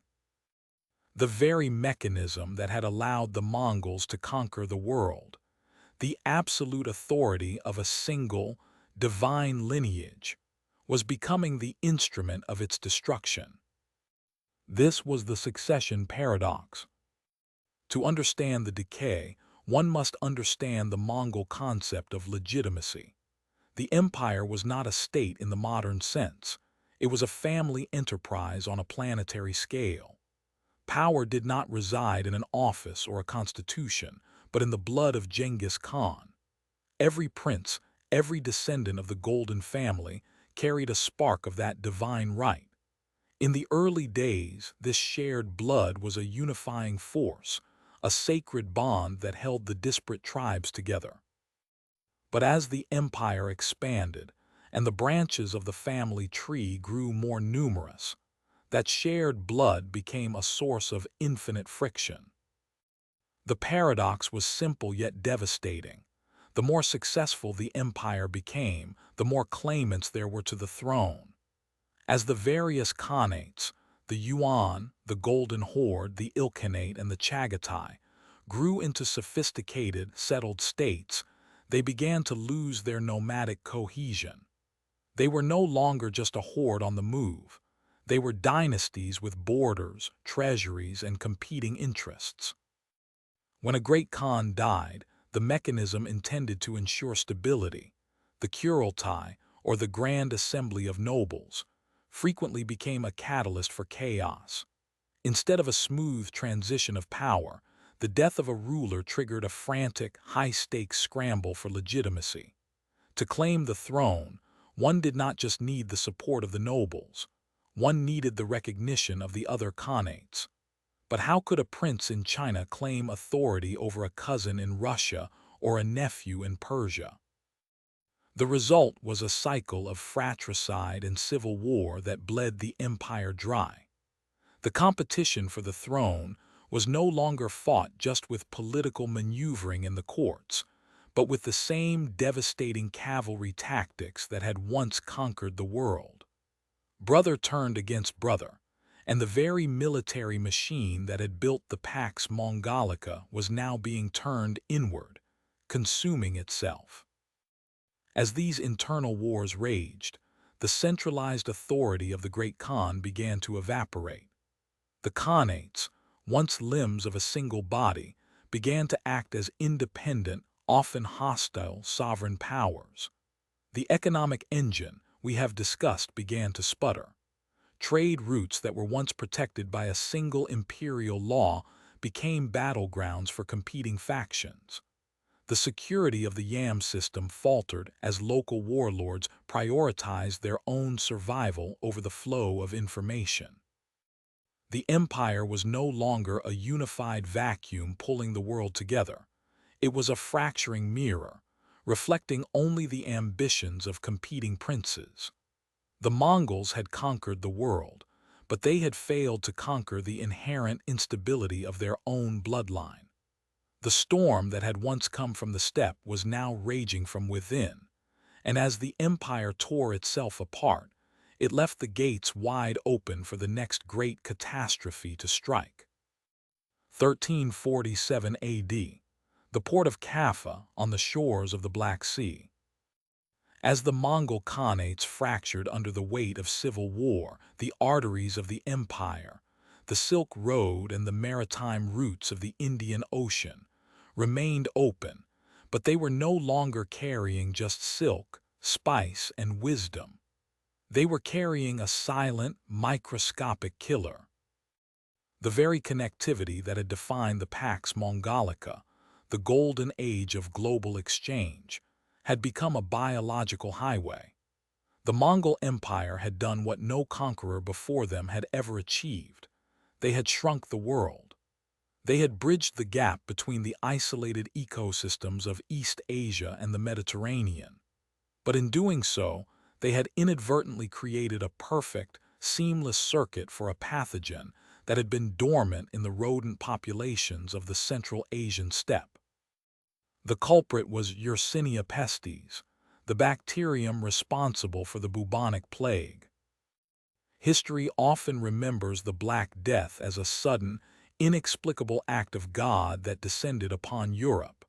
Speaker 1: The very mechanism that had allowed the Mongols to conquer the world, the absolute authority of a single, divine lineage, was becoming the instrument of its destruction. This was the succession paradox. To understand the decay, one must understand the Mongol concept of legitimacy. The empire was not a state in the modern sense. It was a family enterprise on a planetary scale. Power did not reside in an office or a constitution, but in the blood of Genghis Khan. Every prince, every descendant of the Golden Family, carried a spark of that divine right. In the early days, this shared blood was a unifying force, a sacred bond that held the disparate tribes together. But as the empire expanded and the branches of the family tree grew more numerous, that shared blood became a source of infinite friction. The paradox was simple yet devastating. The more successful the empire became, the more claimants there were to the throne. As the various khanates, the Yuan, the Golden Horde, the Ilkhanate, and the Chagatai, grew into sophisticated, settled states, they began to lose their nomadic cohesion. They were no longer just a horde on the move. They were dynasties with borders, treasuries, and competing interests. When a great Khan died, the mechanism intended to ensure stability, the Kurultai, or the Grand Assembly of Nobles, frequently became a catalyst for chaos. Instead of a smooth transition of power, the death of a ruler triggered a frantic, high-stakes scramble for legitimacy. To claim the throne, one did not just need the support of the nobles. One needed the recognition of the other khanates. But how could a prince in China claim authority over a cousin in Russia or a nephew in Persia? The result was a cycle of fratricide and civil war that bled the empire dry. The competition for the throne was no longer fought just with political maneuvering in the courts, but with the same devastating cavalry tactics that had once conquered the world. Brother turned against brother, and the very military machine that had built the Pax Mongolica was now being turned inward, consuming itself. As these internal wars raged, the centralized authority of the Great Khan began to evaporate. The Khanates, once limbs of a single body, began to act as independent, often hostile, sovereign powers. The economic engine we have discussed began to sputter. Trade routes that were once protected by a single imperial law became battlegrounds for competing factions. The security of the Yam system faltered as local warlords prioritized their own survival over the flow of information. The empire was no longer a unified vacuum pulling the world together. It was a fracturing mirror, reflecting only the ambitions of competing princes. The Mongols had conquered the world, but they had failed to conquer the inherent instability of their own bloodline. The storm that had once come from the steppe was now raging from within, and as the empire tore itself apart, it left the gates wide open for the next great catastrophe to strike. 1347 AD, the port of Kaffa on the shores of the Black Sea. As the Mongol Khanates fractured under the weight of civil war, the arteries of the empire, the Silk Road and the maritime routes of the Indian Ocean, remained open, but they were no longer carrying just silk, spice, and wisdom. They were carrying a silent, microscopic killer. The very connectivity that had defined the Pax Mongolica, the golden age of global exchange, had become a biological highway. The Mongol Empire had done what no conqueror before them had ever achieved. They had shrunk the world. They had bridged the gap between the isolated ecosystems of East Asia and the Mediterranean. But in doing so, they had inadvertently created a perfect, seamless circuit for a pathogen that had been dormant in the rodent populations of the Central Asian steppe. The culprit was Yersinia pestis, the bacterium responsible for the bubonic plague. History often remembers the Black Death as a sudden, inexplicable act of God that descended upon Europe.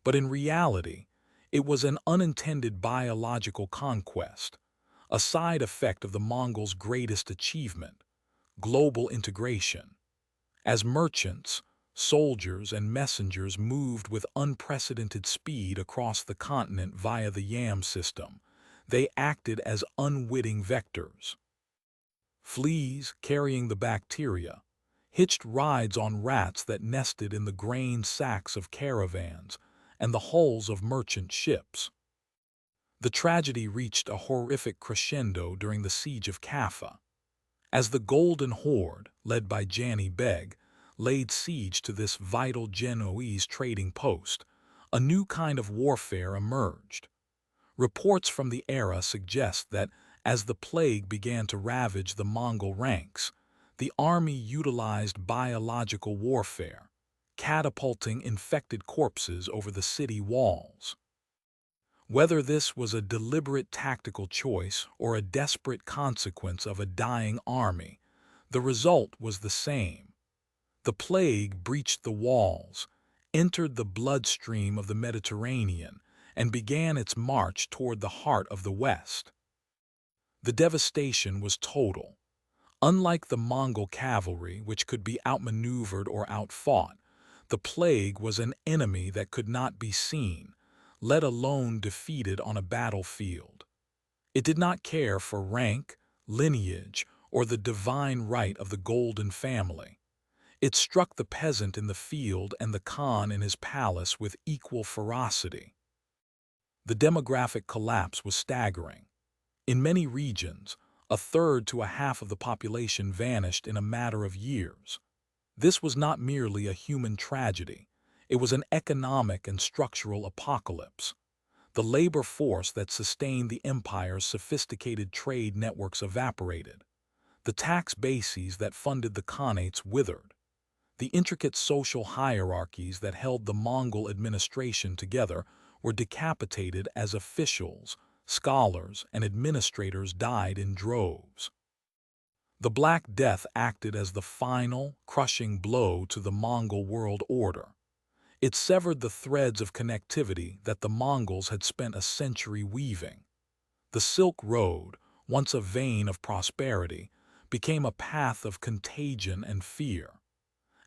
Speaker 1: But in reality, it was an unintended biological conquest, a side effect of the Mongols' greatest achievement, global integration. As merchants, soldiers, and messengers moved with unprecedented speed across the continent via the Yam system, they acted as unwitting vectors. Fleas, carrying the bacteria, hitched rides on rats that nested in the grain sacks of caravans and the hulls of merchant ships. The tragedy reached a horrific crescendo during the siege of Kaffa. As the Golden Horde, led by Jani Beg, laid siege to this vital Genoese trading post, a new kind of warfare emerged. Reports from the era suggest that as the plague began to ravage the Mongol ranks, the army utilized biological warfare, catapulting infected corpses over the city walls. Whether this was a deliberate tactical choice or a desperate consequence of a dying army, the result was the same. The plague breached the walls, entered the bloodstream of the Mediterranean, and began its march toward the heart of the West. The devastation was total. Unlike the Mongol cavalry, which could be outmaneuvered or outfought, the plague was an enemy that could not be seen, let alone defeated on a battlefield. It did not care for rank, lineage, or the divine right of the Golden family. It struck the peasant in the field and the Khan in his palace with equal ferocity. The demographic collapse was staggering. In many regions, a third to a half of the population vanished in a matter of years. This was not merely a human tragedy. It was an economic and structural apocalypse. The labor force that sustained the empire's sophisticated trade networks evaporated. The tax bases that funded the khanates withered. The intricate social hierarchies that held the Mongol administration together were decapitated as officials, scholars, and administrators died in droves. The Black Death acted as the final, crushing blow to the Mongol world order. It severed the threads of connectivity that the Mongols had spent a century weaving. The Silk Road, once a vein of prosperity, became a path of contagion and fear.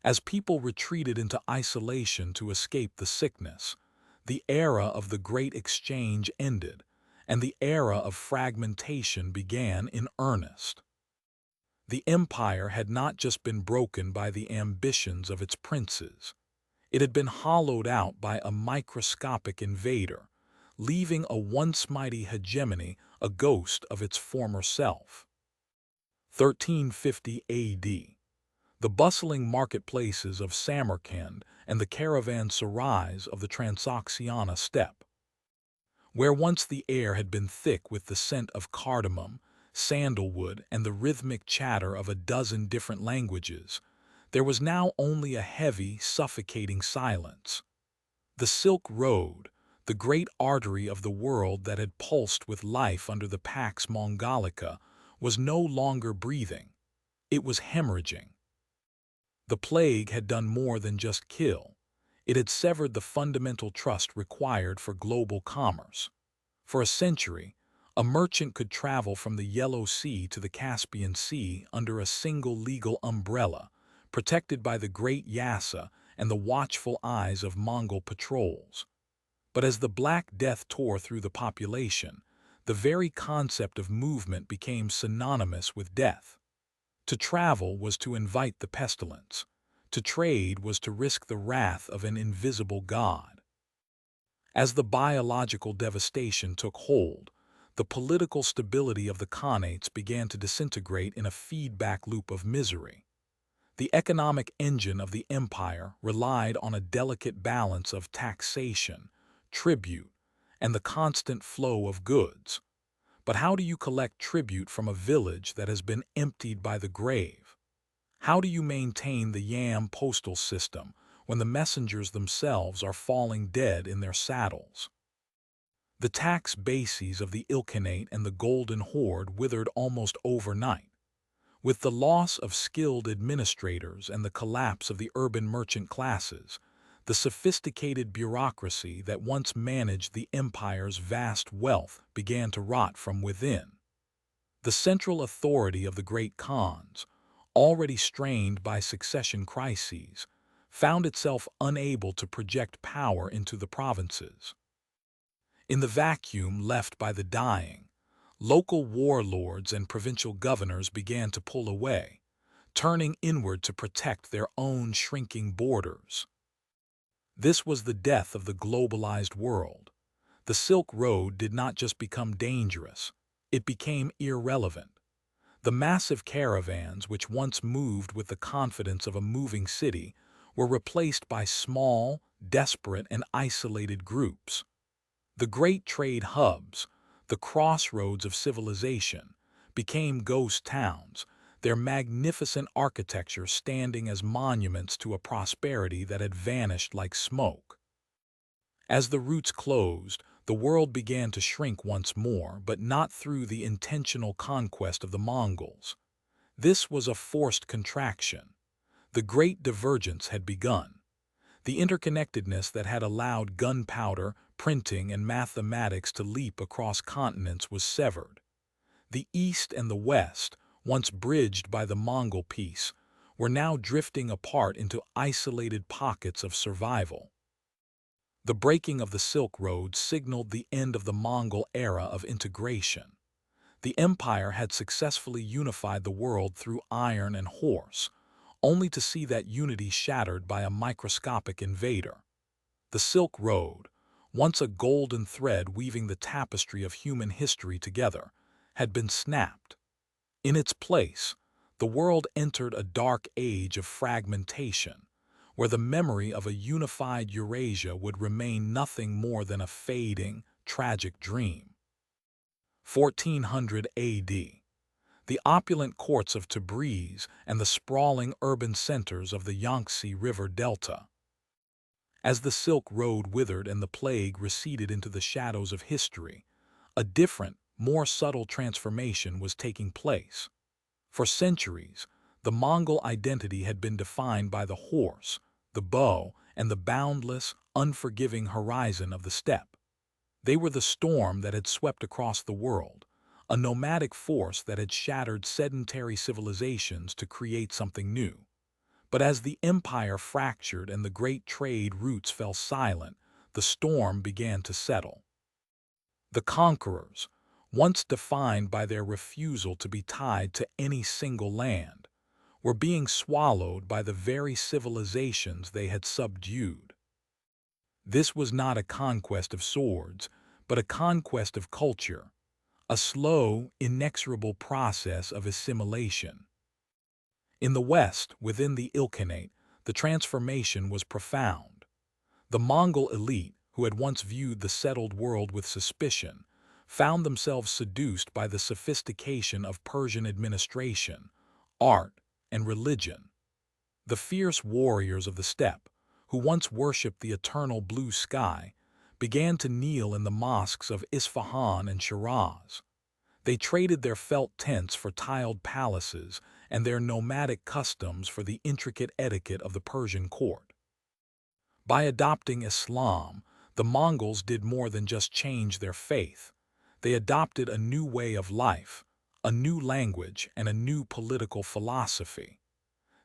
Speaker 1: As people retreated into isolation to escape the sickness, the era of the Great Exchange ended, and the era of fragmentation began in earnest. The empire had not just been broken by the ambitions of its princes. It had been hollowed out by a microscopic invader, leaving a once mighty hegemony a ghost of its former self. 1350 AD. The bustling marketplaces of Samarkand and the caravanserais of the Transoxiana steppe. Where once the air had been thick with the scent of cardamom, sandalwood, and the rhythmic chatter of a dozen different languages, there was now only a heavy, suffocating silence. The Silk Road, the great artery of the world that had pulsed with life under the Pax Mongolica, was no longer breathing. It was hemorrhaging. The plague had done more than just kill. It had severed the fundamental trust required for global commerce. For a century, a merchant could travel from the Yellow Sea to the Caspian Sea under a single legal umbrella, protected by the Great Yassa and the watchful eyes of Mongol patrols. But as the Black Death tore through the population, the very concept of movement became synonymous with death. To travel was to invite the pestilence. To trade was to risk the wrath of an invisible god. As the biological devastation took hold, the political stability of the khanates began to disintegrate in a feedback loop of misery. The economic engine of the empire relied on a delicate balance of taxation, tribute, and the constant flow of goods. But how do you collect tribute from a village that has been emptied by the grave? How do you maintain the Yam postal system when the messengers themselves are falling dead in their saddles? The tax bases of the Ilkhanate and the Golden Horde withered almost overnight. With the loss of skilled administrators and the collapse of the urban merchant classes, the sophisticated bureaucracy that once managed the empire's vast wealth began to rot from within. The central authority of the great Khans, already strained by succession crises, found itself unable to project power into the provinces. In the vacuum left by the dying, local warlords and provincial governors began to pull away, turning inward to protect their own shrinking borders. This was the death of the globalized world. The Silk Road did not just become dangerous, it became irrelevant. The massive caravans, which once moved with the confidence of a moving city, were replaced by small, desperate, and isolated groups. The great trade hubs, the crossroads of civilization, became ghost towns, their magnificent architecture standing as monuments to a prosperity that had vanished like smoke. As the routes closed, the world began to shrink once more, but not through the intentional conquest of the Mongols. This was a forced contraction. The Great Divergence had begun. The interconnectedness that had allowed gunpowder, printing, and mathematics to leap across continents was severed. The East and the West, once bridged by the Mongol peace, were now drifting apart into isolated pockets of survival. The breaking of the Silk Road signaled the end of the Mongol era of integration. The empire had successfully unified the world through iron and horse, only to see that unity shattered by a microscopic invader. The Silk Road, once a golden thread weaving the tapestry of human history together, had been snapped. In its place, the world entered a dark age of fragmentation, where the memory of a unified Eurasia would remain nothing more than a fading, tragic dream. 1400 AD. The opulent courts of Tabriz and the sprawling urban centers of the Yangtze River Delta. As the Silk Road withered and the plague receded into the shadows of history, a different, more subtle transformation was taking place. For centuries, the Mongol identity had been defined by the horse, the bow, and the boundless, unforgiving horizon of the steppe. They were the storm that had swept across the world, a nomadic force that had shattered sedentary civilizations to create something new. But as the empire fractured and the great trade routes fell silent, the storm began to settle. The conquerors, once defined by their refusal to be tied to any single land, were being swallowed by the very civilizations they had subdued. This was not a conquest of swords, but a conquest of culture, a slow, inexorable process of assimilation. In the West, within the Ilkhanate, the transformation was profound. The Mongol elite, who had once viewed the settled world with suspicion, found themselves seduced by the sophistication of Persian administration, art, and religion. The fierce warriors of the steppe, who once worshipped the eternal blue sky, began to kneel in the mosques of Isfahan and Shiraz. They traded their felt tents for tiled palaces and their nomadic customs for the intricate etiquette of the Persian court. By adopting Islam, the Mongols did more than just change their faith. They adopted a new way of life, a new language, and a new political philosophy.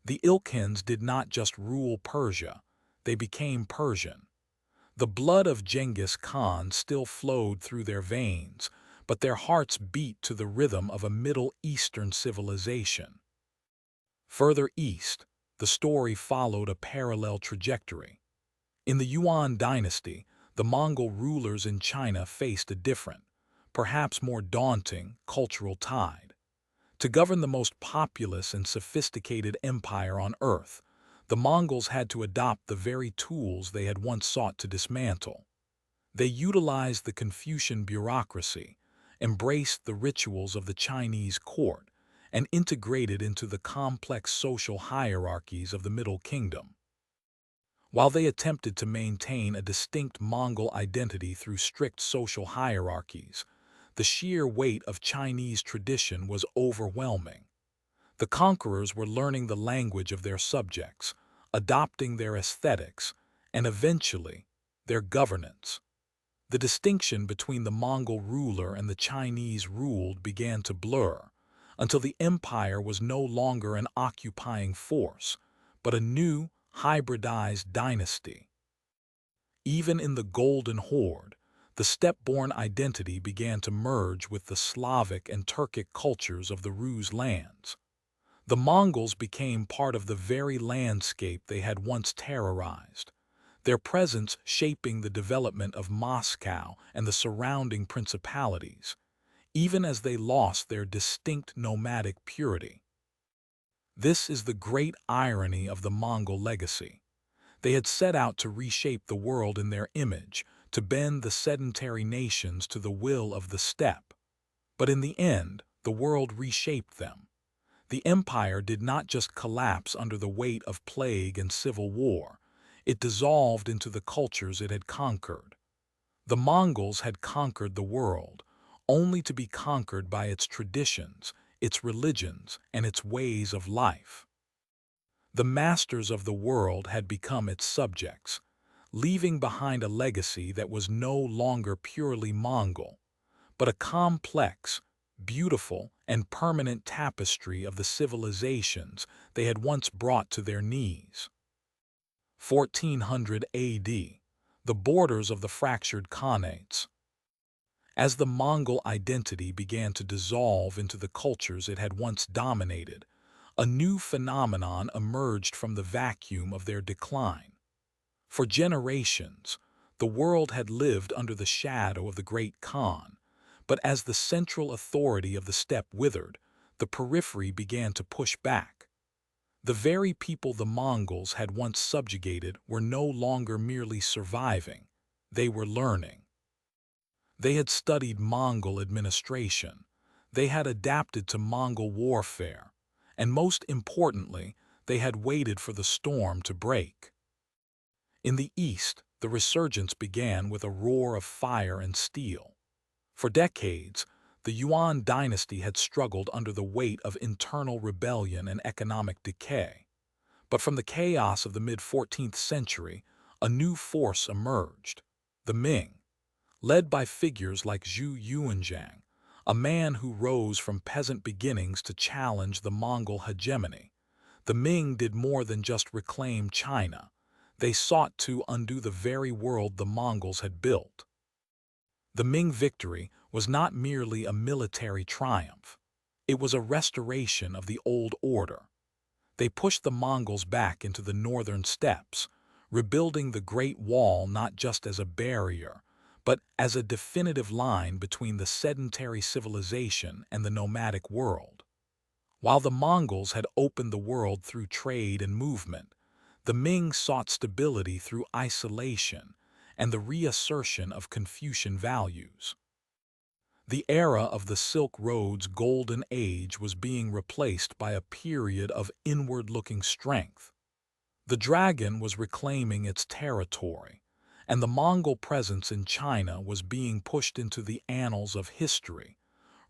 Speaker 1: The Ilkhans did not just rule Persia, they became Persian. The blood of Genghis Khan still flowed through their veins, but their hearts beat to the rhythm of a Middle Eastern civilization. Further east, the story followed a parallel trajectory. In the Yuan dynasty, the Mongol rulers in China faced a different, perhaps more daunting, cultural tide. To govern the most populous and sophisticated empire on earth, the Mongols had to adopt the very tools they had once sought to dismantle. They utilized the Confucian bureaucracy, embraced the rituals of the Chinese court, and integrated into the complex social hierarchies of the Middle Kingdom. While they attempted to maintain a distinct Mongol identity through strict social hierarchies, the sheer weight of Chinese tradition was overwhelming. The conquerors were learning the language of their subjects, adopting their aesthetics, and eventually, their governance. The distinction between the Mongol ruler and the Chinese ruled began to blur, until the empire was no longer an occupying force, but a new, hybridized dynasty. Even in the Golden Horde, the steppe-born identity began to merge with the Slavic and Turkic cultures of the Rus lands. The Mongols became part of the very landscape they had once terrorized, their presence shaping the development of Moscow and the surrounding principalities. even as they lost their distinct nomadic purity. This is the great irony of the Mongol legacy. They had set out to reshape the world in their image, to bend the sedentary nations to the will of the steppe. But in the end, the world reshaped them. The empire did not just collapse under the weight of plague and civil war. It dissolved into the cultures it had conquered. The Mongols had conquered the world, only to be conquered by its traditions, its religions, and its ways of life. The masters of the world had become its subjects, leaving behind a legacy that was no longer purely Mongol, but a complex, beautiful, and permanent tapestry of the civilizations they had once brought to their knees. 1400 AD, the borders of the fractured khanates. As the Mongol identity began to dissolve into the cultures it had once dominated, a new phenomenon emerged from the vacuum of their decline. For generations, the world had lived under the shadow of the Great Khan, but as the central authority of the steppe withered, the periphery began to push back. The very people the Mongols had once subjugated were no longer merely surviving, they were learning. They had studied Mongol administration, they had adapted to Mongol warfare, and most importantly, they had waited for the storm to break. In the east, the resurgence began with a roar of fire and steel. For decades, the Yuan dynasty had struggled under the weight of internal rebellion and economic decay. But from the chaos of the mid-14th century, a new force emerged, the Ming, led by figures like Zhu Yuanzhang, a man who rose from peasant beginnings to challenge the Mongol hegemony. The Ming did more than just reclaim China. They sought to undo the very world the Mongols had built. The Ming victory was not merely a military triumph. It was a restoration of the old order. They pushed the Mongols back into the northern steppes, rebuilding the Great Wall not just as a barrier, but as a definitive line between the sedentary civilization and the nomadic world. While the Mongols had opened the world through trade and movement, the Ming sought stability through isolation and the reassertion of Confucian values. The era of the Silk Road's golden age was being replaced by a period of inward-looking strength. The dragon was reclaiming its territory, and the Mongol presence in China was being pushed into the annals of history,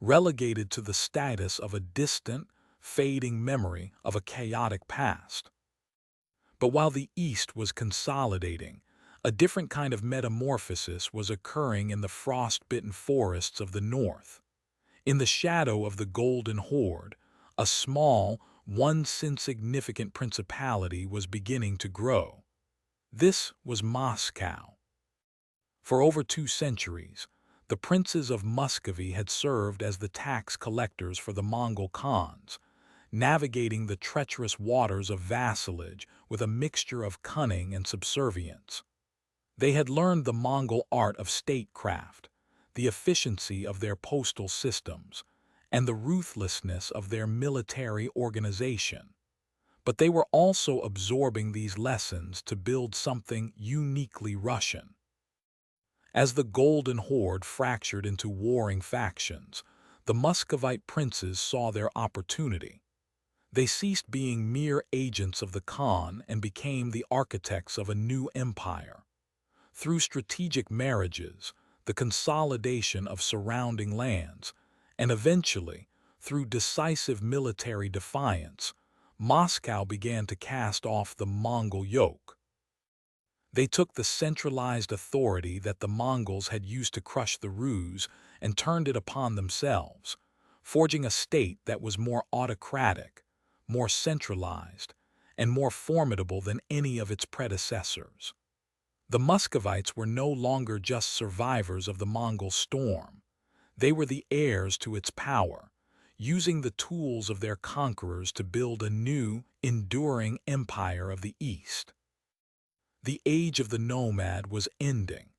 Speaker 1: relegated to the status of a distant, fading memory of a chaotic past. But while the East was consolidating, a different kind of metamorphosis was occurring in the frost-bitten forests of the North. In the shadow of the Golden Horde, a small, once insignificant principality was beginning to grow. This was Moscow. For over 2 centuries, the princes of Muscovy had served as the tax collectors for the Mongol Khans, navigating the treacherous waters of vassalage with a mixture of cunning and subservience. They had learned the Mongol art of statecraft, the efficiency of their postal systems, and the ruthlessness of their military organization. But they were also absorbing these lessons to build something uniquely Russian. As the Golden Horde fractured into warring factions, the Muscovite princes saw their opportunity. They ceased being mere agents of the Khan and became the architects of a new empire. Through strategic marriages, the consolidation of surrounding lands, and eventually, through decisive military defiance, Moscow began to cast off the Mongol yoke. They took the centralized authority that the Mongols had used to crush the Rus and turned it upon themselves, forging a state that was more autocratic, more centralized, and more formidable than any of its predecessors. The Muscovites were no longer just survivors of the Mongol storm. They were the heirs to its power, using the tools of their conquerors to build a new, enduring empire of the East. The age of the nomad was ending.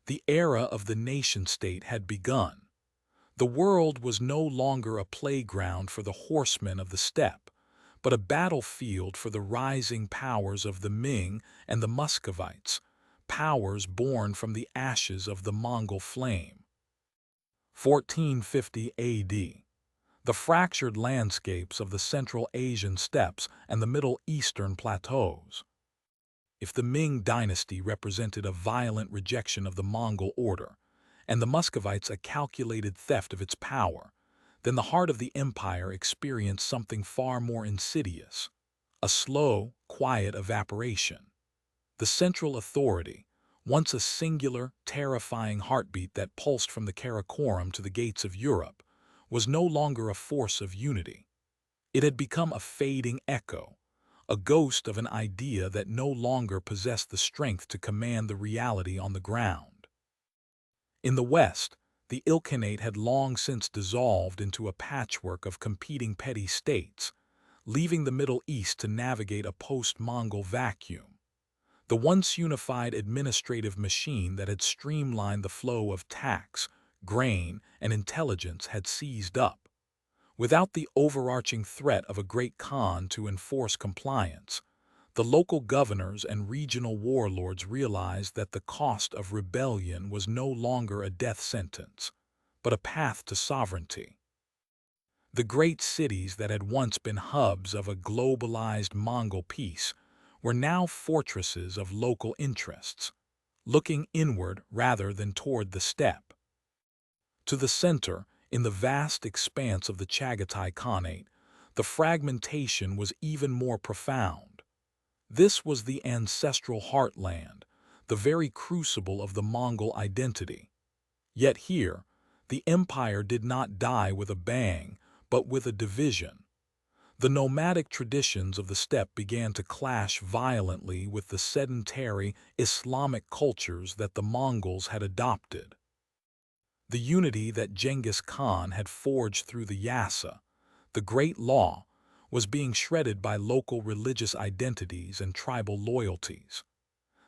Speaker 1: The era of the nation-state had begun. The world was no longer a playground for the horsemen of the steppe, but a battlefield for the rising powers of the Ming and the Muscovites, powers born from the ashes of the Mongol flame. 1450 AD. The fractured landscapes of the Central Asian steppes and the Middle Eastern plateaus. If the Ming dynasty represented a violent rejection of the Mongol order, and the Muscovites a calculated theft of its power, then the heart of the empire experienced something far more insidious, a slow, quiet evaporation. The central authority, once a singular, terrifying heartbeat that pulsed from the Karakoram to the gates of Europe, was no longer a force of unity. It had become a fading echo, a ghost of an idea that no longer possessed the strength to command the reality on the ground. In the West, the Ilkhanate had long since dissolved into a patchwork of competing petty states, leaving the Middle East to navigate a post-Mongol vacuum. The once unified administrative machine that had streamlined the flow of tax, grain, and intelligence had seized up. Without the overarching threat of a great Khan to enforce compliance, the local governors and regional warlords realized that the cost of rebellion was no longer a death sentence, but a path to sovereignty. The great cities that had once been hubs of a globalized Mongol peace were now fortresses of local interests, looking inward rather than toward the steppe. To the center, in the vast expanse of the Chagatai Khanate, the fragmentation was even more profound. This was the ancestral heartland, the very crucible of the Mongol identity. Yet here, the empire did not die with a bang, but with a division. The nomadic traditions of the steppe began to clash violently with the sedentary Islamic cultures that the Mongols had adopted. The unity that Genghis Khan had forged through the Yasa, the Great Law, was being shredded by local religious identities and tribal loyalties.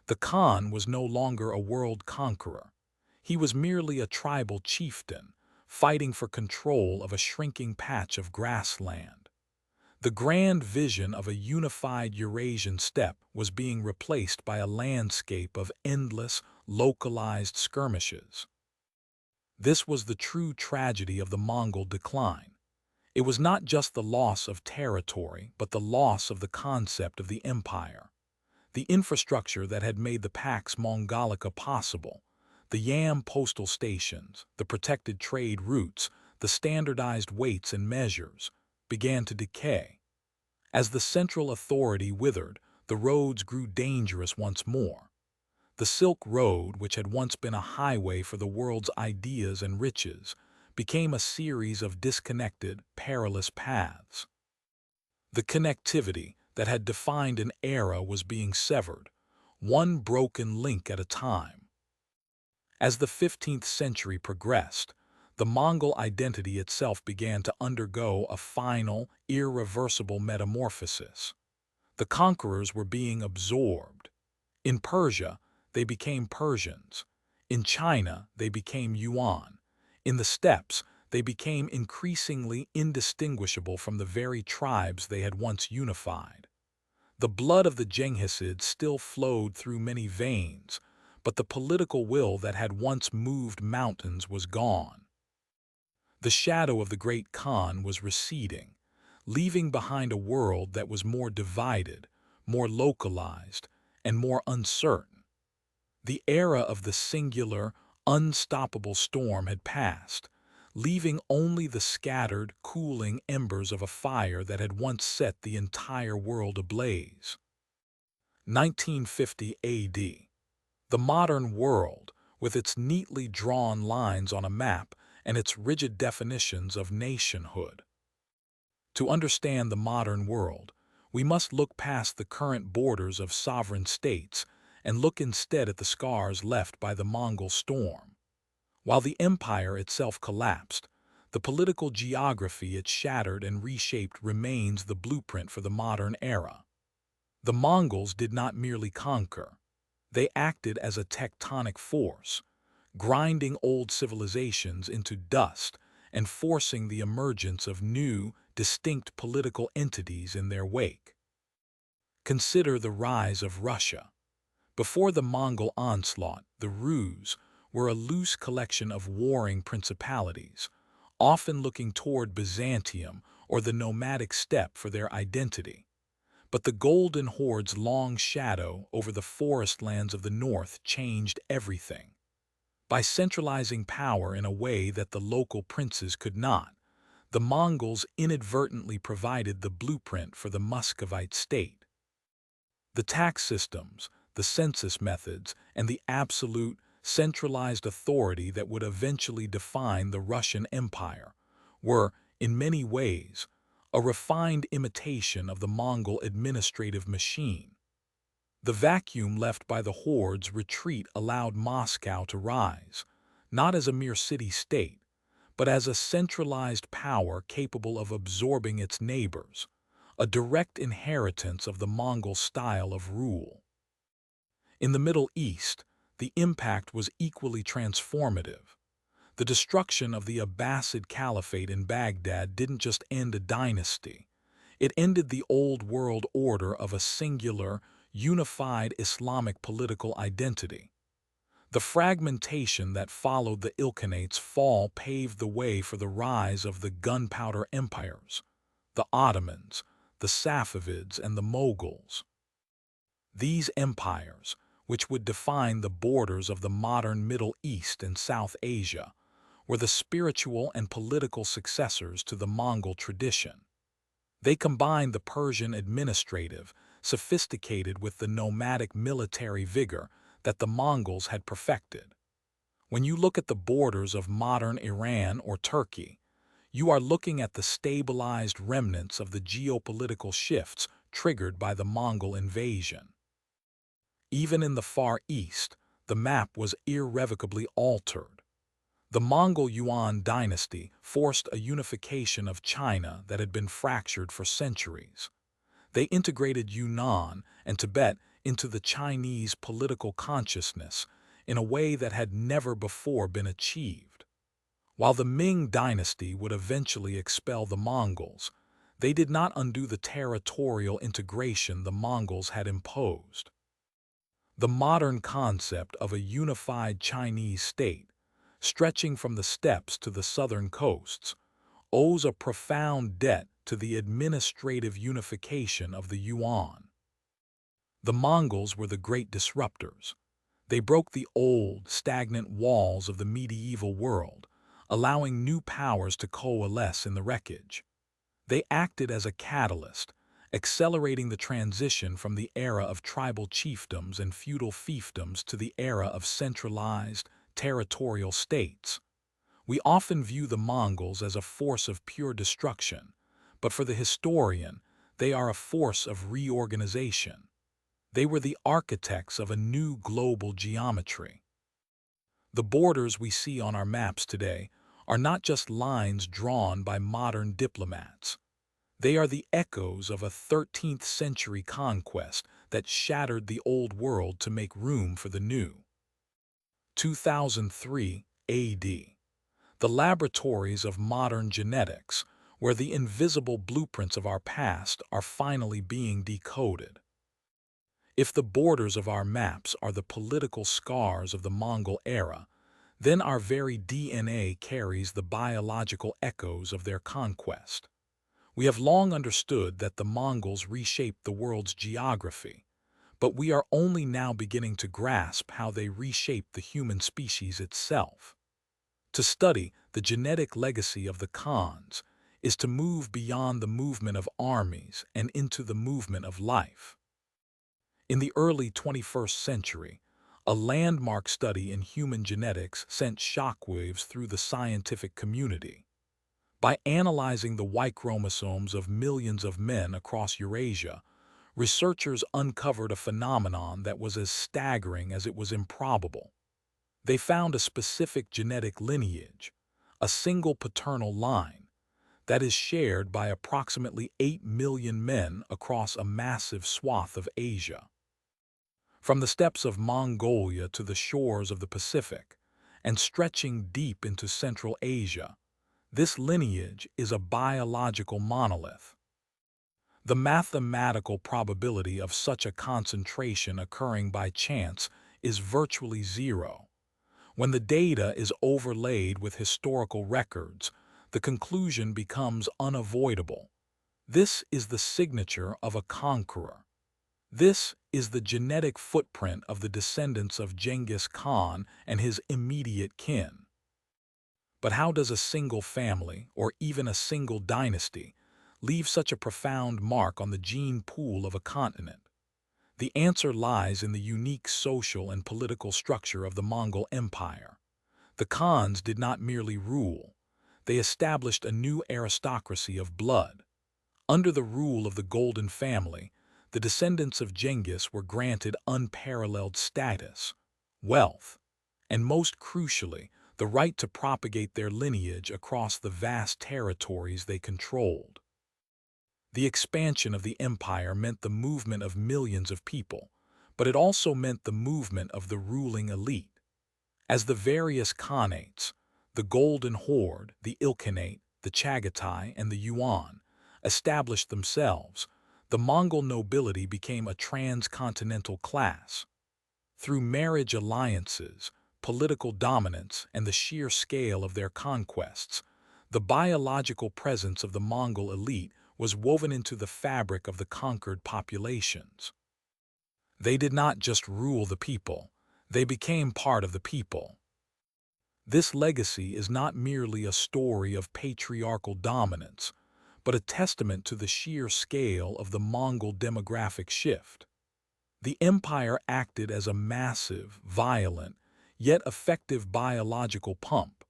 Speaker 1: The Khan was no longer a world conqueror. He was merely a tribal chieftain, fighting for control of a shrinking patch of grassland. The grand vision of a unified Eurasian steppe was being replaced by a landscape of endless, localized skirmishes. This was the true tragedy of the Mongol decline. It was not just the loss of territory, but the loss of the concept of the empire. The infrastructure that had made the Pax Mongolica possible, the Yam postal stations, the protected trade routes, the standardized weights and measures, began to decay. As the central authority withered, the roads grew dangerous once more. The Silk Road, which had once been a highway for the world's ideas and riches, became a series of disconnected, perilous paths. The connectivity that had defined an era was being severed, one broken link at a time. As the 15th century progressed, the Mongol identity itself began to undergo a final, irreversible metamorphosis. The conquerors were being absorbed. In Persia, they became Persians. In China, they became Yuan. In the steppes, they became increasingly indistinguishable from the very tribes they had once unified. The blood of the Jenghisids still flowed through many veins, but the political will that had once moved mountains was gone. The shadow of the great Khan was receding, leaving behind a world that was more divided, more localized, and more uncertain. The era of the singular, unstoppable storm had passed, leaving only the scattered, cooling embers of a fire that had once set the entire world ablaze. 1950 AD. The modern world, with its neatly drawn lines on a map and its rigid definitions of nationhood. To understand the modern world, we must look past the current borders of sovereign states and look instead at the scars left by the Mongol storm. While the empire itself collapsed, the political geography it shattered and reshaped remains the blueprint for the modern era. The Mongols did not merely conquer. They acted as a tectonic force, grinding old civilizations into dust and forcing the emergence of new, distinct political entities in their wake. Consider the rise of Russia. Before the Mongol onslaught, the Rus were a loose collection of warring principalities, often looking toward Byzantium or the nomadic steppe for their identity. But the Golden Horde's long shadow over the forest lands of the north changed everything. By centralizing power in a way that the local princes could not, the Mongols inadvertently provided the blueprint for the Muscovite state. The tax systems, the census methods, and the absolute, centralized authority that would eventually define the Russian Empire were, in many ways, a refined imitation of the Mongol administrative machine. The vacuum left by the horde's retreat allowed Moscow to rise, not as a mere city-state, but as a centralized power capable of absorbing its neighbors, a direct inheritance of the Mongol style of rule. In the Middle East, the impact was equally transformative. The destruction of the Abbasid Caliphate in Baghdad didn't just end a dynasty. It ended the old world order of a singular, unified Islamic political identity. The fragmentation that followed the Ilkhanate's fall paved the way for the rise of the gunpowder empires, the Ottomans, the Safavids, and the Moguls. These empires, which would define the borders of the modern Middle East and South Asia, were the spiritual and political successors to the Mongol tradition. They combined the Persian administrative, sophisticated with the nomadic military vigor that the Mongols had perfected. When you look at the borders of modern Iran or Turkey, you are looking at the stabilized remnants of the geopolitical shifts triggered by the Mongol invasion. Even in the Far East, the map was irrevocably altered. The Mongol Yuan dynasty forced a unification of China that had been fractured for centuries. They integrated Yunnan and Tibet into the Chinese political consciousness in a way that had never before been achieved. While the Ming dynasty would eventually expel the Mongols, they did not undo the territorial integration the Mongols had imposed. The modern concept of a unified Chinese state, stretching from the steppes to the southern coasts, owes a profound debt to the administrative unification of the Yuan. The Mongols were the great disruptors. They broke the old, stagnant walls of the medieval world, allowing new powers to coalesce in the wreckage. They acted as a catalyst, accelerating the transition from the era of tribal chiefdoms and feudal fiefdoms to the era of centralized, territorial states. We often view the Mongols as a force of pure destruction, but for the historian, they are a force of reorganization. They were the architects of a new global geometry. The borders we see on our maps today are not just lines drawn by modern diplomats. They are the echoes of a 13th century conquest that shattered the old world to make room for the new. 2003 AD. The laboratories of modern genetics, where the invisible blueprints of our past are finally being decoded. If the borders of our maps are the political scars of the Mongol era, then our very DNA carries the biological echoes of their conquest. We have long understood that the Mongols reshaped the world's geography, but we are only now beginning to grasp how they reshaped the human species itself. To study the genetic legacy of the Khans is to move beyond the movement of armies and into the movement of life. In the early 21st century, a landmark study in human genetics sent shockwaves through the scientific community. By analyzing the Y chromosomes of millions of men across Eurasia, researchers uncovered a phenomenon that was as staggering as it was improbable. They found a specific genetic lineage, a single paternal line, that is shared by approximately 8 million men across a massive swath of Asia. From the steppes of Mongolia to the shores of the Pacific, and stretching deep into Central Asia, This lineage is a biological monolith. The mathematical probability of such a concentration occurring by chance is virtually zero. When the data is overlaid with historical records, the conclusion becomes unavoidable. This is the signature of a conqueror. This is the genetic footprint of the descendants of Genghis Khan and his immediate kin. But how does a single family, or even a single dynasty, leave such a profound mark on the gene pool of a continent? The answer lies in the unique social and political structure of the Mongol Empire. The Khans did not merely rule, they established a new aristocracy of blood. Under the rule of the Golden Family, the descendants of Genghis were granted unparalleled status, wealth, and most crucially, the right to propagate their lineage across the vast territories they controlled. The expansion of the empire meant the movement of millions of people, but it also meant the movement of the ruling elite. As the various khanates, the Golden Horde, the Ilkhanate, the Chagatai, and the Yuan, established themselves, the Mongol nobility became a transcontinental class. Through marriage alliances, political dominance, and the sheer scale of their conquests, the biological presence of the Mongol elite was woven into the fabric of the conquered populations. They did not just rule the people, they became part of the people. This legacy is not merely a story of patriarchal dominance, but a testament to the sheer scale of the Mongol demographic shift. The empire acted as a massive, violent, yet effective biological pump,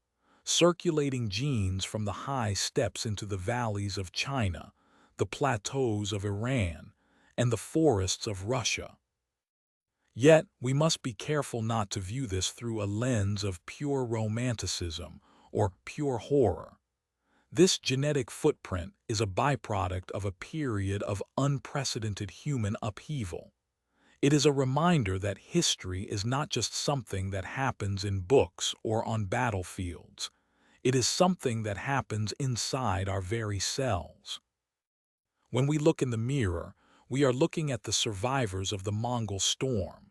Speaker 1: circulating genes from the high steppes into the valleys of China, the plateaus of Iran, and the forests of Russia. Yet, we must be careful not to view this through a lens of pure romanticism or pure horror. This genetic footprint is a byproduct of a period of unprecedented human upheaval. It is a reminder that history is not just something that happens in books or on battlefields. It is something that happens inside our very cells. When we look in the mirror, we are looking at the survivors of the Mongol storm.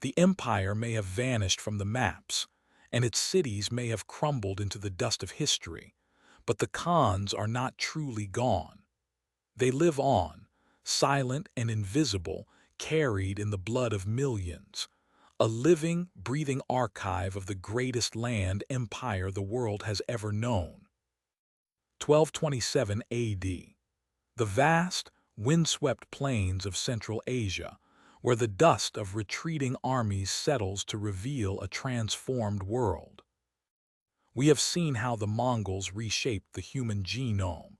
Speaker 1: The empire may have vanished from the maps, and its cities may have crumbled into the dust of history, but the Khans are not truly gone. They live on, silent and invisible, carried in the blood of millions, a living, breathing archive of the greatest land empire the world has ever known. 1227 AD. The vast, windswept plains of Central Asia, where the dust of retreating armies settles to reveal a transformed world. We have seen how the Mongols reshaped the human genome,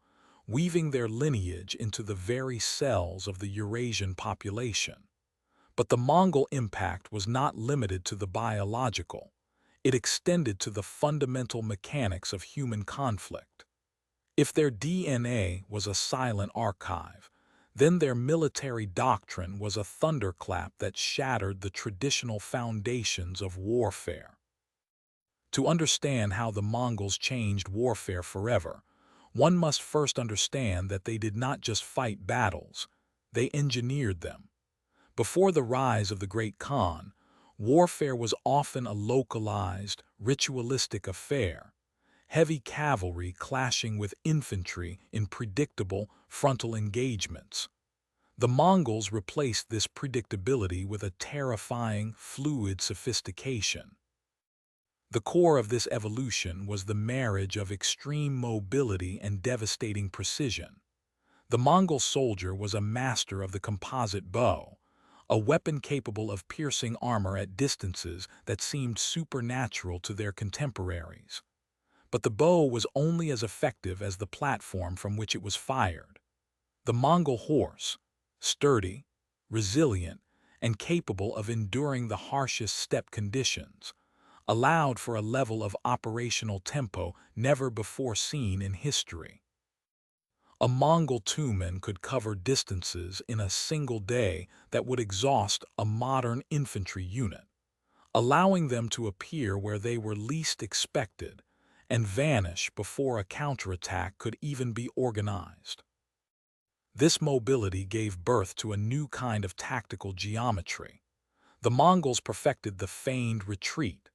Speaker 1: weaving their lineage into the very cells of the Eurasian population. But the Mongol impact was not limited to the biological. It extended to the fundamental mechanics of human conflict. If their DNA was a silent archive, then their military doctrine was a thunderclap that shattered the traditional foundations of warfare. To understand how the Mongols changed warfare forever, one must first understand that they did not just fight battles, they engineered them. Before the rise of the Great Khan, warfare was often a localized, ritualistic affair, heavy cavalry clashing with infantry in predictable frontal engagements. The Mongols replaced this predictability with a terrifying, fluid sophistication. The core of this evolution was the marriage of extreme mobility and devastating precision. The Mongol soldier was a master of the composite bow, a weapon capable of piercing armor at distances that seemed supernatural to their contemporaries. But the bow was only as effective as the platform from which it was fired. The Mongol horse, sturdy, resilient, and capable of enduring the harshest steppe conditions, allowed for a level of operational tempo never before seen in history. A Mongol tumen could cover distances in a single day that would exhaust a modern infantry unit, allowing them to appear where they were least expected and vanish before a counterattack could even be organized. This mobility gave birth to a new kind of tactical geometry. The Mongols perfected the feigned retreat,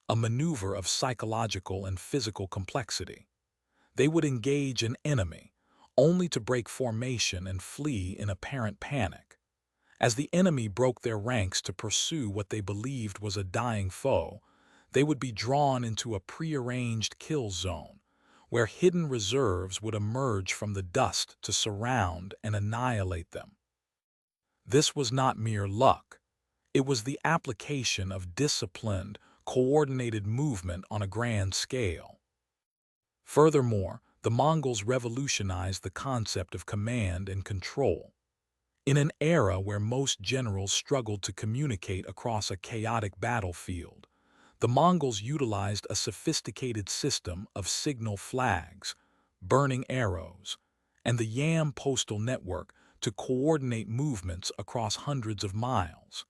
Speaker 1: a maneuver of psychological and physical complexity. They would engage an enemy, only to break formation and flee in apparent panic. As the enemy broke their ranks to pursue what they believed was a dying foe, they would be drawn into a prearranged kill zone, where hidden reserves would emerge from the dust to surround and annihilate them. This was not mere luck. It was the application of disciplined, coordinated movement on a grand scale. Furthermore, the Mongols revolutionized the concept of command and control. In an era where most generals struggled to communicate across a chaotic battlefield, the Mongols utilized a sophisticated system of signal flags, burning arrows, and the Yam postal network to coordinate movements across hundreds of miles.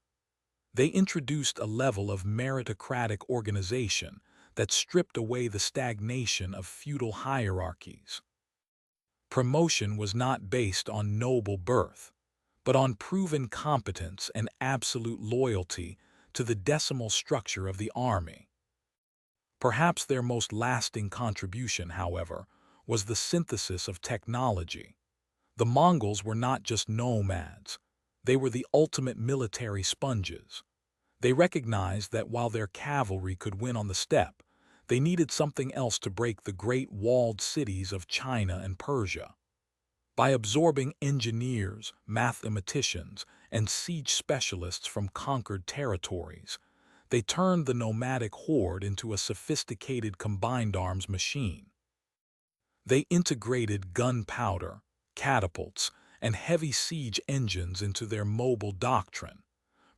Speaker 1: They introduced a level of meritocratic organization that stripped away the stagnation of feudal hierarchies. Promotion was not based on noble birth, but on proven competence and absolute loyalty to the decimal structure of the army. Perhaps their most lasting contribution, however, was the synthesis of technology. The Mongols were not just nomads, they were the ultimate military sponges. They recognized that while their cavalry could win on the steppe, they needed something else to break the great walled cities of China and Persia. By absorbing engineers, mathematicians, and siege specialists from conquered territories, they turned the nomadic horde into a sophisticated combined arms machine. They integrated gunpowder, catapults, and heavy siege engines into their mobile doctrine,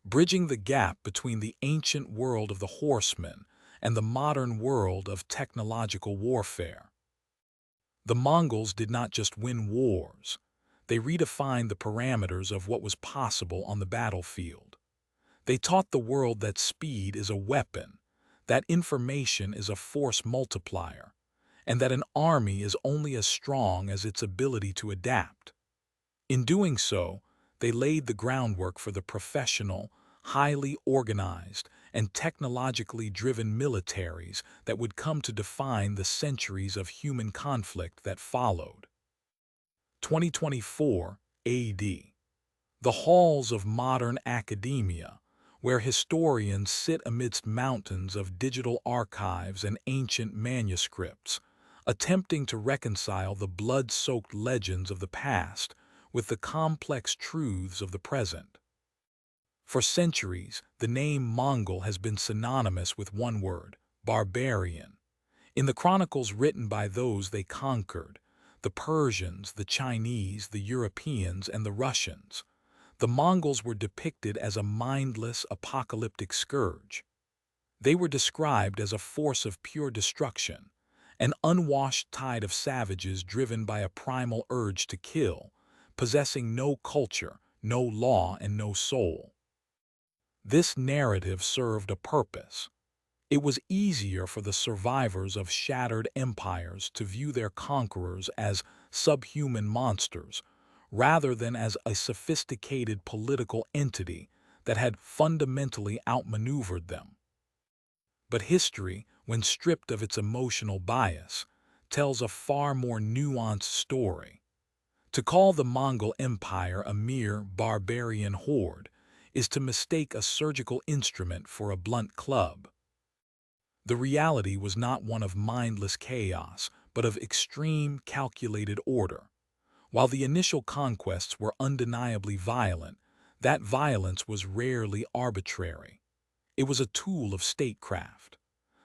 Speaker 1: bridging the gap between the ancient world of the horsemen and the modern world of technological warfare. The Mongols did not just win wars, they redefined the parameters of what was possible on the battlefield. They taught the world that speed is a weapon, that information is a force multiplier, and that an army is only as strong as its ability to adapt. In doing so, they laid the groundwork for the professional, highly organized, and technologically driven militaries that would come to define the centuries of human conflict that followed. 2024 AD. The halls of modern academia, where historians sit amidst mountains of digital archives and ancient manuscripts, attempting to reconcile the blood-soaked legends of the past with the complex truths of the present. For centuries, the name Mongol has been synonymous with one word, barbarian. In the chronicles written by those they conquered, the Persians, the Chinese, the Europeans, and the Russians, the Mongols were depicted as a mindless, apocalyptic scourge. They were described as a force of pure destruction, an unwashed tide of savages driven by a primal urge to kill, possessing no culture, no law, and no soul. This narrative served a purpose. It was easier for the survivors of shattered empires to view their conquerors as subhuman monsters, rather than as a sophisticated political entity that had fundamentally outmaneuvered them. But history, when stripped of its emotional bias, tells a far more nuanced story. To call the Mongol Empire a mere barbarian horde is to mistake a surgical instrument for a blunt club. The reality was not one of mindless chaos, but of extreme, calculated order. While the initial conquests were undeniably violent, that violence was rarely arbitrary. It was a tool of statecraft.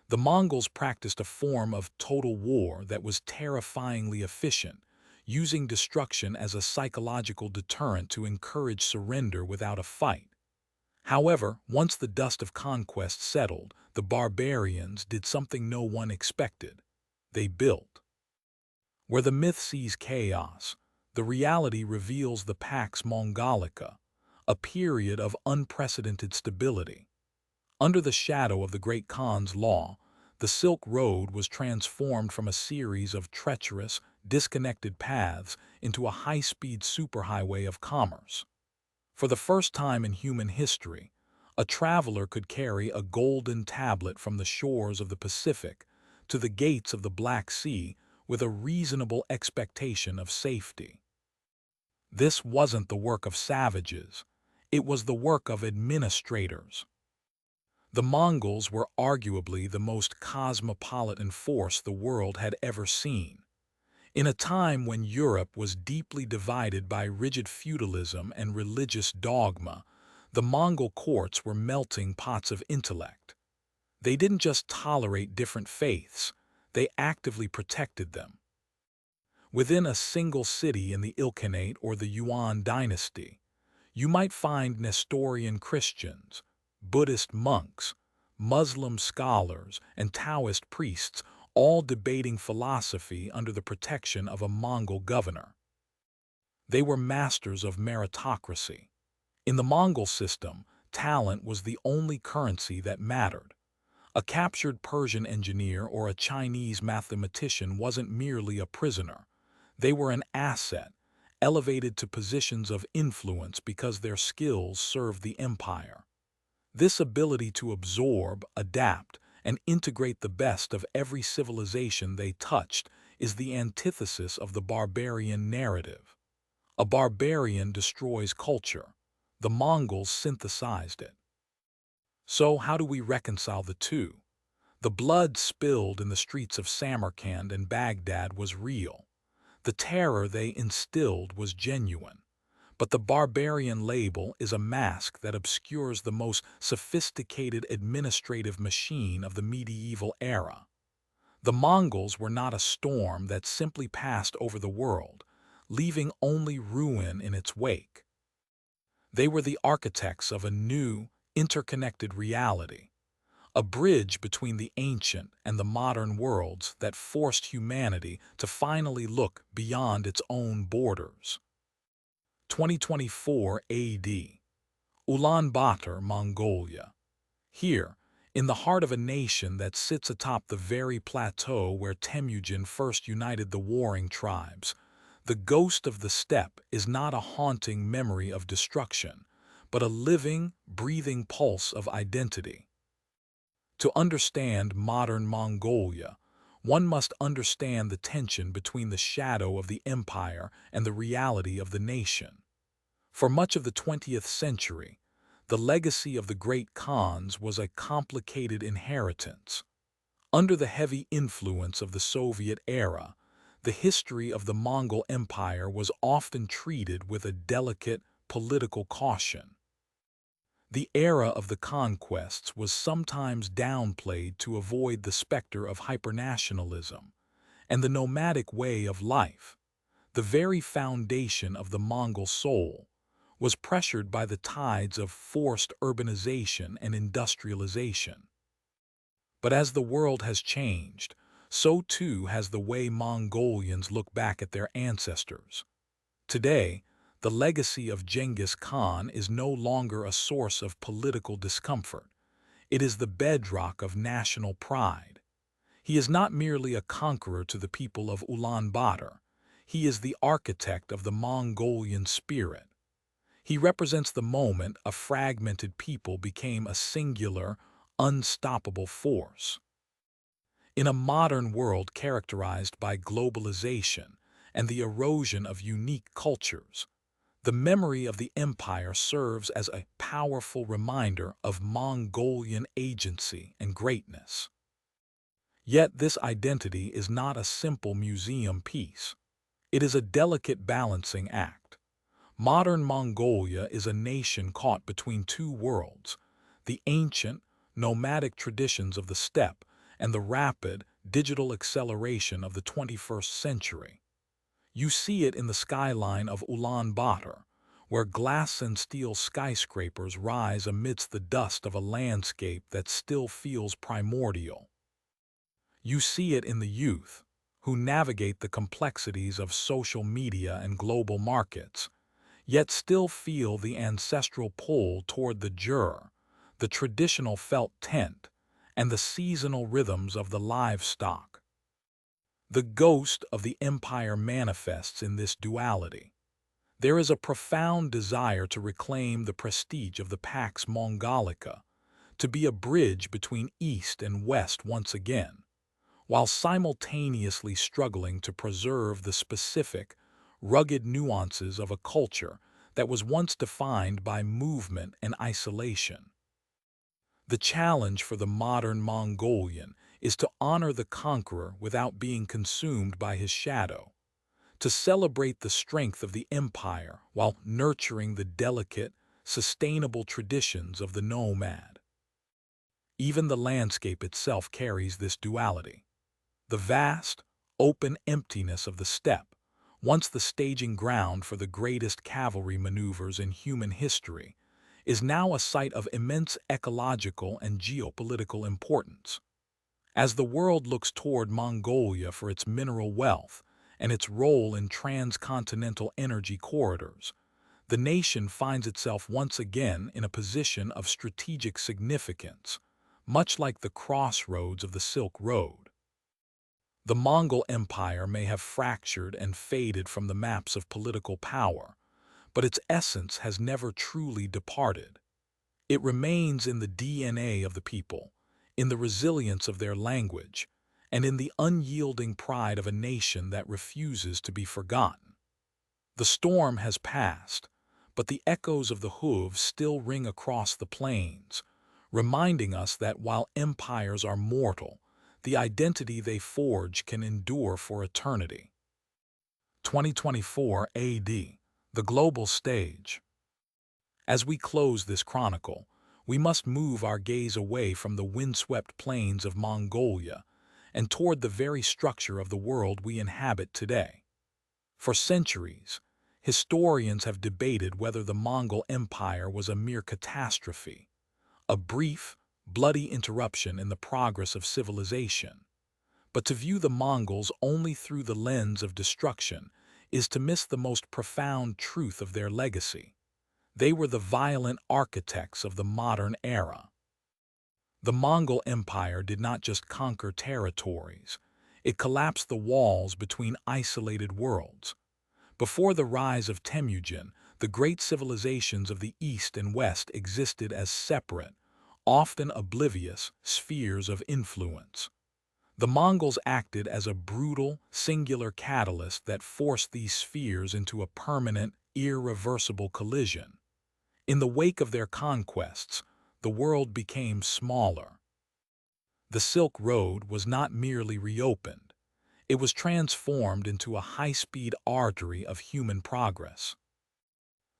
Speaker 1: The Mongols practiced a form of total war that was terrifyingly efficient, using destruction as a psychological deterrent to encourage surrender without a fight. However, once the dust of conquest settled, the barbarians did something no one expected. They built. Where the myth sees chaos, the reality reveals the Pax Mongolica, a period of unprecedented stability. Under the shadow of the Great Khan's law, the the Silk Road was transformed from a series of treacherous, disconnected paths into a high-speed superhighway of commerce. For the first time in human history, a traveler could carry a golden tablet from the shores of the Pacific to the gates of the Black Sea with a reasonable expectation of safety. This wasn't the work of savages, it was the work of administrators. The Mongols were arguably the most cosmopolitan force the world had ever seen. In a time when Europe was deeply divided by rigid feudalism and religious dogma, the Mongol courts were melting pots of intellect. They didn't just tolerate different faiths, they actively protected them. Within a single city in the Ilkhanate or the Yuan dynasty, you might find Nestorian Christians, Buddhist monks, Muslim scholars, and Taoist priests all debating philosophy under the protection of a Mongol governor. They were masters of meritocracy. In the Mongol system, talent was the only currency that mattered. A captured Persian engineer or a Chinese mathematician wasn't merely a prisoner. They were an asset, elevated to positions of influence because their skills served the empire. This ability to absorb, adapt, and integrate the best of every civilization they touched is the antithesis of the barbarian narrative. A barbarian destroys culture. The Mongols synthesized it. So how do we reconcile the two? The blood spilled in the streets of Samarkand and Baghdad was real. The terror they instilled was genuine. But the barbarian label is a mask that obscures the most sophisticated administrative machine of the medieval era. The Mongols were not a storm that simply passed over the world, leaving only ruin in its wake. They were the architects of a new, interconnected reality, a bridge between the ancient and the modern worlds that forced humanity to finally look beyond its own borders. 2024 AD, Ulaanbaatar, Mongolia. Here, in the heart of a nation that sits atop the very plateau where Temujin first united the warring tribes, the ghost of the steppe is not a haunting memory of destruction, but a living, breathing pulse of identity. To understand modern Mongolia, one must understand the tension between the shadow of the empire and the reality of the nation. For much of the 20th century, the legacy of the great Khans was a complicated inheritance. Under the heavy influence of the Soviet era, the history of the Mongol Empire was often treated with a delicate political caution. The era of the conquests was sometimes downplayed to avoid the specter of hypernationalism, and the nomadic way of life, the very foundation of the Mongol soul, was pressured by the tides of forced urbanization and industrialization. But as the world has changed, so too has the way Mongolians look back at their ancestors. Today, the legacy of Genghis Khan is no longer a source of political discomfort. It is the bedrock of national pride. He is not merely a conqueror to the people of Ulaanbaatar. He is the architect of the Mongolian spirit. He represents the moment a fragmented people became a singular, unstoppable force. In a modern world characterized by globalization and the erosion of unique cultures, the memory of the empire serves as a powerful reminder of Mongolian agency and greatness. Yet this identity is not a simple museum piece. It is a delicate balancing act. Modern Mongolia is a nation caught between two worlds, the ancient, nomadic traditions of the steppe and the rapid, digital acceleration of the 21st century. You see it in the skyline of Ulaanbaatar, where glass and steel skyscrapers rise amidst the dust of a landscape that still feels primordial. You see it in the youth, who navigate the complexities of social media and global markets, yet still feel the ancestral pull toward the jur, the traditional felt tent, and the seasonal rhythms of the livestock. The ghost of the empire manifests in this duality. There is a profound desire to reclaim the prestige of the Pax Mongolica, to be a bridge between East and West once again, while simultaneously struggling to preserve the specific, rugged nuances of a culture that was once defined by movement and isolation. The challenge for the modern Mongolian is to honor the conqueror without being consumed by his shadow, to celebrate the strength of the empire while nurturing the delicate, sustainable traditions of the nomad. Even the landscape itself carries this duality. The vast, open emptiness of the steppe, once the staging ground for the greatest cavalry maneuvers in human history, is now a site of immense ecological and geopolitical importance. As the world looks toward Mongolia for its mineral wealth and its role in transcontinental energy corridors, the nation finds itself once again in a position of strategic significance, much like the crossroads of the Silk Road. The Mongol Empire may have fractured and faded from the maps of political power, but its essence has never truly departed. It remains in the DNA of the people, in the resilience of their language, and in the unyielding pride of a nation that refuses to be forgotten. The storm has passed, but the echoes of the hooves still ring across the plains, reminding us that while empires are mortal, the identity they forge can endure for eternity. 2024 AD, the global stage. As we close this chronicle, we must move our gaze away from the windswept plains of Mongolia and toward the very structure of the world we inhabit today. For centuries, historians have debated whether the Mongol Empire was a mere catastrophe, a brief, bloody interruption in the progress of civilization. But to view the Mongols only through the lens of destruction is to miss the most profound truth of their legacy. They were the violent architects of the modern era. The Mongol Empire did not just conquer territories, it collapsed the walls between isolated worlds. Before the rise of Temujin, the great civilizations of the East and West existed as separate, often oblivious, spheres of influence. The Mongols acted as a brutal, singular catalyst that forced these spheres into a permanent, irreversible collision. In the wake of their conquests, the world became smaller. The Silk Road was not merely reopened, it was transformed into a high-speed artery of human progress.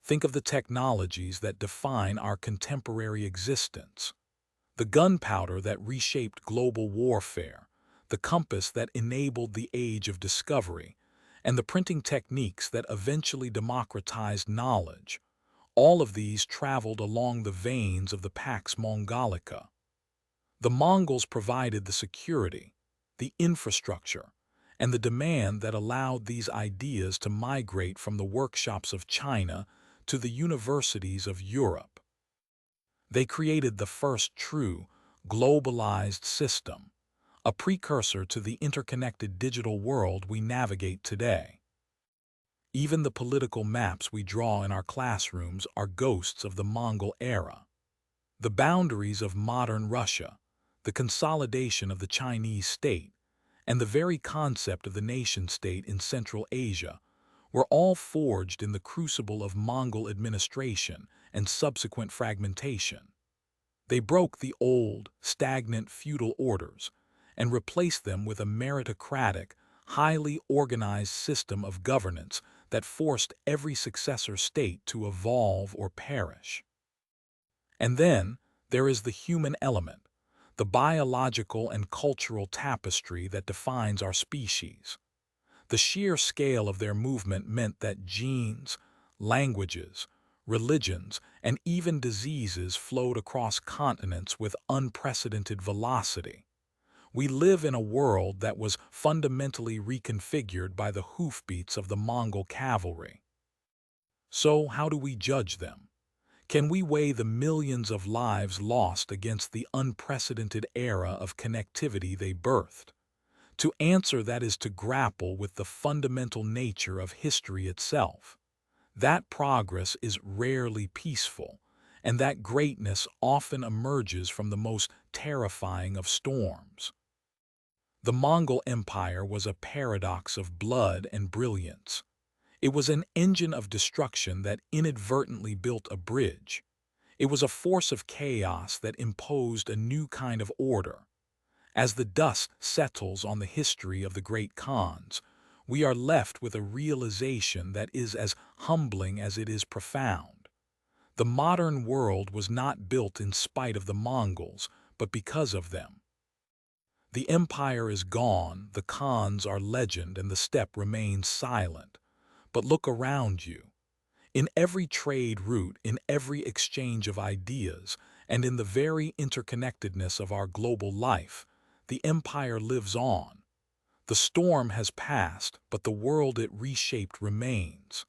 Speaker 1: Think of the technologies that define our contemporary existence. The gunpowder that reshaped global warfare, the compass that enabled the age of discovery, and the printing techniques that eventually democratized knowledge. All of these traveled along the veins of the Pax Mongolica. The Mongols provided the security, the infrastructure, and the demand that allowed these ideas to migrate from the workshops of China to the universities of Europe. They created the first true, globalized system, a precursor to the interconnected digital world we navigate today. Even the political maps we draw in our classrooms are ghosts of the Mongol era. The boundaries of modern Russia, the consolidation of the Chinese state, and the very concept of the nation-state in Central Asia were all forged in the crucible of Mongol administration and subsequent fragmentation. They broke the old, stagnant feudal orders and replaced them with a meritocratic, highly organized system of governance that forced every successor state to evolve or perish. And then there is the human element, the biological and cultural tapestry that defines our species. The sheer scale of their movement meant that genes, languages, religions, and even diseases flowed across continents with unprecedented velocity. We live in a world that was fundamentally reconfigured by the hoofbeats of the Mongol cavalry. So how do we judge them? Can we weigh the millions of lives lost against the unprecedented era of connectivity they birthed? To answer that is to grapple with the fundamental nature of history itself. That progress is rarely peaceful, and that greatness often emerges from the most terrifying of storms. The Mongol Empire was a paradox of blood and brilliance. It was an engine of destruction that inadvertently built a bridge. It was a force of chaos that imposed a new kind of order. As the dust settles on the history of the great Khans, we are left with a realization that is as humbling as it is profound. The modern world was not built in spite of the Mongols, but because of them. The empire is gone, the Khans are legend, and the steppe remains silent. But look around you. In every trade route, in every exchange of ideas, and in the very interconnectedness of our global life, the empire lives on. The storm has passed, but the world it reshaped remains.